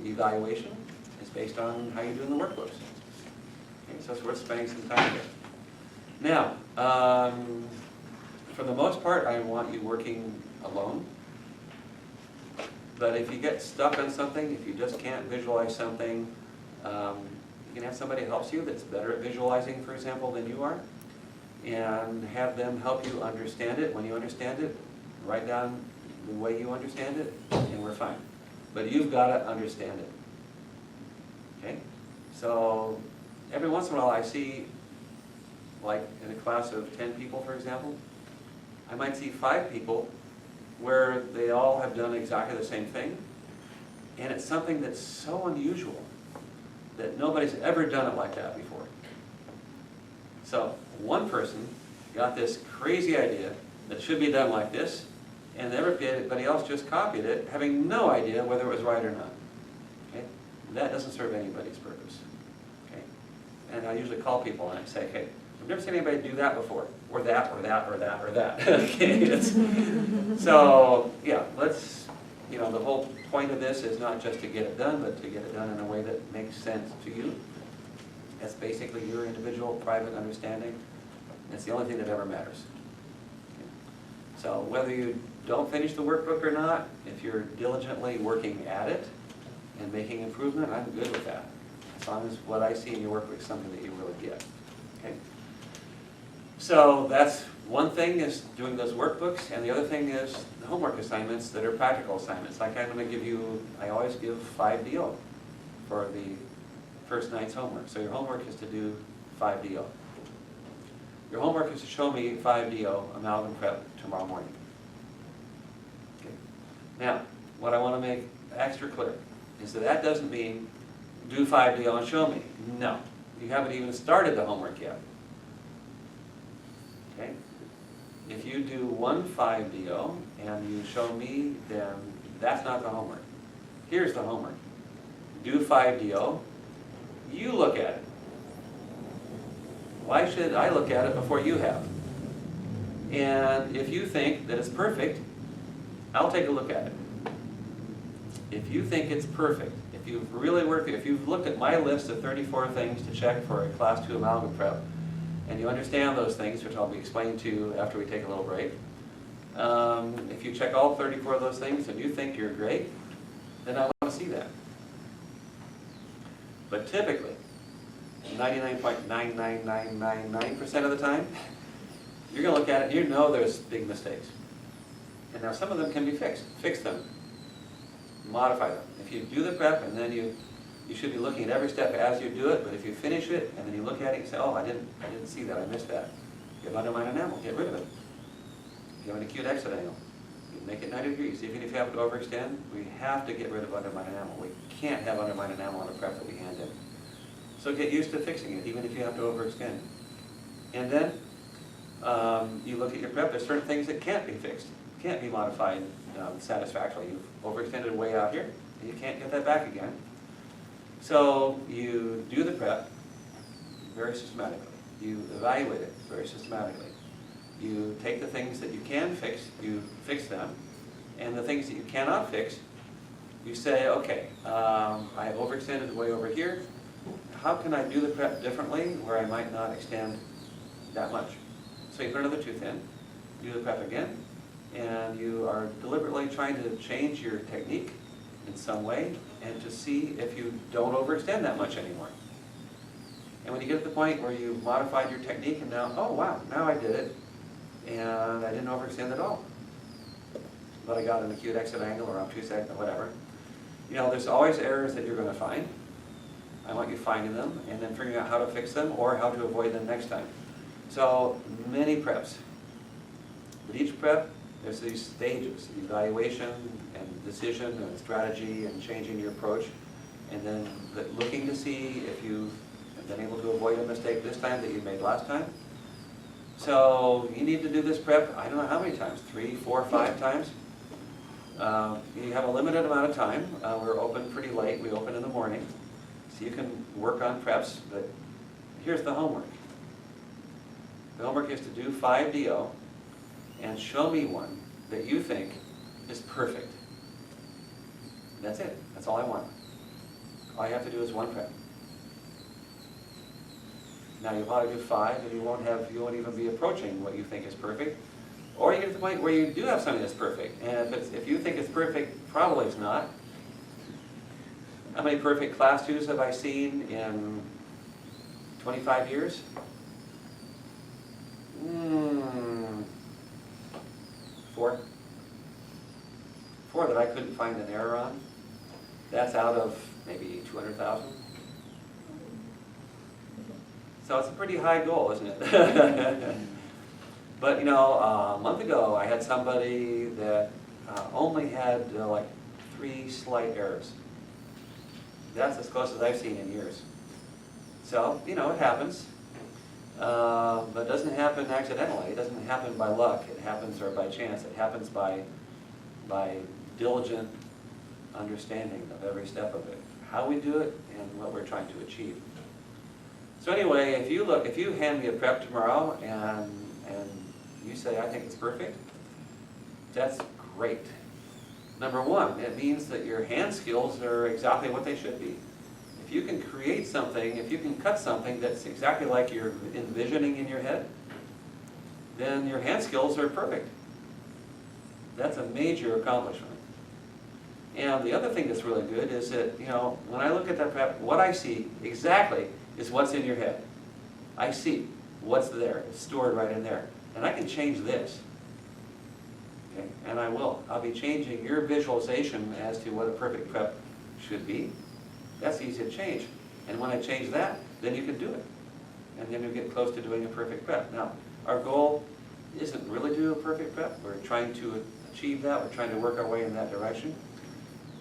A: evaluation is based on how you're doing the workbooks. Okay, so it's worth spending some time here. Now, for the most part, I want you working alone. But if you get stuck on something, if you just can't visualize something, you can have somebody who helps you that's better at visualizing, for example, than you are, and have them help you understand it. When you understand it, write down the way you understand it, and we're fine. But you've got to understand it. Okay? So every once in a while I see, like in a class of 10 people, for example, I might see 5 people where they all have done exactly the same thing, and it's something that's so unusual that nobody's ever done it like that before. So one person got this crazy idea that it should be done like this, and everybody else just copied it, having no idea whether it was right or not. Okay? That doesn't serve anybody's purpose. Okay? And I usually call people and I say, hey, I've never seen anybody do that before, or that, or that, or that, or that. Okay, so, yeah, let's, the whole point of this is not just to get it done, but to get it done in a way that makes sense to you. That's basically your individual private understanding. It's the only thing that ever matters. Okay. So whether you don't finish the workbook or not, if you're diligently working at it and making improvement, I'm good with that. As long as what I see in your workbook is something that you really get. Okay? So that's one thing, is doing those workbooks, and the other thing is the homework assignments that are practical assignments. Like I'm going to give you, I always give 5DO for the first night's homework. So your homework is to do 5DO. Your homework is to show me 5DO amalgam prep tomorrow morning. Okay. Now, what I want to make extra clear is that doesn't mean do 5DO and show me. No, you haven't even started the homework yet. Okay? If you do one 5DO and you show me, then that's not the homework. Here's the homework. Do 5DO, you look at it. Why should I look at it before you have? And if you think that it's perfect, I'll take a look at it. If you think it's perfect, if you've really worked, if you've looked at my list of 34 things to check for a Class 2 amalgam prep, and you understand those things, which I'll be explaining to you after we take a little break, if you check all 34 of those things and you think you're great, then I want to see that. But typically, 99.99999% of the time, you're going to look at it and you know there's big mistakes. And now some of them can be fixed. Fix them. Modify them. If you do the prep and then you should be looking at every step as you do it, but if you finish it and then you look at it and say, oh, I didn't see that, I missed that. You have undermined enamel, get rid of it. If you have an acute exit angle, you make it 90 degrees. Even if you have to overextend, we have to get rid of undermined enamel. We can't have undermined enamel on a prep that we hand in. So get used to fixing it, even if you have to overextend. And then you look at your prep, there's certain things that can't be fixed, can't be modified satisfactorily. You've overextended way out here, and you can't get that back again. So you do the prep very systematically. You evaluate it very systematically. You take the things that you can fix, you fix them, and the things that you cannot fix, you say, okay, I overextended way over here. How can I do the prep differently where I might not extend that much? So you put another tooth in, do the prep again, and you are deliberately trying to change your technique in some way and to see if you don't overextend that much anymore. And when you get to the point where you've modified your technique and now, oh wow, now I did it and I didn't overextend at all, but I got an acute exit angle or obtuse angle or whatever. There's always errors that you're going to find. I want you finding them and then figuring out how to fix them or how to avoid them next time. So many preps. With each prep, there's these stages: evaluation and decision and strategy and changing your approach, and then looking to see if you've been able to avoid a mistake this time that you made last time. So you need to do this prep, I don't know how many times, 3, 4, 5 times. You have a limited amount of time. We're open pretty late. We open in the morning. So you can work on preps, but here's the homework. The homework is to do 5DO and show me one that you think is perfect. That's it. That's all I want. All you have to do is one prep. Now you'll probably do 5 and you won't even be approaching what you think is perfect. Or you get to the point where you do have something that's perfect. And if you think it's perfect, probably it's not. How many perfect Class 2s have I seen in 25 years? 4. 4 that I couldn't find an error on. That's out of maybe 200,000. So it's a pretty high goal, isn't it? But a month ago I had somebody that only had like 3 slight errors. That's as close as I've seen in years. So, it happens. But it doesn't happen accidentally. It doesn't happen by luck. It happens, or by chance. It happens by diligent understanding of every step of it. How we do it and what we're trying to achieve. So anyway, if you hand me a prep tomorrow and you say, I think it's perfect, that's great. Number one, it means that your hand skills are exactly what they should be. If you can create something, if you can cut something that's exactly like you're envisioning in your head, then your hand skills are perfect. That's a major accomplishment. And the other thing that's really good is that, you know, when I look at that prep, what I see exactly is what's in your head. I see what's there, it's stored right in there. And I can change this. Okay? And I will. I'll be changing your visualization as to what a perfect prep should be. That's easy to change. And when I change that, then you can do it. And then you get close to doing a perfect prep. Now, our goal isn't really to do a perfect prep. We're trying to achieve that. We're trying to work our way in that direction.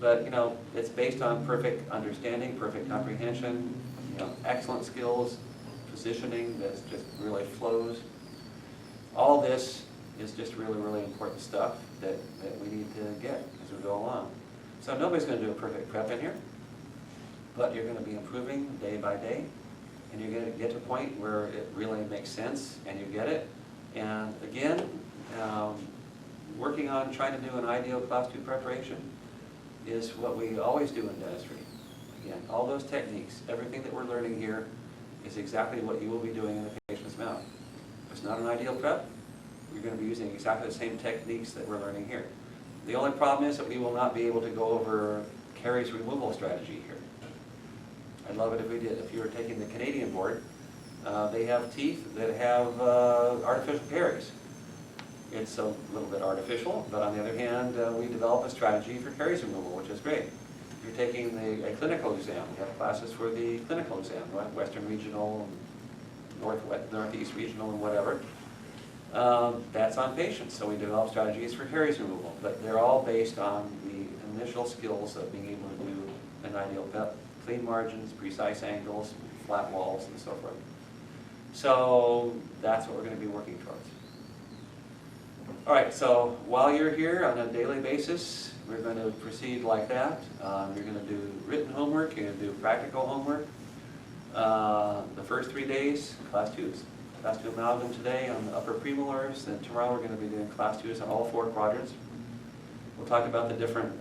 A: But, you know, it's based on perfect understanding, perfect comprehension, you know, excellent skills, positioning that just really flows. All this is just really, really important stuff that we need to get as we go along. So nobody's going to do a perfect prep in here, but you're going to be improving day by day, and you're going to get to a point where it really makes sense and you get it. And again, working on trying to do an ideal Class 2 preparation is what we always do in dentistry. Again, all those techniques, everything that we're learning here is exactly what you will be doing in the patient's mouth. If it's not an ideal prep, you're going to be using exactly the same techniques that we're learning here. The only problem is that we will not be able to go over caries removal strategy here. I'd love it if we did. If you were taking the Canadian board, they have teeth that have artificial caries. It's a little bit artificial, but on the other hand, we develop a strategy for caries removal, which is great. If you're taking a clinical exam, we have classes for the clinical exam, Western Regional, Northeast Regional, and whatever. That's on patients, so we develop strategies for caries removal, but they're all based on the initial skills of being able to do an ideal prep, clean margins, precise angles, flat walls, and so forth. So that's what we're going to be working towards. All right, so while you're here on a daily basis, we're going to proceed like that. You're going to do written homework, you're going to do practical homework. The first 3 days, Class 2s. Class 2 amalgam today on the upper premolars, and tomorrow we're going to be doing Class 2s on all 4 quadrants. We'll talk about the different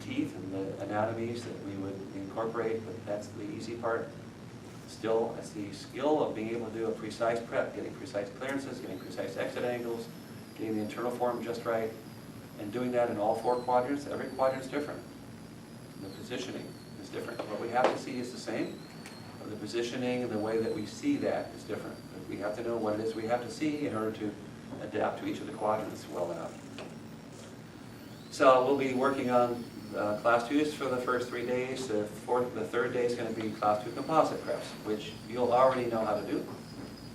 A: teeth and the anatomies that we would incorporate, but that's the easy part. Still, it's the skill of being able to do a precise prep, getting precise clearances, getting precise exit angles, getting the internal form just right, and doing that in all 4 quadrants. Every quadrant's different. The positioning is different. What we have to see is the same, but the positioning and the way that we see that is different. We have to know what it is we have to see in order to adapt to each of the quadrants well enough. So we'll be working on Class 2s for the first 3 days. The third day is going to be Class 2 composite preps, which you'll already know how to do,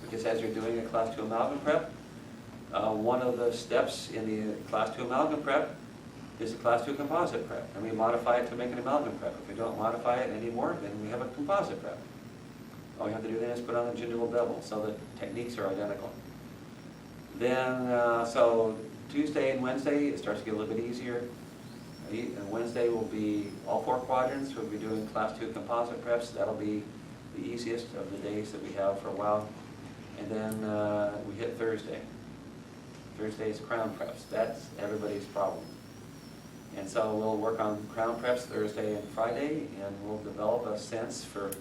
A: because as you're doing a Class 2 amalgam prep, one of the steps in the Class 2 amalgam prep is a Class 2 composite prep, and we modify it to make an amalgam prep. If we don't modify it anymore, then we have a composite prep. All we have to do then is put on a gingival bevel, so the techniques are identical. Then, so Tuesday and Wednesday, it starts to get a little bit easier. And Wednesday will be all 4 quadrants. We'll be doing Class 2 composite preps. That'll be the easiest of the days that we have for a while. And then we hit Thursday. Thursday's crown preps. That's everybody's problem. And so we'll work on crown preps Thursday and Friday, and we'll develop a sense for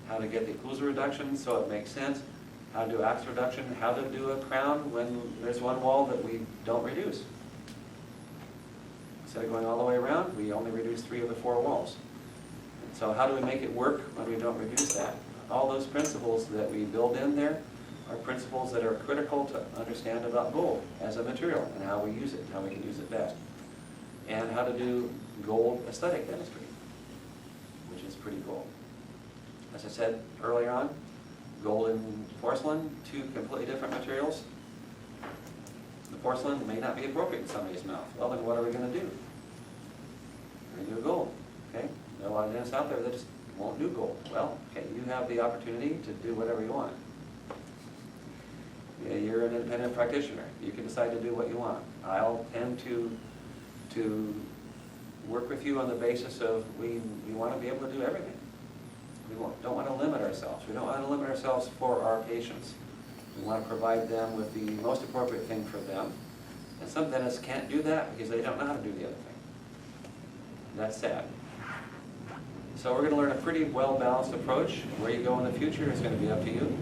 A: how to get the occlusal reduction so it makes sense, how to do axial reduction, how to do a crown when there's one wall that we don't reduce. Instead of going all the way around, we only reduce 3 of the 4 walls. And so how do we make it work when we don't reduce that? All those principles that we build in there are principles that are critical to understand about gold as a material and how we use it, how we can use it best. And how to do gold aesthetic dentistry, which is pretty cool. As I said earlier on, gold and porcelain, 2 completely different materials. The porcelain may not be appropriate in somebody's mouth. Well, then what are we going to do? We're going to do gold. Okay? There are a lot of dentists out there that just won't do gold. Well, okay, you have the opportunity to do whatever you want. Yeah, you're an independent practitioner. You can decide to do what you want. I'll tend to work with you on the basis of we want to be able to do everything. don't want to limit ourselves. We don't want to limit ourselves for our patients. We want to provide them with the most appropriate thing for them. And some dentists can't do that because they don't know how to do the other thing. And that's sad. So we're going to learn a pretty well-balanced approach. Where you go in the future is going to be up to you.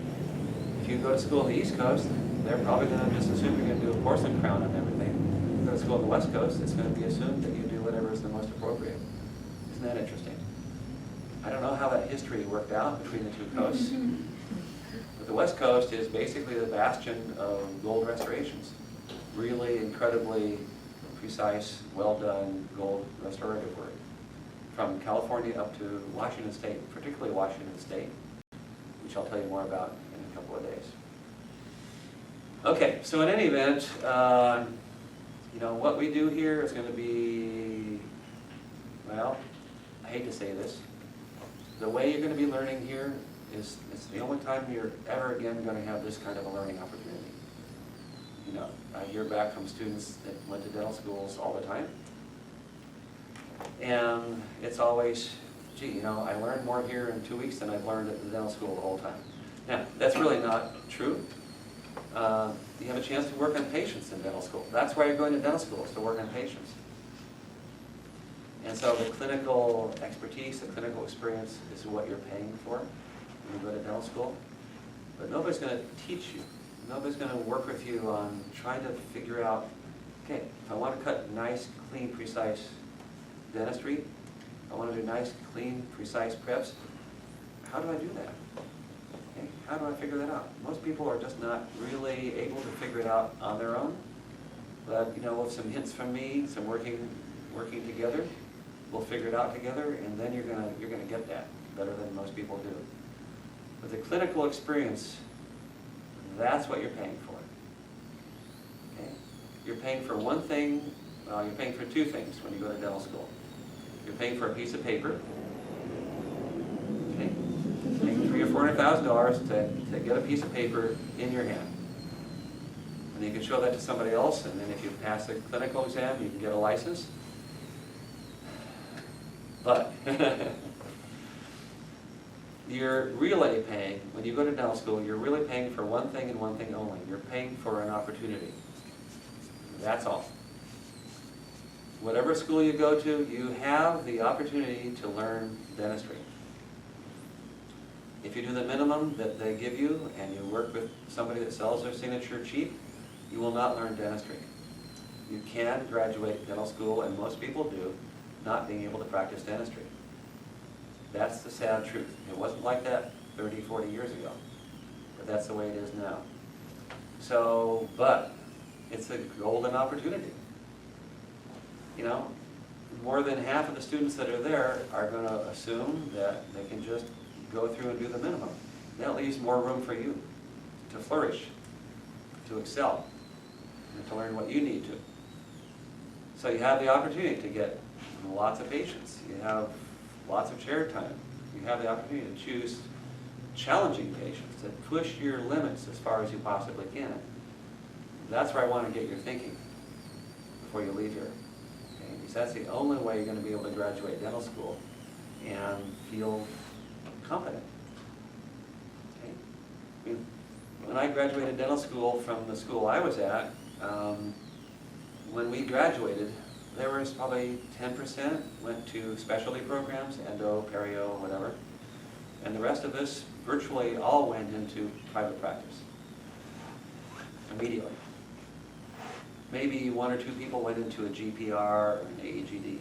A: If you go to school on the East Coast, they're probably going to just assume you're going to do a porcelain crown and everything. If you go to school on the West Coast, it's going to be assumed that you do whatever is the most appropriate. Isn't that interesting? I don't know how that history worked out between the two coasts. But the West Coast is basically the bastion of gold restorations. Really incredibly precise, well-done gold restorative work. From California up to Washington State, particularly Washington State, which I'll tell you more about in a couple of days. Okay, so in any event, what we do here is going to be, well, I hate to say this, the way you're going to be learning here is it's the only time you're ever again going to have this kind of a learning opportunity. I hear back from students that went to dental schools all the time. And it's always, gee, I learned more here in 2 weeks than I've learned at the dental school the whole time. Now, that's really not true. You have a chance to work on patients in dental school. That's why you're going to dental school, is to work on patients. And so the clinical expertise, the clinical experience is what you're paying for when you go to dental school. But nobody's going to teach you. Nobody's going to work with you on trying to figure out, okay, if I want to cut nice, clean, precise dentistry, I want to do nice, clean, precise preps, how do I do that? Okay, how do I figure that out? Most people are just not really able to figure it out on their own. But, with some hints from me, some working together, we'll figure it out together, and then you're gonna get that better than most people do. But the clinical experience, that's what you're paying for. Okay? You're paying for one thing, you're paying for two things when you go to dental school. You're paying for a piece of paper. Okay? Paying $300,000 or $400,000 to get a piece of paper in your hand. And you can show that to somebody else, and then if you pass the clinical exam, you can get a license. But you're really paying, when you go to dental school, you're really paying for one thing and one thing only. You're paying for an opportunity. That's all. Whatever school you go to, you have the opportunity to learn dentistry. If you do the minimum that they give you and you work with somebody that sells their signature cheap, you will not learn dentistry. You can graduate dental school, and most people do, not being able to practice dentistry. That's the sad truth. It wasn't like that 30, 40 years ago, but that's the way it is now. So, but it's a golden opportunity. More than half of the students that are there are going to assume that they can just go through and do the minimum. That leaves more room for you to flourish, to excel, and to learn what you need to. So you have the opportunity to get lots of patients. You have lots of chair time. You have the opportunity to choose challenging patients, to push your limits as far as you possibly can. That's where I want to get your thinking before you leave here. Okay? Because that's the only way you're going to be able to graduate dental school and feel competent. Okay? I mean, when I graduated dental school from the school I was at, when we graduated, there was probably 10% went to specialty programs, endo, perio, whatever. And the rest of us virtually all went into private practice immediately. Maybe one or two people went into a GPR or an AEGD,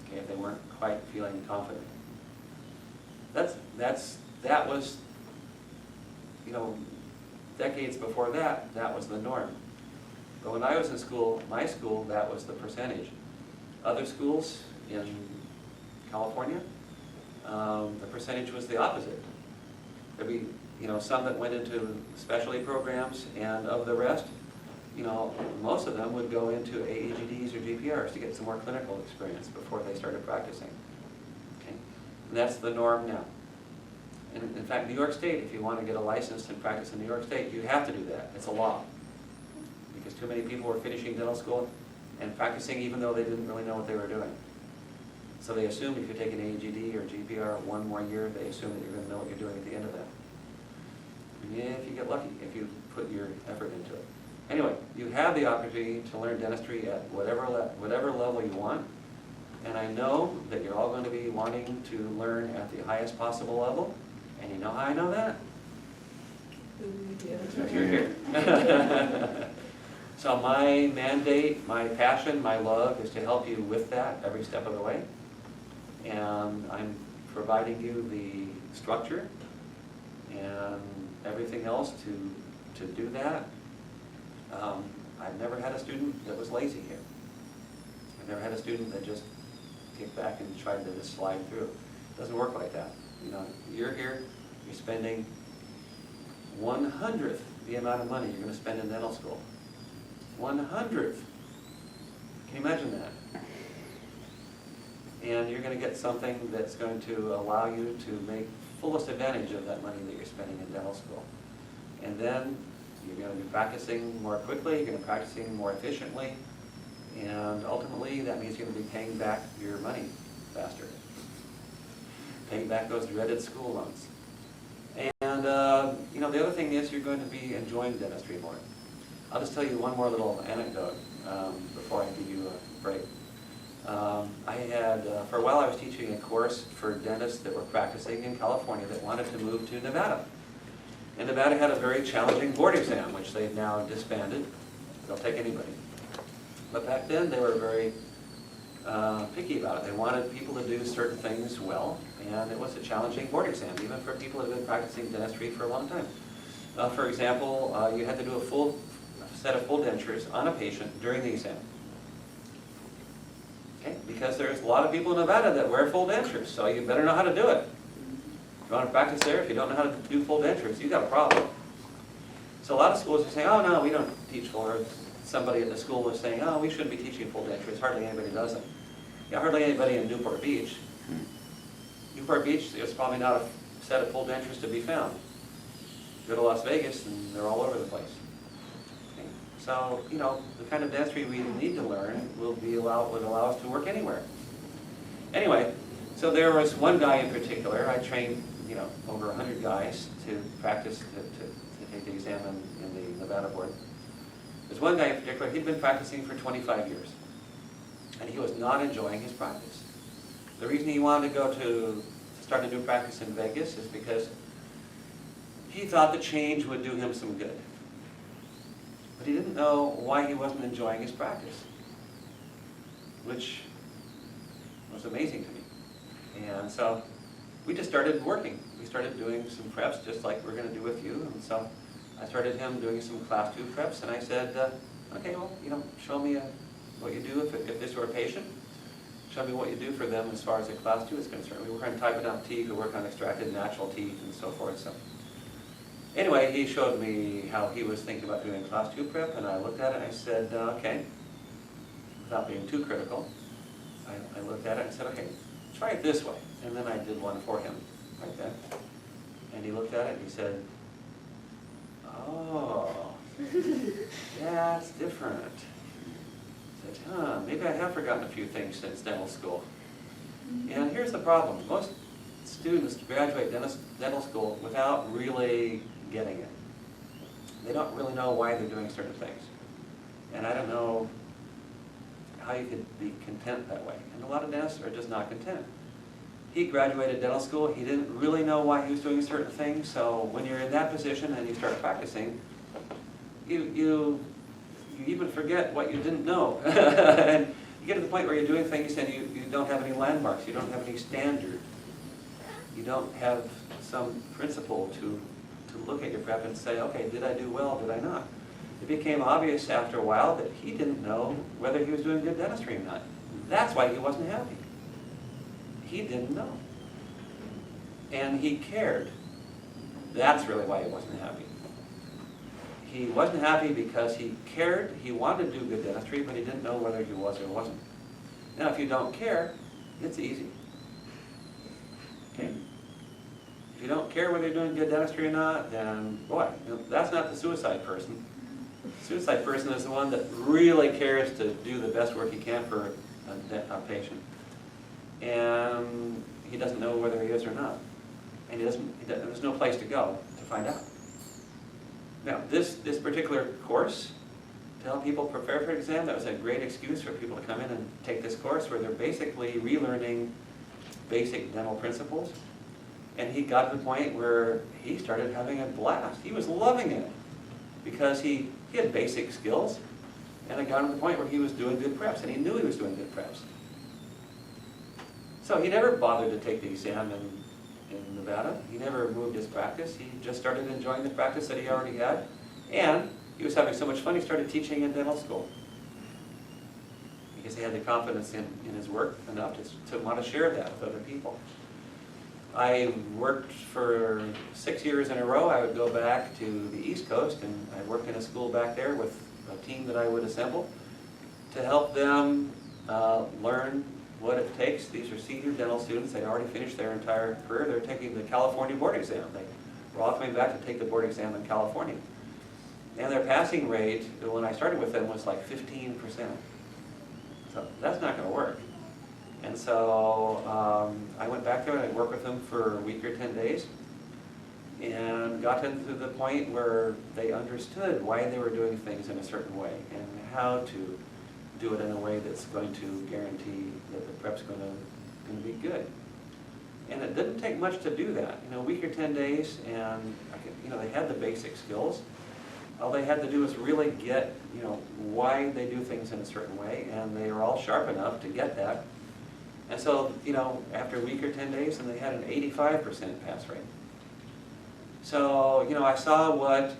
A: okay, if they weren't quite feeling confident. That was, decades before that, that was the norm. But when I was in school, my school, that was the percentage. Other schools in California, the percentage was the opposite. There'd be, some that went into specialty programs, and of the rest, most of them would go into AEGDs or GPRs to get some more clinical experience before they started practicing. Okay? And that's the norm now. And in fact, New York State, if you want to get a license and practice in New York State, you have to do that. It's a law. Because too many people were finishing dental school and practicing even though they didn't really know what they were doing. So they assume if you take an AGD or GPR 1 more year, they assume that you're going to know what you're doing at the end of that. Yeah, if you get lucky, if you put your effort into it. Anyway, you have the opportunity to learn dentistry at whatever level you want. And I know that you're all going to be wanting to learn at the highest possible level. And you know how I know that? If you're here. So my mandate, my passion, my love is to help you with that every step of the way. And I'm providing you the structure and everything else to do that. I've never had a student that was lazy here. I've never had a student that just kicked back and tried to just slide through. It doesn't work like that. You know, you're here, you're spending 1/100th the amount of money you're going to spend in dental school. 1/100th. Can you imagine that? And you're going to get something that's going to allow you to make fullest advantage of that money that you're spending in dental school. And then you're going to be practicing more quickly, you're going to be practicing more efficiently, and ultimately that means you're going to be paying back your money faster. Paying back those dreaded school loans. And you know, the other thing is you're going to be enjoying dentistry more. I'll just tell you one more little anecdote before I give you a break. I had, for a while I was teaching a course for dentists that were practicing in California that wanted to move to Nevada. And Nevada had a very challenging board exam, which they've now disbanded. They'll take anybody. But back then they were very picky about it. They wanted people to do certain things well, and it was a challenging board exam, even for people who have been practicing dentistry for a long time. For example, you had to do a full set of full dentures on a patient during the exam. Okay? Because there's a lot of people in Nevada that wear full dentures, so you better know how to do it. If you want to practice there, if you don't know how to do full dentures, you've got a problem. So a lot of schools are saying, oh no, we don't teach full, or somebody at the school was saying, oh, we shouldn't be teaching full dentures, hardly anybody does it. Yeah, hardly anybody in Newport Beach. Newport Beach, there's probably not a set of full dentures to be found. Go to Las Vegas and they're all over the place. Okay. So, you know, the kind of dentistry we need to learn would allow us to work anywhere. Anyway, so there was one guy in particular, I trained, you know, over 100 guys to practice, to take the exam in the Nevada board. There's one guy in particular, he'd been practicing for 25 years. And he was not enjoying his practice. The reason he wanted to go to start a new practice in Vegas is because he thought the change would do him some good. But he didn't know why he wasn't enjoying his practice, which was amazing to me. And so we just started working. We started doing some preps just like we're going to do with you. And so I started him doing some class 2 preps, and I said, okay, well, you know, show me what you do if this were a patient. Show me what you do for them as far as a class 2 is concerned. We work on typodont teeth, we work on extracted natural teeth, and so forth. So anyway, he showed me how he was thinking about doing a class 2 prep, and I looked at it and I said, okay, without being too critical, I looked at it and I said, okay, try it this way. And then I did one for him right then. And he looked at it and he said, oh, that's different. I said, maybe I have forgotten a few things since dental school. And here's the problem. Most students graduate dental school without really getting it. They don't really know why they're doing certain things. And I don't know how you could be content that way. And a lot of dentists are just not content. He graduated dental school, he didn't really know why he was doing certain things, so when you're in that position and you start practicing, you even forget what you didn't know. And you get to the point where you're doing things and you don't have any landmarks, you don't have any standard. You don't have some principle to look at your prep and say, okay, did I do well, did I not? It became obvious after a while that he didn't know whether he was doing good dentistry or not. That's why he wasn't happy. He didn't know. And he cared. That's really why he wasn't happy. He wasn't happy because he cared, he wanted to do good dentistry, but he didn't know whether he was or wasn't. Now, if you don't care, it's easy. Okay? If you don't care whether you're doing good dentistry or not, then, boy, that's not the suicide person. The suicide person is the one that really cares to do the best work he can for a patient. and he doesn't know whether he is or not. And there's no place to go to find out. Now, this particular course, to help people prepare for an exam, that was a great excuse for people to come in and take this course where they're basically relearning basic dental principles. And he got to the point where he started having a blast. He was loving it because he had basic skills, and it got to the point where he was doing good preps, and he knew he was doing good preps. So he never bothered to take the exam in Nevada. He never moved his practice. He just started enjoying the practice that he already had, and he was having so much fun he started teaching in dental school because he had the confidence in his work enough to want to share that with other people. I worked for 6 years in a row. I would go back to the East Coast, and I worked in a school back there with a team that I would assemble to help them learn what it takes. These are senior dental students. They already finished their entire career. They're taking the California board exam. They were all coming back to take the board exam in California. And their passing rate, when I started with them, was like 15%. So that's not going to work. And so I went back there and I worked with them for a week or 10 days and got them to the point where they understood why they were doing things in a certain way and how to do it in a way that's going to guarantee that the prep's going to be good. And it didn't take much to do that. A week or 10 days, and they had the basic skills. All they had to do was really get why they do things in a certain way, and they were all sharp enough to get that. And so, after a week or 10 days, and they had an 85% pass rate. So, I saw what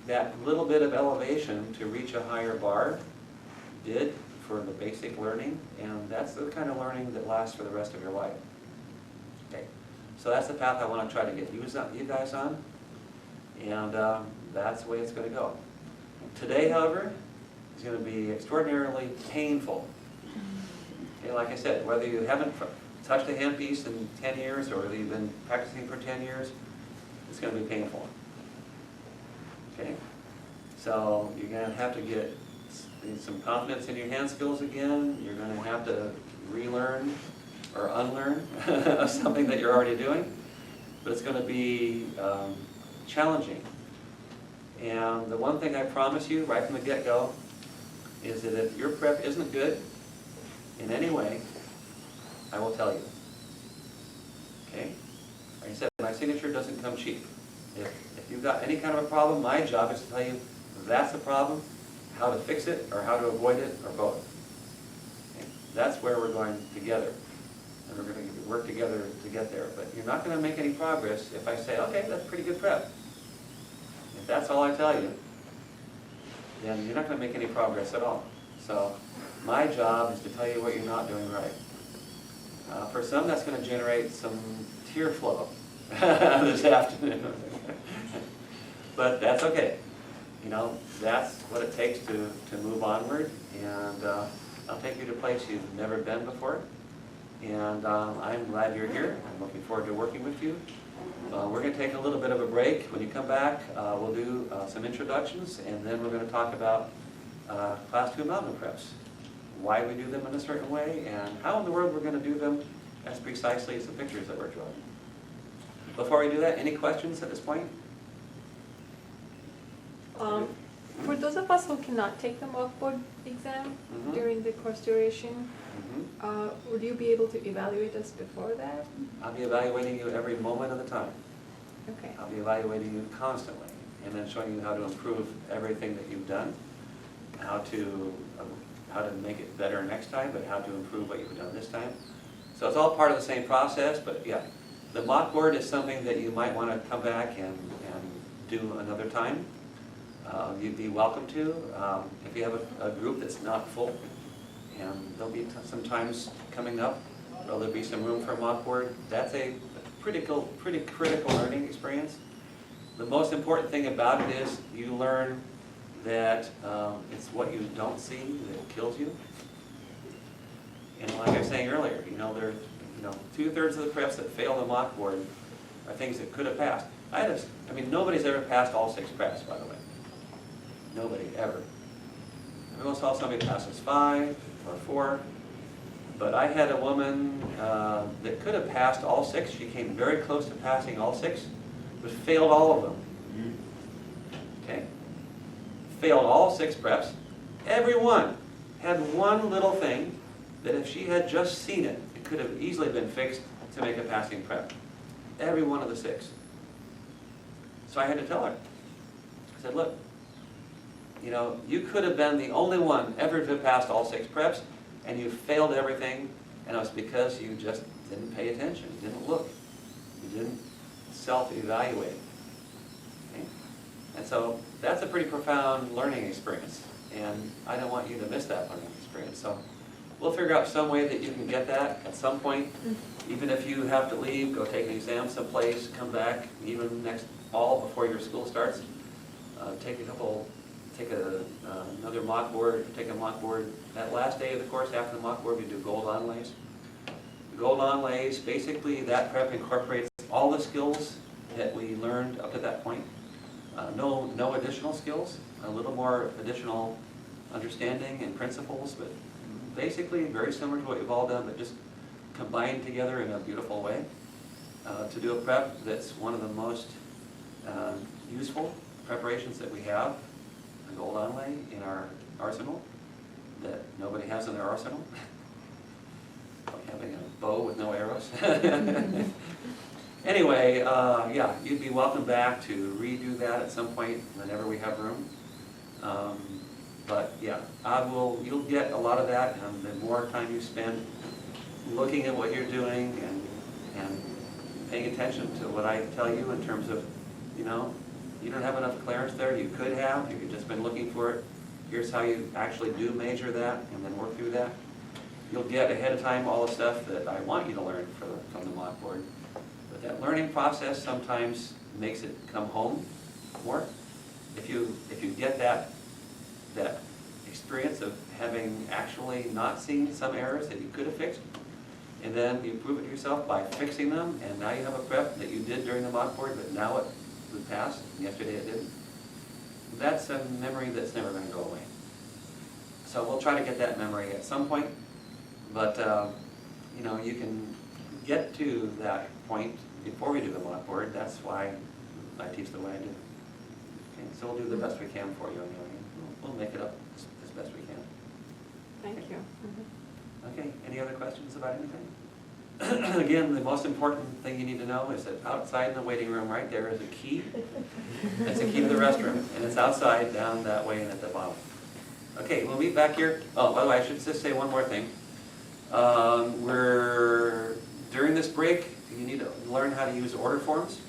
A: that little bit of elevation to reach a higher bar did for the basic learning, and that's the kind of learning that lasts for the rest of your life. Okay, so that's the path I want to try to get you guys on, and that's the way it's going to go. Today, however, is going to be extraordinarily painful. Okay, like I said, whether you haven't touched a handpiece in 10 years or whether you've been practicing for 10 years, it's going to be painful. Okay? So you're going to have to get some confidence in your hand skills again. You're going to have to relearn or unlearn something that you're already doing. But it's going to be challenging. And the one thing I promise you right from the get-go is that if your prep isn't good in any way, I will tell you. Okay? Like I said, my signature doesn't come cheap. If you've got any kind of a problem, my job is to tell you that's the problem, how to fix it, or how to avoid it, or both. Okay? That's where we're going together. And we're going to work together to get there. But you're not going to make any progress if I say, okay, that's pretty good prep. If that's all I tell you, then you're not going to make any progress at all. So my job is to tell you what you're not doing right. For some, that's going to generate some tear flow this afternoon. But that's okay. That's what it takes to move onward. And I'll take you to a place you've never been before. And I'm glad you're here. I'm looking forward to working with you. We're going to take a little bit of a break. When you come back, we'll do some introductions, and then we're going to talk about Class 2 amalgam preps, why we do them in a certain way, and how in the world we're going to do them as precisely as the pictures that we're drawing. Before we do that, any questions at this point?
C: For those of us who cannot take the mock board exam during the course duration, would you be able to evaluate us before that?
A: I'll be evaluating you every moment of the time.
C: Okay.
A: I'll be evaluating you constantly, and then showing you how to improve everything that you've done, how to make it better next time, but how to improve what you've done this time. So it's all part of the same process, but yeah, the mock board is something that you might want to come back and do another time. You'd be welcome to. If you have a group that's not full, and there'll be some times coming up, there'll be some room for a mock board. That's a pretty critical learning experience. The most important thing about it is you learn that it's what you don't see that kills you. And like I was saying earlier, there, 2/3 of the preps that fail the mock board are things that could have passed. Nobody's ever passed all 6 preps, by the way. Nobody, ever. Every once in a while somebody passes 5 or 4. But I had a woman that could have passed all 6. She came very close to passing all 6, but failed all of them. Okay? Failed all 6 preps. Every one had one little thing that if she had just seen it, it could have easily been fixed to make a passing prep. Every one of the 6. So I had to tell her. I said, look, you know, you could have been the only one ever to have passed all 6 preps, and you failed everything, and it was because you just didn't pay attention, you didn't look, you didn't self-evaluate. Okay? And so that's a pretty profound learning experience, and I don't want you to miss that learning experience. So we'll figure out some way that you can get that at some point, even if you have to leave, go take an exam someplace, come back, even next fall before your school starts, take another mock board, take a mock board. That last day of the course after the mock board, we do gold onlays. The gold onlays, basically that prep incorporates all the skills that we learned up to that point. No additional skills, a little more additional understanding and principles, but basically very similar to what you've all done, but just combined together in a beautiful way to do a prep that's one of the most useful preparations that we have, a gold onlay in our arsenal that nobody has in their arsenal. Like having a bow with no arrows. Anyway, yeah, you'd be welcome back to redo that at some point whenever we have room. But yeah, you'll get a lot of that, and the more time you spend looking at what you're doing and paying attention to what I tell you in terms of, you know, you don't have enough clearance there, you could have, you've just been looking for it. Here's how you actually do measure that and then work through that. You'll get ahead of time all the stuff that I want you to learn from the mock board. But that learning process sometimes makes it come home more. If you get that experience of having actually not seen some errors that you could have fixed, and then you prove it to yourself by fixing them, and now you have a prep that you did during the mock board, but now it would pass, and yesterday it didn't. That's a memory that's never going to go away. So we'll try to get that memory at some point, but you know, you can get to that point before we do the mock board. That's why I teach the way I do. Okay, so we'll do the best we can for you anyway. We'll make it up as best we can.
C: Thank you.
A: Okay, any other questions about anything? Again, the most important thing you need to know is that outside in the waiting room right there is a key. That's the key to the restroom, and it's outside down that way and at the bottom. Okay, we'll meet back here. Oh, by the way, I should just say one more thing. During this break, you need to learn how to use order forms.